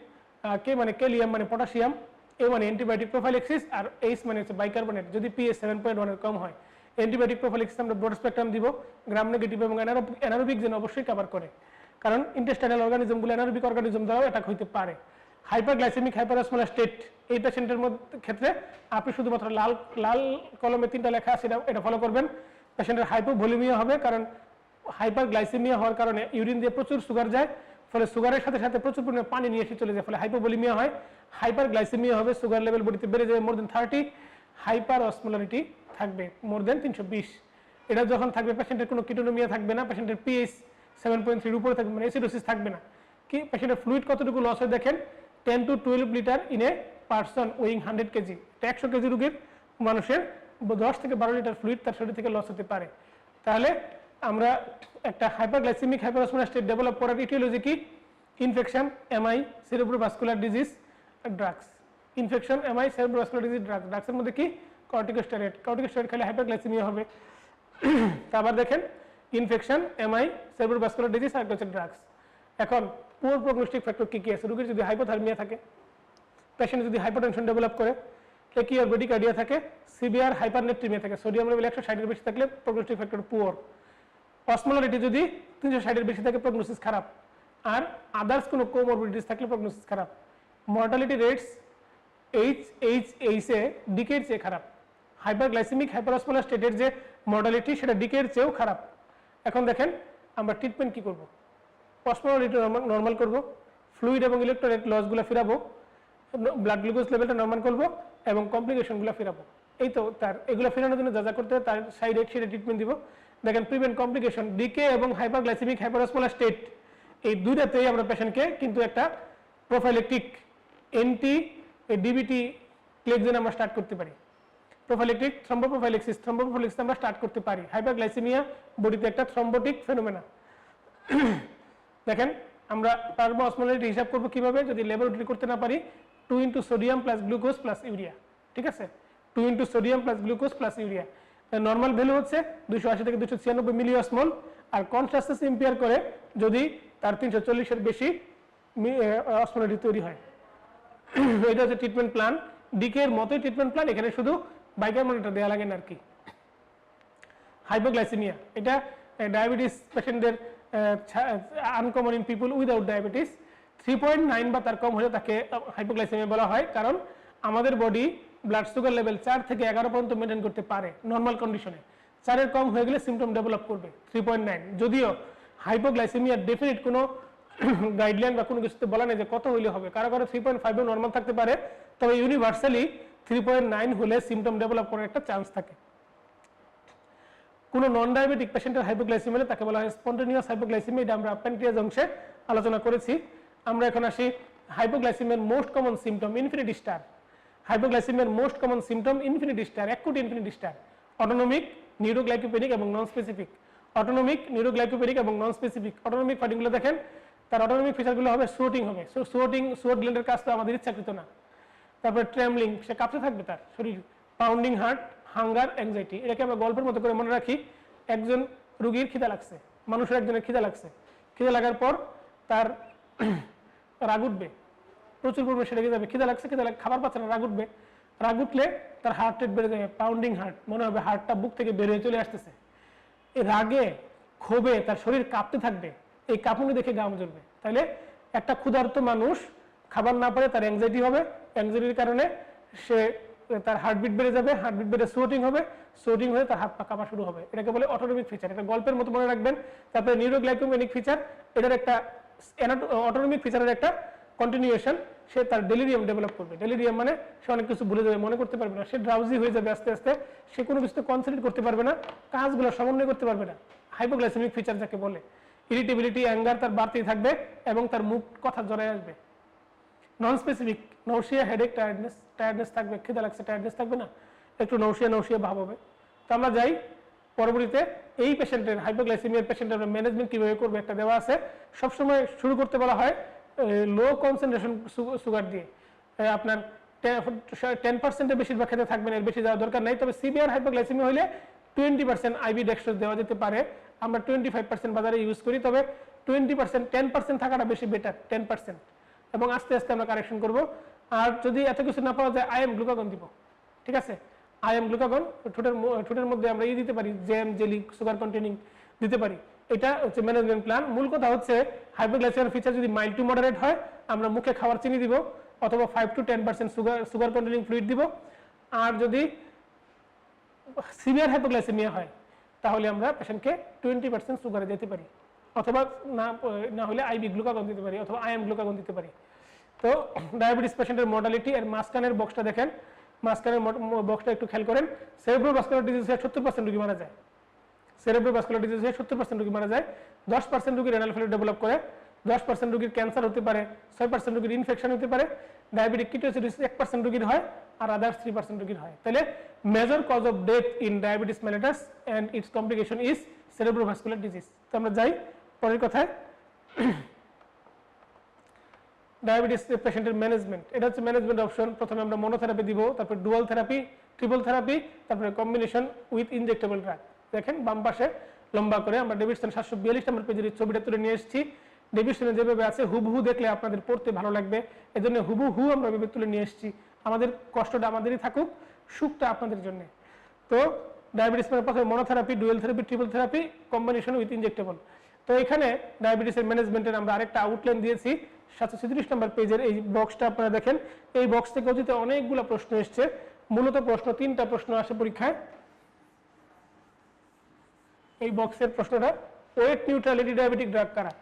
কে মানে ক্যালিয়াম মানে পটাশিয়াম, এ মানে অ্যান্টিবায়োটিক প্রোফাইলেক্সিস, আর এইচ মানে হচ্ছে বাইকার্বনেট যদি পিএইচ 7.1 এর কম হয়। অ্যান্টিবায়োটিক প্রোফাইলেক্সিস আমরা ব্রড স্পেকট্রাম দিব, গ্রাম নেগেটিভ এবং অ্যানারোবিক যেন অবশ্যই কভার করে, কারণ ইন্টেস্টাইনাল অর্গানিজমগুলো অ্যানারোবিক অর্গানিজম দ্বারাও অ্যাটাক হইতে পারে। হাইপারগ্লাইসেমিক হাইপারঅসমোলার স্টেট, এই পেশেন্টের ক্ষেত্রে আপনি শুধুমাত্র লাল কলমে 3টা লেখা আছে, এটা ফলো করবেন। পেশেন্টের হাইপোভলিমিয়া হবে, কারণ হাইপারগ্লাইসেমিয়া হওয়ার কারণে ইউরিন দিয়ে প্রচুর সুগার যায়, ফলে সুগারের সাথে সাথে প্রচুর পরিমাণে পানি নিয়ে এসে চলে যায়, ফলে হাইপোভলিমিয়া হয়। হাইপারগ্লাইসেমিয়া হবে, সুগার লেভেল বডিতে বেড়ে যাবে মোর দেন 30, হাইপার অসমোলারিটি থাকবে মোর দেন 320। এটা যখন থাকবে পেশেন্টের কোনো কিটোনোমিয়া থাকবে না, পেশেন্টের পিএইচ 7.3 উপরে থাকবে, মানে এসিডোসিস থাকবে না। কি পেশেন্টের ফ্লুইড কতটুকু লস হয় দেখেন, 10 to 12 litre in a person owing 100 KG. 100 KG রোগীর মানুষের 10 থেকে 12 লিটার ফ্লুইড তার শরীর থেকে লস হতে পারে। তাহলে আমরা একটা হাইপারগ্লাইসেমিক হাইপারঅসমোলার স্টেট ডেভেলপ করার ইটিওলজি কি? Infection, MI, cerebrovascular disease, drugs. Infection, MI, cerebrovascular disease, drugs. ড্রাগসের মধ্যে কি? কর্টিকোস্টেরয়েড। কর্টিকোস্টেরয়েড খেলে হাইপারগ্লাইসেমিয়া হবে। আবার দেখেন ইনফেকশন, এমআই, সেরেব্রোভাস্কুলার ডিজিজ, আর হচ্ছে ড্রাগস। এখন পুয়ার প্রগনোস্টিক ফ্যাক্টর কি কি আছে? রোগীর যদি হাইপোথার্মিয়া থাকে, পেশেন্ট যদি হাইপারটেনশন ডেভেলপ করে, একিউর ব্রেডিকার্ডিয়া থাকে, সিভিয়ার হাইপারনেট্রিমিয়া থাকে, সোডিয়াম লেভেল 160 এর বেশি থাকলে প্রগনোস্টিক ফ্যাক্টর পুয়ার। অসমোলারিটি যদি 360 এর বেশি থাকে প্রগনোসিস খারাপ, আর আদার্স কোনো কোমরবিডিটিস থাকলে প্রগনোসিস খারাপ। মর্টালিটি রেটস এইচ এ ডিকের চেয়ে খারাপ। হাইপারগ্লাইসেমিক হাইপারঅসমোলার স্টেটের যে মর্টালিটি সেটা ডিকের চেয়েও খারাপ। এখন দেখেন আমরা ট্রিটমেন্ট কি করব? অসমোলারিটি নর্মাল করব, ফ্লুইড এবং ইলেকট্রোলাইট লসগুলো ফিরাবো, ব্লাড গ্লুকোজ লেভেলটা নর্মাল করব, এবং কমপ্লিকেশনগুলো ফিরাবো। এই তো তার এগুলো ফেরানোর জন্য যা যা করতে হয় তার সাইড এফেক্টে ট্রিটমেন্ট দিব। দেখেন প্রিভেন্ট কমপ্লিকেশন, ডিকে এবং হাইপারগ্লাইসেমিক হাইপারঅসমোলার স্টেট, এই দুইটাতেই আমরা পেশেন্টকে কিন্তু একটা প্রোফাইলেকটিক এন্টি ডিবিটি ক্লেকজেন আমরা স্টার্ট করতে পারি। প্রোফাইলেকটিক থ্রম্বোপ্রোফাইলেক্সিস আমরা স্টার্ট করতে পারি। হাইপারগ্লাইসেমিয়া বডিতে একটা থ্রম্বোটিক ফেনোমেনা। দেখেন আমরা পারবো অসমোলারিটি হিসাব করবো কিভাবে, যদি ল্যাবরেটরি করতে না পারি, 2 into sodium plus glucose plus urea. ঠিক আছে, 2 into sodium plus glucose plus urea. Normal value হচ্ছে 280 থেকে 296 মিলিঅসমোল, আর কনট্রাস্টেন্স ইম্পেয়ার করে যদি তার 340 এর বেশি অসমোলারিটি তৈরি হয়। এটা হচ্ছে ট্রিটমেন্ট প্ল্যান, ডিকে এর মতোই ট্রিটমেন্ট প্ল্যান, এখানে শুধু বাইকার্বনেটটা দেওয়া লাগে না আর কি। হাইপোগ্লাইসেমিয়া, এটা ডায়াবেটিস পেশেন্টদের uncommon in people without diabetes. 3.9 বা তার কম হলে তাকে হাইপোগ্লাইসেমিয়া বলা হয়, কারণ আমাদের বডি ব্লাড সুগার লেভেল 4 থেকে 11 পর্যন্ত মেনটেন করতে পারে নর্মাল কন্ডিশনে। 4 এর কম হয়ে গেলে সিমটম ডেভেলপ করবে। 3.9, যদিও হাইপোগ্লাইসেমিয়ার ডেফিনিট কোনো গাইডলাইন বা কোনো কিছুতে বলা নেই যে কত হইলে হবে, কারো কারো 3.5 নর্মাল থাকতে পারে, তবে ইউনিভার্সালি 3.9 হলে সিমটম ডেভেলপ করার একটা চান্স থাকে। কোনো নন ডায়াবেটিক পেশেন্টের হাইপোগ্লাইসেমিয়া হলে তাকে বলা হয় স্পন্টেনিয়াস হাইপোগ্লাইসেমিয়া, এটা আমরা প্যানক্রিয়াস অংশে আলোচনা করেছি। আমরা এখন আসি হাইপোগ্লাইসেমিয়ার most common symptom infinity star. হাইপোগ্লাইসেমিয়ার most common symptom infinity star, 1 কোটি ইনফিনিটি স্টার। অটোনমিক, নিউরোগ্লাইকোপেনিক এবং নন স্পেসিফিক। অটোনমিক, নিউরোগ্লাইকোপেনিক এবং নন স্পেসিফিক। অটোনমিক ফাইন্ডিংগুলো দেখেন, তার অটোনমিক ফিচারগুলো হবে সুয়েটিং হবে, সুয়েট গ্ল্যান্ডের কাজ তো আমাদের ইচ্ছাকৃত না। তারপরে ট্রেমলিং, সে কাঁপতে থাকবে তার শরীর। Pounding heart, hunger, anxiety. এটাকে আমরা গল্পের মতো করে মনে রাখি, একজন রুগীর খিদা লাগছে, মানুষের একজনের খিদা লাগছে, খিদা লাগার পর তার রাগ উঠবে, প্রচুর পরিমাণে সেটা যাবে, খিদা লাগছে, খাবার পাচ্ছে না, রাগ উঠবে, রাগ উঠলে তার হার্ট রেট বেড়ে যাবে, পাউন্ডিং হার্ট, মনে হবে হার্টটা বুক থেকে বের হয়ে চলে আসতেছে। এই রাগে ক্ষোভে তার শরীর কাঁপতে থাকবে, এই কাঁপুনি দেখে গাম জ্বলবে। তাহলে একটা ক্ষুধার্ত মানুষ খাবার না পারে, তার অ্যাংজাইটি হবে, অ্যাংজাইটির কারণে সে তার হার্টবিট বেড়ে যাবে, হার্টবিট বেড়ে সুয়েটিং হবে, সুয়েটিং হয়ে তার হাত পা কাঁপা শুরু হবে। এটাকে বলে অটোনমিক ফিচার, এটা গল্পের মতো মনে রাখবেন। তারপরে নিউরোগ্লাইকোপেনিক ফিচার, এটার একটা অটোনমিক ফিচারের একটা কন্টিনিউয়েশন, সে তার ডেলিরিয়াম ডেভেলপ করবে। ডেলিরিয়াম মানে সে অনেক কিছু ভুলে যাবে, মনে করতে পারবে না, সে ড্রাউজি হয়ে যাবে আস্তে আস্তে, সে কোনো কিছুতে কনসেন্ট্রেট করতে পারবে না, কাজগুলো সমন্বয় করতে পারবে না। হাইপোগ্লাইসেমিক ফিচার যাকে বলে। ইরিটেবিলিটি, অ্যাঙ্গার তার বাড়তেই থাকবে এবং তার মুখ কথা জড়ায় আসবে। নন স্পেসিফিক, নৌশিয়া, হেডেক, টায়ার্ডনেস থাকবে, খিদা লাগছে, টায়ার্ডনেস থাকবে না, একটু নৌশিয়া ভাব হবে। তো আমরা যাই পরবর্তীতে এই পেশেন্টের, হাইপোগ্লাইসেমিয়ার পেশেন্টের ম্যানেজমেন্ট কীভাবে করবে একটা দেওয়া আছে। সবসময় শুরু করতে বলা হয় লো কনসেন্ট্রেশন সুগার দিয়ে। আপনার 10%-এর বেশিরভাগ খেতে থাকবেন, এর বেশি যাওয়ার দরকার নাই। তবে সিভিয়ার হাইপোগ্লাইসেমিয়া হলে 20% আইভি ডেক্সট্রোজ দেওয়া যেতে পারে, আমরা 25% বাজারে ইউজ করি, তবে 20%, 10% থাকাটা বেশি বেটার, 10%, এবং আস্তে আস্তে আমরা কারেকশন করব। আর যদি এত কিছু না পাওয়া যায়, আইএম গ্লুকাগন দিব, ঠিক আছে? আইএম গ্লুকাগন ঠোঁটের মধ্যে আমরা দিতে পারি, জ্যাম, জেলি, সুগার কন্টেনিং দিতে পারি। এটা হচ্ছে ম্যানেজমেন্ট প্ল্যান। মূল কথা হচ্ছে হাইপোগ্লাইসেমিয়ার ফিচার যদি মাইল্ড টু মডারেট হয়, আমরা মুখে খাওয়ার চিনি দিব, অথবা 5-10% সুগার কন্টেনিং ফ্লুইড দিব। আর যদি সিভিয়ার হাইপোগ্লাইসেমিয়া হয়, তাহলে আমরা পেশেন্টকে 20% সুগারে যেতে পারি, অথবা না হলে আইবি গ্লুকাগন দিতে পারি, অথবা আইএম গ্লুকাগন দিতে পারি। তো ডায়াবেটিস পেশেন্টের মডালিটি, এর মাঝখানের বক্সটা দেখেন, মাঝখানের বক্সটা একটু খেয়াল করেন। সেরেব্রোভাস্কুলার ডিজিজ হয়ে 70% রোগী মারা যায়, সেরেব্রোভাস্কুলার ডিজিজ হয়ে 70% রোগী মারা যায়। 10% রোগীর রেনাল ফেলিউর ডেভেলপ করে, 10% রোগীর ক্যান্সার হতে পারে, 6% রোগীর ইনফেকশন হতে পারে, ডায়াবেটিক কিটোসিডোসিস 1% রোগীর হয়, আর আদার্স 3% রোগীর হয়। তাহলে major cause of death in diabetes mellitus and its complication is cerebrovascular disease. তো আমরা যাই পরের কথায়। ডায়াবেটিস পেশেন্টের ম্যানেজমেন্ট, এটা হচ্ছে ম্যানেজমেন্ট অপশন। প্রথমে আমরা মনোথেরাপি দিব, তারপর ডুয়াল থেরাপি, ট্রিপল থেরাপি, তারপরে কম্বিনেশন উইথ ইনজেক্টেবল ড্রাগ। দেখেন বাম পাশে লম্বা করে আমরা ডেভিডসন 742 নম্বর পেজের ছবিটা তুলে নিয়ে এসেছি। ডেভিডসনে যেভাবে আছে হুবহু দেখলে আপনাদের পড়তে ভালো লাগবে, এজন্য হুবহু আমরা ভেবে তুলে নিয়ে এসেছি। আমাদের কষ্টটা আমাদেরই থাকুক, সুখটা আপনাদের জন্য। তো ডায়াবেটিস প্রথমে monotherapy, dual therapy, triple therapy, combination with injectable. তো এখানে ডায়াবেটিসের ম্যানেজমেন্টের আমরা আরেকটা আউটলাইন দিয়েছি 737 নম্বর পেজের। এই বক্সটা আপনারা দেখেন, এই বক্স থেকে অতীতে অনেকগুলো প্রশ্ন এসছে। মূলত প্রশ্ন 3টা প্রশ্ন আসে পরীক্ষায়। এই বক্সের প্রশ্নটা, ওয়েট নিউট্রালিটি ডায়াবেটিক ড্রাগ কারা?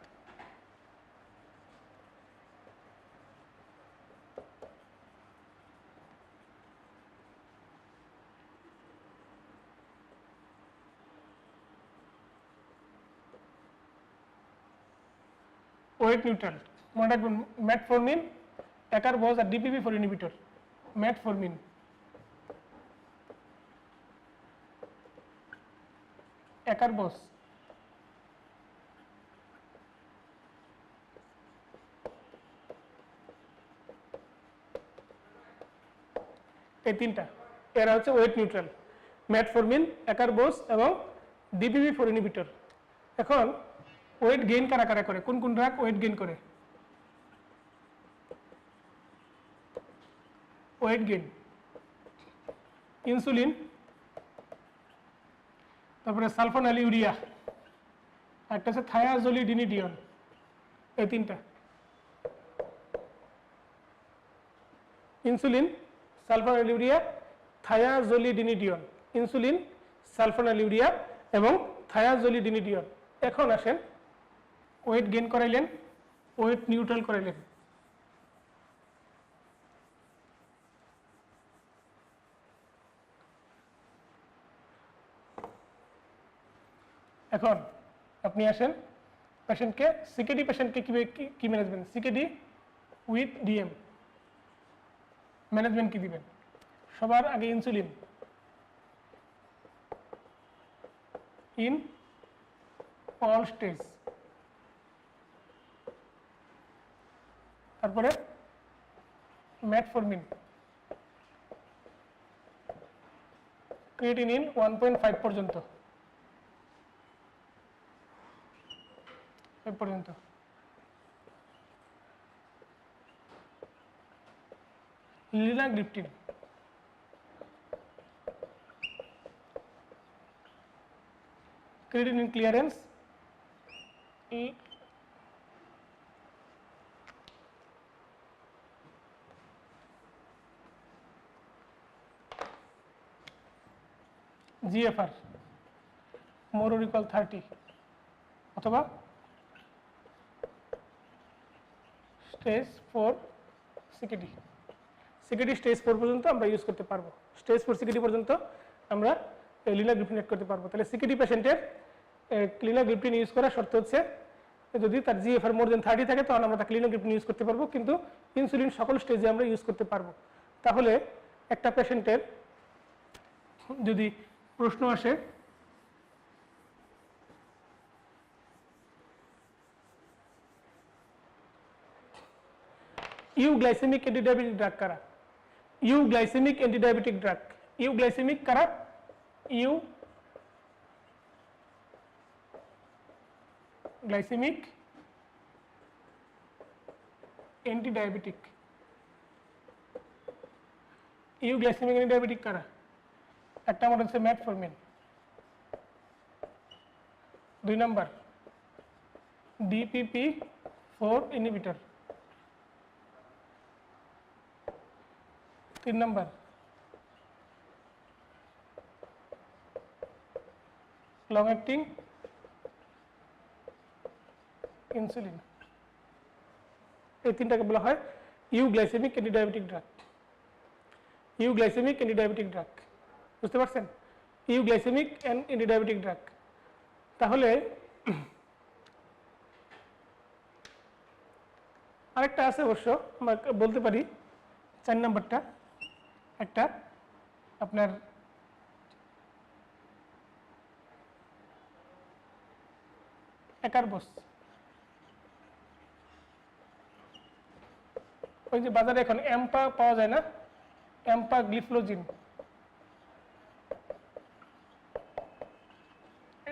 ওয়েট নিউট্রাল মনে রাখবেন, ম্যাটফর্মিন, অ্যাকারবস আর DPP-4 ইনহিবিটর। ম্যাটফর্মিন, অ্যাকারবস, এই 3টা, এরা হচ্ছে ওয়েট নিউট্রাল। ম্যাটফরমিন, অ্যাকারবোস এবং DPP-4 ইনহিবিটর। এখন ওয়েট গেইন কারা কারা করে, কোন কোন ড্রাগ ওয়েট গেইন করে? ওয়েট গেইন ইনসুলিন, তারপরে সালফানাল ইউরিয়া, একটা হচ্ছে থায়াজোলিডিনিডিয়ন, এই তিনটা। Insulin, sulphonylurea, thiazolidinedione. Insulin, sulphonylurea এবং থায়াজোলিডিনিডিয়ন। এখন আসেন, ওয়েট গেইন করাইলেন, ওয়েট নিউট্রাল করাইলেন। এখন আপনি আসেন পেশেন্টকে, সিকেডি পেশেন্টকে কি management, CKD with DM management কি দিবেন? সবার আগে ইনসুলিন ইন অল স্টেজ, তারপরে ম্যাটফরমিন, ক্রিয়েটিনিন 1.5 পর্যন্ত, পর্যন্ত। লিনাগ্লিপটিন, ক্রিয়েটিনিন ক্লিয়ারেন্স GFR মোরোরিকল 30 অথবা স্টেজ 4 সিকেডি। সিকেডি স্টেজ 4 পর্যন্ত আমরা ইউজ করতে পারবো, স্টেজ 4 সিকেডি পর্যন্ত আমরা লিনাগ্লিপটিন এড করতে পারবো। তাহলে সিকেডি পেশেন্টের লিনাগ্লিপটিন ইউজ করার শর্ত হচ্ছে যদি তার GFR মোর দেন 30 থাকে তখন আমরা তাকে লিনাগ্লিপটিন ইউজ করতে পারবো, কিন্তু ইনসুলিন সকল স্টেজে আমরা ইউজ করতে পারবো। তাহলে একটা পেশেন্টের যদি প্রশ্ন আসে ইউগ্লাইসেমিক অ্যান্টিডায়াবেটিক ড্রাগ কারা? ইউগ্লাইসেমিক অ্যান্টিডায়াবেটিক ড্রাগ, ইউগ্লাইসেমিক কারা? গ্লাইসেমিক অ্যান্টিডায়াবেটিক, ইউগ্লাইসেমিক অ্যান্টিডায়াবেটিক কারা? একটা আমার হচ্ছে ম্যাটফরমিন, 2 number DPP-4 inhibitor, 3 number long acting insulin. এই তিনটাকে বলা হয় ইউগ্লাইসেমিক অ্যান্টিডায়াবেটিক ড্রাগ। ইউগ্লাইসেমিক অ্যান্টিডায়াবেটিক ড্রাগ, বুঝতে পারছেন? ইউগ্লাইসেমিক অ্যান্টিডায়াবেটিক ড্রাগ। তাহলে আরেকটা আছে অবশ্য, আমরা বলতে পারি 4 নাম্বারটা, একটা আপনার অ্যাকারবোস। ওই যে বাজারে এখন এম্পা পাওয়া যায় না, এম্পাগ্লিফ্লোজিন,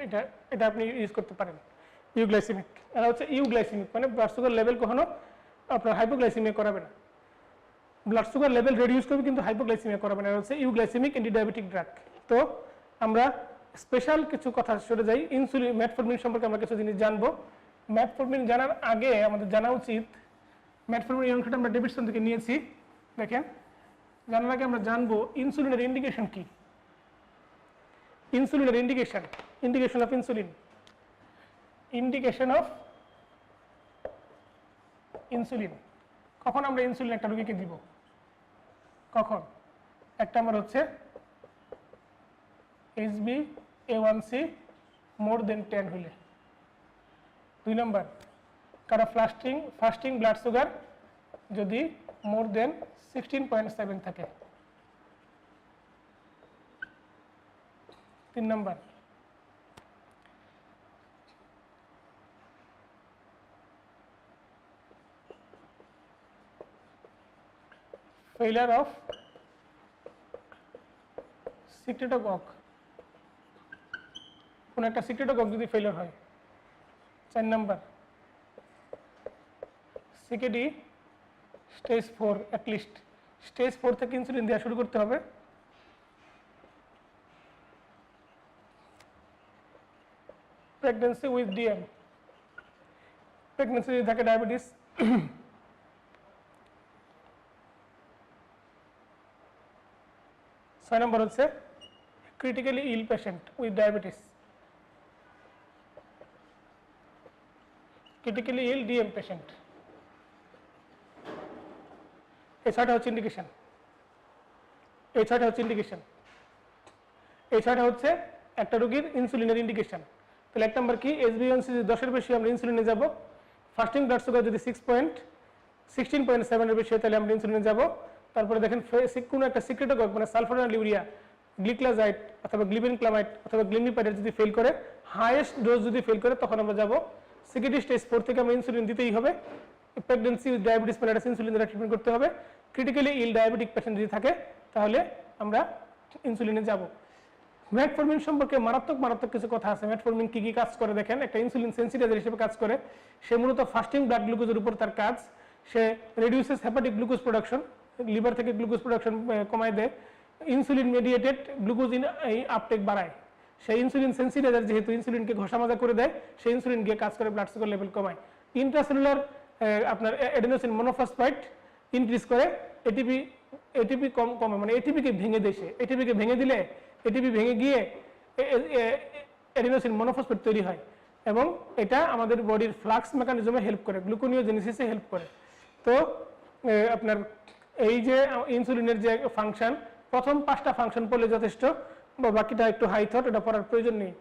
এটা এটা আপনি ইউজ করতে পারেন। ইউগ্লাইসেমিক, এটা হচ্ছে ইউগ্লাইসেমিক, মানে ব্লাড সুগার লেভেল কখনো আপনার হাইপোগ্লাইসেমিয়া করাবে না, ব্লাড সুগার লেভেল রিডিউস করবে কিন্তু হাইপোগ্লাইসেমিয়া করাবে না। এটা হচ্ছে ইউগ্লাইসেমিক অ্যান্টিডায়াবেটিক ড্রাগ। তো আমরা স্পেশাল কিছু কথা সরে যাই, ইনসুলিন ম্যাটফরমিন সম্পর্কে আমরা কিছু জিনিস জানবো। ম্যাটফরমিন জানার আগে আমাদের জানা উচিত, ম্যাটফরমিন এই অংশটা আমরা ডেভিডসন থেকে নিয়েছি। দেখেন, জানার আগে আমরা জানবো ইনসুলিনের ইন্ডিকেশন কি। ইনসুলিনের indication, indication of insulin, indication of insulin. কখন আমরা ইনসুলিন একটা রোগীকে দিব? কখন? একটা আমার হচ্ছে HbA1c মোর দেন 10 হইলে। 2 নম্বর কারো ফাস্টিং ব্লাড সুগার যদি মোর দেন 16.7 থাকে। 3 নম্বর failure of secretagogue কোনো একটা সিক্রেটোকক যদি ফেলিওর হয়, 4 number CKD stage 4, at least stage 4 থেকে ইনসুলিন দেওয়া শুরু করতে হবে। প্রেগন্যান্সি উইথ ডিএম, প্রেগন্যান্সি যদি থাকে ডায়াবেটিস, 6 নম্বর হচ্ছে critically ill patient with diabetes, critically ill DM patient. এই 6টা হচ্ছে ইন্ডিকেশন, এই 6টা হচ্ছে ইন্ডিকেশন, এই 6টা হচ্ছে একটা রোগীর ইনসুলিনের ইন্ডিকেশন। তাহলে 1 নম্বর কি, HbA1c যদি 10-এর বেশি আমরা ইনসুলিনে যাব, ফাস্টিং ব্লাড সুগার যদি 16.7 এর বেশি হয় তাহলে আমরা ইনসুলিনে যাব। তারপরে দেখেন কোনো একটা সিক্রেটোকক মানে সালফোনিলুরিয়া, গ্লিক্লাজাইড অথবা গ্লিবেনক্লামাইড অথবা গ্লিমনিপাইড যদি ফেল করে, হাইয়েস্ট ডোজ যদি ফেল করে তখন আমরা যাব সিকেডি স্টেজ 4 থেকে আমরা ইনসুলিন দিতেই হবে। প্রেগন্যান্সি উইথ ডায়াবেটিস মেলাটাস ইনসুলিন দ্বারা ট্রিটমেন্ট করতে হবে। ক্রিটিক্যালি ইল ডায়াবেটিক পেশেন্ট যদি থাকে তাহলে আমরা ইনসুলিনে যাব। মেটফর্মিন সম্পর্কে মারাত্মক কিছু কথা আছে। মেটফর্মিন কি কি কাজ করে দেখেন, একটা ইনসুলিন সেন্সিটাইজার হিসেবে কাজ করে। সে মূলত ফাস্টিং ব্লাড গ্লুকোজের উপর তার কাজ। সে reduces hepatic glucose production, liver থেকে গ্লুকোজ প্রোডাকশন কমায় দেয়। ইনসুলিন মেডিয়েটেড গ্লুকোজ আপটেক বাড়ায়। সেই ইনসুলিন সেন্সিটাইজার যেহেতু ইনসুলিনকে ঘষা মাজা করে দেয়, সেই ইনসুলিন গিয়ে কাজ করে ব্লাড সুগার লেভেল কমায়। ইন্ট্রাসেলুলার আপনার অ্যাডেনোসিন মনোফসফেট ইনক্রিজ করে, এটিপি কমে, মানে এটিপিকে ভেঙে দেয়। এটিপিকে ভেঙে দিলে এটিপি ভেঙে গিয়ে অ্যাডেনোসিন মনোফসফেট তৈরি হয় এবং এটা আমাদের বডির ফ্লাক্স মেকানিজমে হেল্প করে, গ্লুকোনিওজেনেসিসে হেল্প করে। তো আপনার এই যে ইনসুলিনের যে ফাংশন, প্রথম 5টা ফাংশন পড়লে যথেষ্ট, বা বাকিটা একটু হাই থট, এটা পড়ার প্রয়োজন নেই।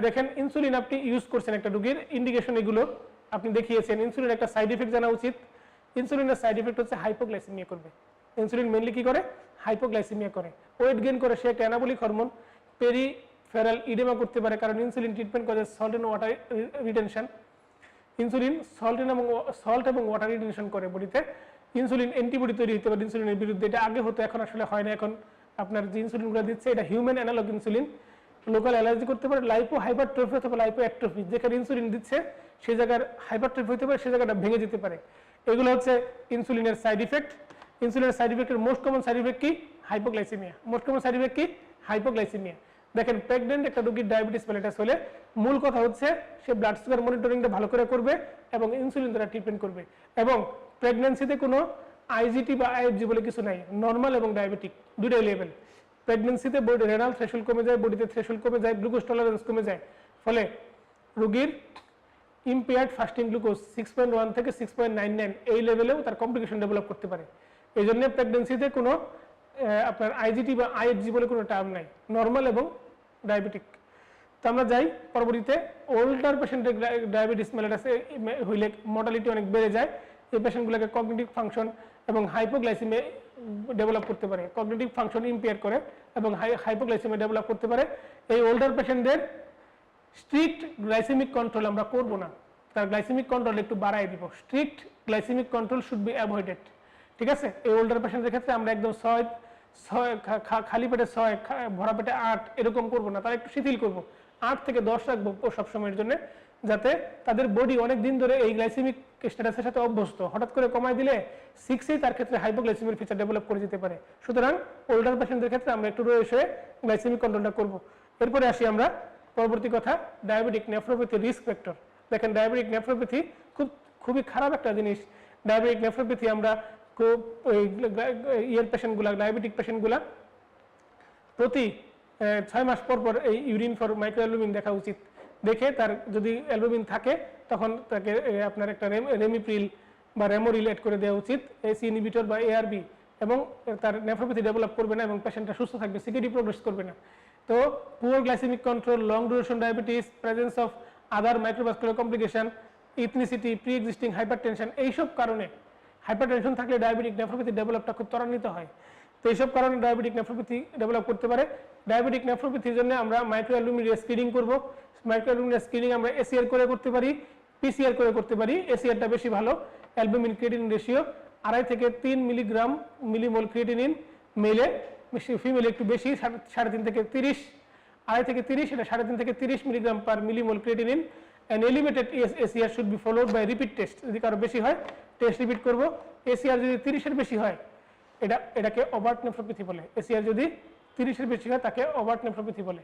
দেখেন ইনসুলিন আপনি ইউজ করছেন একটা রোগীর, ইন্ডিকেশন এগুলো আপনি দেখিয়েছেন। ইনসুলিন একটা সাইড ইফেক্ট জানা উচিত। ইনসুলিনের সাইড ইফেক্ট হচ্ছে হাইপোগ্লাইসেমিয়া করবে। ইনসুলিন মেনলি কি করে, হাইপোগ্লাইসেমিয়া করে, ওয়েট গেইন করে। সে একটা অ্যানাবলিক হরমোন, পেরিফেরাল ইডেমা করতে পারে, কারণ ইনসুলিন ট্রিটমেন্ট করে salt and water retention. Insulin salt এবং ওয়াটার রিটেনশন করে বডিতে। ইনসুলিন অ্যান্টিবডি তৈরি হতে পারে ইনসুলিনের বিরুদ্ধে, এটা আগে হতো, এখন আসলে হয় না। এখন আপনার যে ইনসুলিনগুলো দিচ্ছে এটা human analogue insulin, local allergy করতে পারে, লাইপো হাইপারট্রফি অথবা লাইপো অ্যাট্রফি। যেখানে ইনসুলিন দিচ্ছে সেই জায়গার হাইপারট্রফি হতে পারে, সেই জায়গাটা ভেঙে যেতে পারে। এগুলো হচ্ছে ইনসুলিনের সাইড ইফেক্ট। ইনসুলিনের সাইড ইফেক্টের মোস্ট কমন সাইড ইফেক্ট কি, hypoglycaemia. Most common side effect কি, হাইপোগ্লাইসেমিয়া। দেখেন প্রেগনেন্ট একটা রোগীর ডায়াবেটিস মেলিটাস হলে মূল কথা হচ্ছে সে ব্লাড সুগার মনিটরিংটা ভালো করে করবে এবং ইনসুলিন দ্বারা ট্রিটমেন্ট করবে। এবং প্রেগন্যান্সিতে কোনো আইজিটি বা আইএফজি বলে কিছু নাই, নর্মাল এবং ডায়াবেটিক দুটাই লেভেল। প্রেগন্যান্সিতে বডি রেনাল থ্রেশহোল্ড কমে যায়, বডিতে থ্রেশহোল্ড কমে যায়, গ্লুকোজ টলারেন্স কমে যায়, ফলে রোগীর ইম্পেয়ার্ড ফাস্টিং গ্লুকোজ 6.1 থেকে 6.99 এই লেভেলেও তার কমপ্লিকেশন ডেভেলপ করতে পারে। এই জন্য প্রেগন্যান্সিতে কোনো আপনার আইজিটি বা আইএফজি বলে কোনো টার্ম নাই, নর্মাল এবং ডায়াবেটিক। তো আমরা যাই পরবর্তীতে, ওল্ডার পেশেন্টের ডায়াবেটিস মেলিটাসে হইলে মর্টালিটি অনেক বেড়ে যায়। এই পেশেন্টগুলোকে কগনিটিভ ফাংশন এবং হাইপোগ্লাইসেমিয়া ডেভেলপ করতে পারে, কগনিটিভ ফাংশন ইম্পেয়ার করে এবং হাইপোগ্লাইসেমিয়া ডেভেলপ করতে পারে। এই ওল্ডার পেশেন্টদের স্ট্রিক্ট গ্লাইসেমিক কন্ট্রোল আমরা করব না, তার গ্লাইসেমিক কন্ট্রোল একটু বাড়াই দিব। Strict glycaemic control should be avoided, ঠিক আছে। এই ওল্ডার পেশেন্টের ক্ষেত্রে আমরা একদম 6 খালি পেটে 6, ভরা পেটে 8 এরকম করব না, তারা একটু শিথিল করব, 8 থেকে 10 রাখবো সবসময়ের জন্য, যাতে তাদের বডি অনেক দিন ধরে এই গ্লাইসেমিক স্ট্যাটাসের সাথে অভ্যস্ত। হঠাৎ করে কমায় দিলে 6এই তার ক্ষেত্রে হাইপোগ্লাইসেমিক ফিচার ডেভেলপ করে যেতে পারে। সুতরাং ওল্ডার পেশেন্টদের ক্ষেত্রে আমরা একটু রয়েছে গ্লাইসেমিক কন্ট্রোলটা করব। এরপরে আসি আমরা পরবর্তী কথা, ডায়াবেটিক নেফ্রোপ্যাথি রিস্ক ফ্যাক্টর। দেখেন ডায়াবেটিক নেফ্রোপ্যাথি খুবই খারাপ একটা জিনিস। ডায়াবেটিক নেফ্রোপ্যাথি আমরা পেশেন্টগুলা, ডায়াবেটিক পেশেন্টগুলা প্রতি 6 মাস পর পর এই ইউরিন ফর মাইক্রোঅ্যালবুমিন দেখা উচিত। দেখে তার যদি অ্যালবুমিন থাকে তখন তাকে আপনার একটা রেমিপ্রিল বা রেমোরিল এড করে দেওয়া উচিত, এসি ইনহিবিটর বা এআরবি, এবং তার নেফ্রোপ্যাথি ডেভেলপ করবে না এবং পেশেন্টটা সুস্থ থাকবে, সিকিডি প্রোগ্রেস করবে না। তো poor glycaemic control, long duration diabetes, presence of other microvascular complication, ethnicity, pre existing hypertension, এইসব কারণে হাইপারটেনশন থাকলে ডায়াবেটিক নেফ্রোপ্যাথি ডেভেলপটা খুব ত্বরান্বিত হয়। তো এইসব কারণে ডায়াবেটিক নেফ্রোপ্যাথি ডেভেলপ করতে পারে। ডায়াবেটিক নেফ্রোপ্যাথির জন্য আমরা মাইক্রোঅ্যালবুমিন স্ক্রিনিং করব। মাইক্রোঅ্যালবুমিন স্ক্রিনিং আমরা এসিআর করে করতে পারি, পিসিআর করে করতে পারি। এসিআরটা বেশি ভালো। অ্যালবুমিন ক্রিয়েটিনিন রেশিও 2.5 থেকে 3 মিলিমোল ক্রিয়েটিনিন মেলে, ফিমেলে একটু বেশি, 3.5 থেকে 30 2.5 থেকে 30, এটা 3.5 থেকে 30 milligram per millimole creatinine. And elevated ACR should be followed by repeat test. যদি কারো বেশি হয় টেস্ট রিপিট করব। ACR যদি 30-এর বেশি হয় এটাকে ওভার্ট নেফ্রোপ্যাথি বলে। ACR যদি 30-এর বেশি হয় তাকে ওভার্ট নেফ্রোপ্যাথি বলে।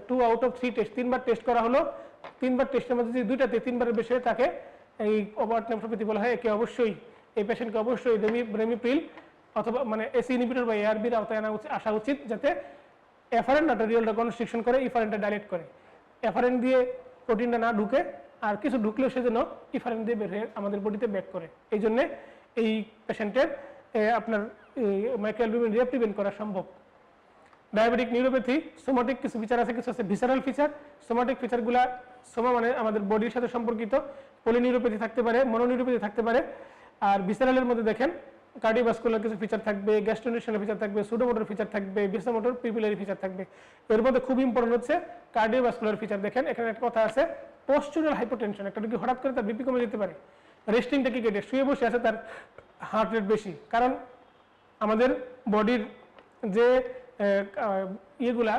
2 out of 3 test, 3 bar test করা হলো, 3 বার টেস্টের মধ্যে যদি 2টাতে 3 বারের বেশি হয় তাকে এই ওভার্ট নেফ্রোপ্যাথি বলা হয়। একে অবশ্যই এই পেশেন্টকে অবশ্যই রেমিপ্রিল অথবা মানে এসি ইনহিবিটর বা ARBর আওতায় আসা উচিত, যাতে এফারেন্ট আর্টেরিয়ালটা কনস্ট্রিকশন করে, ইফারেন্টটা ডাইলেট করে। এফারেন্ট দিয়ে প্রোটিনটা না ঢুকে আর কিছু ঢুকলেও সেজন্য ইফারেন্ট দিয়ে বের হয়ে আমাদের বডিতে ব্যাক করে। এই জন্যে এই পেশেন্টের আপনার মাইক্রোঅ্যালবুমিন রিঅ্যাক্টিভেট করা সম্ভব। ডায়াবেটিক নিউরোপ্যাথি সোমাটিক কিছু ফিচার আছে, কিছু আছে ভিসারাল ফিচার। সোমাটিক ফিচারগুলা সোমা মানে আমাদের বডির সাথে সম্পর্কিত। পলিনিউরোপ্যাথি থাকতে পারে, মনোনিউরোপ্যাথি থাকতে পারে। আর ভিসারালের মধ্যে দেখেন কার্ডিওভাস্কুলার কিছু ফিচার থাকবে, গ্যাস্ট্রোনিউট্রিশনাল ফিচার থাকবে, সুডোমোটর ফিচার থাকবে, ভিসোমোটর পিপিলারি ফিচার থাকবে। এর মধ্যে খুব ইম্পর্টেন্ট হচ্ছে কার্ডিওভাস্কুলার ফিচার। দেখেন এখানে একটা কথা আছে, পশ্চুরাল হাইপোটেনশন। একটা রোগী হঠাৎ করে তার বিপি কমে যেতে পারে, রেস্টিংটা কি কেটে শুয়ে বসে আছে, তার হার্ট রেট বেশি। কারণ আমাদের বডির যে ইয়েগুলা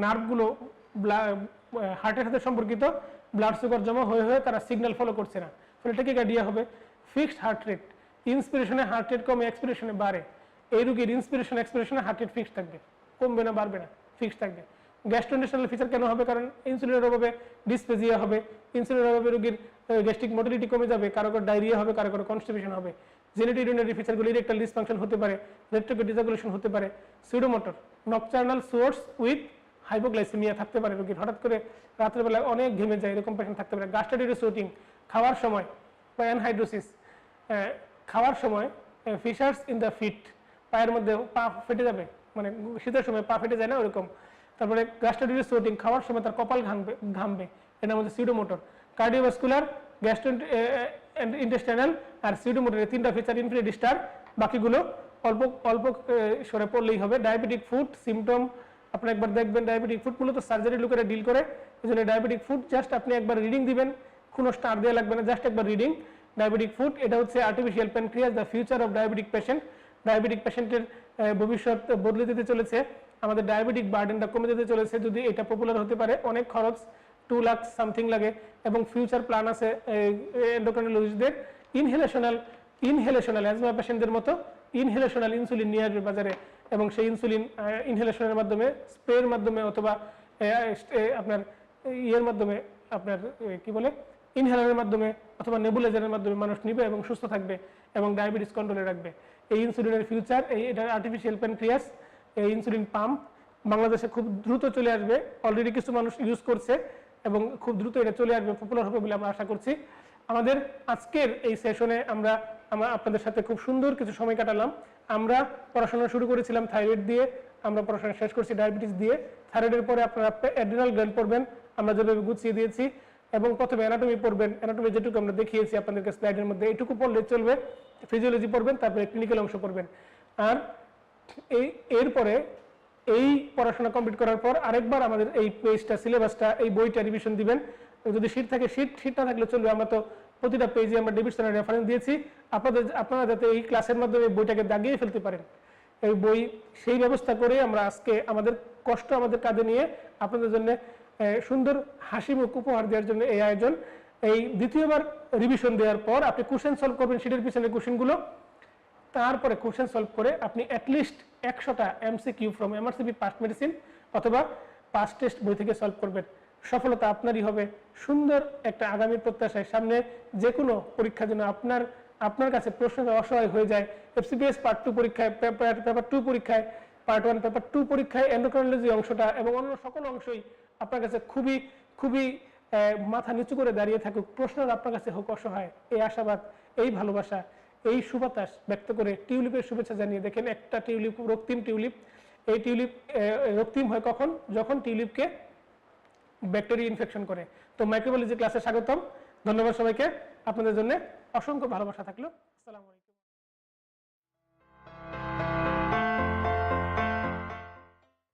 নার্ভগুলো হার্টের সাথে সম্পর্কিত, ব্লাড সুগার জমা হয়ে হয়ে তারা সিগন্যাল ফলো করছে না, ফলে এটা কি গার্ডিয়া হবে। ফিক্সড হার্ট রেট, ইন্সপিরেশনে হার্ট রেট কমে, এক্সপিরেশনে বাড়ে। এই রোগীর ইন্সপিরেশন এক্সপিরেশনে হার্ট রেট ফিক্সড থাকবে, কমবে না বাড়বে না, ফিক্সড থাকবে। গ্যাস্ট্রোনিউট্রিশনাল ফিচার কেন হবে? কারণ ইনসুলিনের অভাবে ডিসপেজিয়া হবে, ইনসুলিনের অভাবে রোগীর গ্যাস্ট্রিক মোটিলিটি কমে যাবে, কারো কারো ডায়রিয়া হবে, কারো কারো কনস্টিপেশন হবে। জেনেটিউরিনারি ফিচারগুলো ইরেকটাইল ডিসফাংশন হতে পারে, রেট্রোগ্রেড ডিসাগুলেশন হতে পারে, সিউডোমোটর, নকটার্নাল সোর্স উইথ হাইপোগ্লাইসেমিয়া থাকতে পারে রোগীর, হঠাৎ করে রাত্রেবেলা অনেক ঘেমে যায়, এরকম পেশেন্ট থাকতে পারে। গাস্ট্রাইটিস সোটিং, খাওয়ার সময় বা অ্যানহাইড্রোসিস, খাওয়ার সময় ফিশার্স ইন দ্য ফিট, পায়ের মধ্যে পা ফেটে যাবে, মানে শীতের সময় পা ফেটে যায় না ওরকম। তারপরে গাস্ট্রাইটিস সোটিং, খাওয়ার সময় তার কপাল ঘামবে, এটার মধ্যে সিউডোমোটর। কার্ডিওভাস্কুলার, গ্যাস্ট্রো ইন্টেস্টাইনাল আর সিউডোমোটর, এই 3টা ফিচার ইনফিনিটি স্টার, বাকিগুলো অল্প অল্প সরে পড়লেই হবে। ডায়াবেটিক ফুড সিমটম আপনি একবার দেখবেন। ডায়াবেটিক ফুড মূলত সার্জারি লোকেরা ডিল করে, এই জন্য ডায়াবেটিক ফুড জাস্ট আপনি একবার রিডিং দিবেন, কোনো স্টার দেওয়া লাগবে না, জাস্ট একবার রিডিং। ডায়াবেটিক ফুড এটা হচ্ছে artificial pancreas, the future of diabetic patient. Diabetic পেশেন্টের ভবিষ্যৎ বদলে যেতে চলেছে, আমাদের ডায়াবেটিক বার্ডেনটা কমে যেতে চলেছে যদি এটা পপুলার হতে পারে। অনেক খরচ, 2 লাখ সামথিং লাগে, এবং ফিউচার প্ল্যান আছে এন্ডোক্রাইনোলজিস্টদের। ইনহেলেশনাল অ্যাজমা পেশেন্টদের মতো ইনহেলেশনাল ইনসুলিন নিয়ে আসবে বাজারে, এবং সেই ইনসুলিন ইনহেলেশনের মাধ্যমে, স্প্রের মাধ্যমে অথবা আপনার ইয়ের মাধ্যমে, আপনার কি বলে ইনহেলারের মাধ্যমে অথবা নেবুলাইজারের মাধ্যমে মানুষ নিবে এবং সুস্থ থাকবে এবং ডায়াবেটিস কন্ট্রোলে রাখবে। এই ইনসুলিনের ফিউচার, এটা আর্টিফিশিয়াল প্যানক্রিয়াস, এই ইনসুলিন পাম্প বাংলাদেশে খুব দ্রুত চলে আসবে। অলরেডি কিছু মানুষ ইউজ করছে এবং খুব দ্রুত এটা চলে আসবে, পপুলার হবে বলে আমরা আশা করছি। আমাদের আজকের এই সেশনে আমরা আপনাদের সাথে খুব সুন্দর কিছু সময় কাটালাম। আমরা পড়াশোনা শুরু করেছিলাম থাইরয়েড দিয়ে, আমরা পড়াশোনা শেষ করছি ডায়াবেটিস দিয়ে। থাইরয়েডের পরে আপনারা অ্যাড্রিনাল গ্ল্যান্ড পড়বেন, আমরা যেভাবে গুছিয়ে দিয়েছি, এবং প্রথমে অ্যানাটমি পড়বেন। অ্যানাটমি যেটুকু আমরা দেখিয়েছি আপনাদেরকে স্লাইডের মধ্যে, এইটুকু পড়লে চলবে। ফিজিওলজি পড়বেন, তারপরে ক্লিনিক্যাল অংশ পড়বেন। আর এরপরে এই পড়াশোনা কমপ্লিট করার পর আরেকবার আমাদের এই পেজটা, সিলেবাসটা, এই বইটা রিভিশন দিবেন। যদি শীট থাকে শীট না থাকলে চলবে, আমরা তো প্রতিটা পেজে আমরা ডেভিডসনের রেফারেন্স দিয়েছি। আপনারা যাতে এই ক্লাসের মাধ্যমে বইটাকে দাগিয়ে ফেলতে পারেন, এই বই সেই ব্যবস্থা করে আমরা আজকে আমাদের কষ্ট আমাদের কাঁধে নিয়ে আপনাদের জন্য সুন্দর হাসি মুখ উপহার দেওয়ার জন্য এই আয়োজন। এই দ্বিতীয়বার রিভিশন দেওয়ার পর আপনি কোশ্চেন সলভ করবেন, শীটের পিছনে কোশ্চেনগুলো, তারপরে কোশ্চেন সলভ করে আপনি অ্যাটলিস্ট 100টা MCQ from MRCP past medicine অথবা পাস্ট টেস্ট বই থেকে সলভ করবেন। সফলতা আপনারই হবে। সুন্দর একটা আগামী প্রত্যাশায় সামনে যে কোনো পরীক্ষা যেন আপনার কাছে প্রশ্ন অসহায় হয়ে যায়। এফসিপিএস পার্ট 2 পরীক্ষায়, পেপার 2 পরীক্ষায়, পার্ট 1 পেপার 2 পরীক্ষায় এন্ডোক্রাইনোলজি অংশটা এবং অন্য সকল অংশই আপনার কাছে খুবই খুবই মাথা নিচু করে দাঁড়িয়ে থাকুক, প্রশ্ন আপনার কাছে হোক অসহায়। এই আশাবাদ, এই ভালোবাসা, এই সুবাতাস ব্যক্ত করে টিউলিপের শুভেচ্ছা জানিয়ে, দেখেন একটা টিউলিপ, রক্তিম টিউলিপ। এই টিউলিপ রক্তিম হয় কখন? যখন টিউলিপকে ব্যাকটেরিয়া ইনফেকশন করে। তো মাইক্রোবায়োলজি ক্লাসে স্বাগতম। ধন্যবাদ সবাইকে, আপনাদের জন্য অসংখ্য ভালোবাসা থাকলো। আসসালামু আলাইকুম।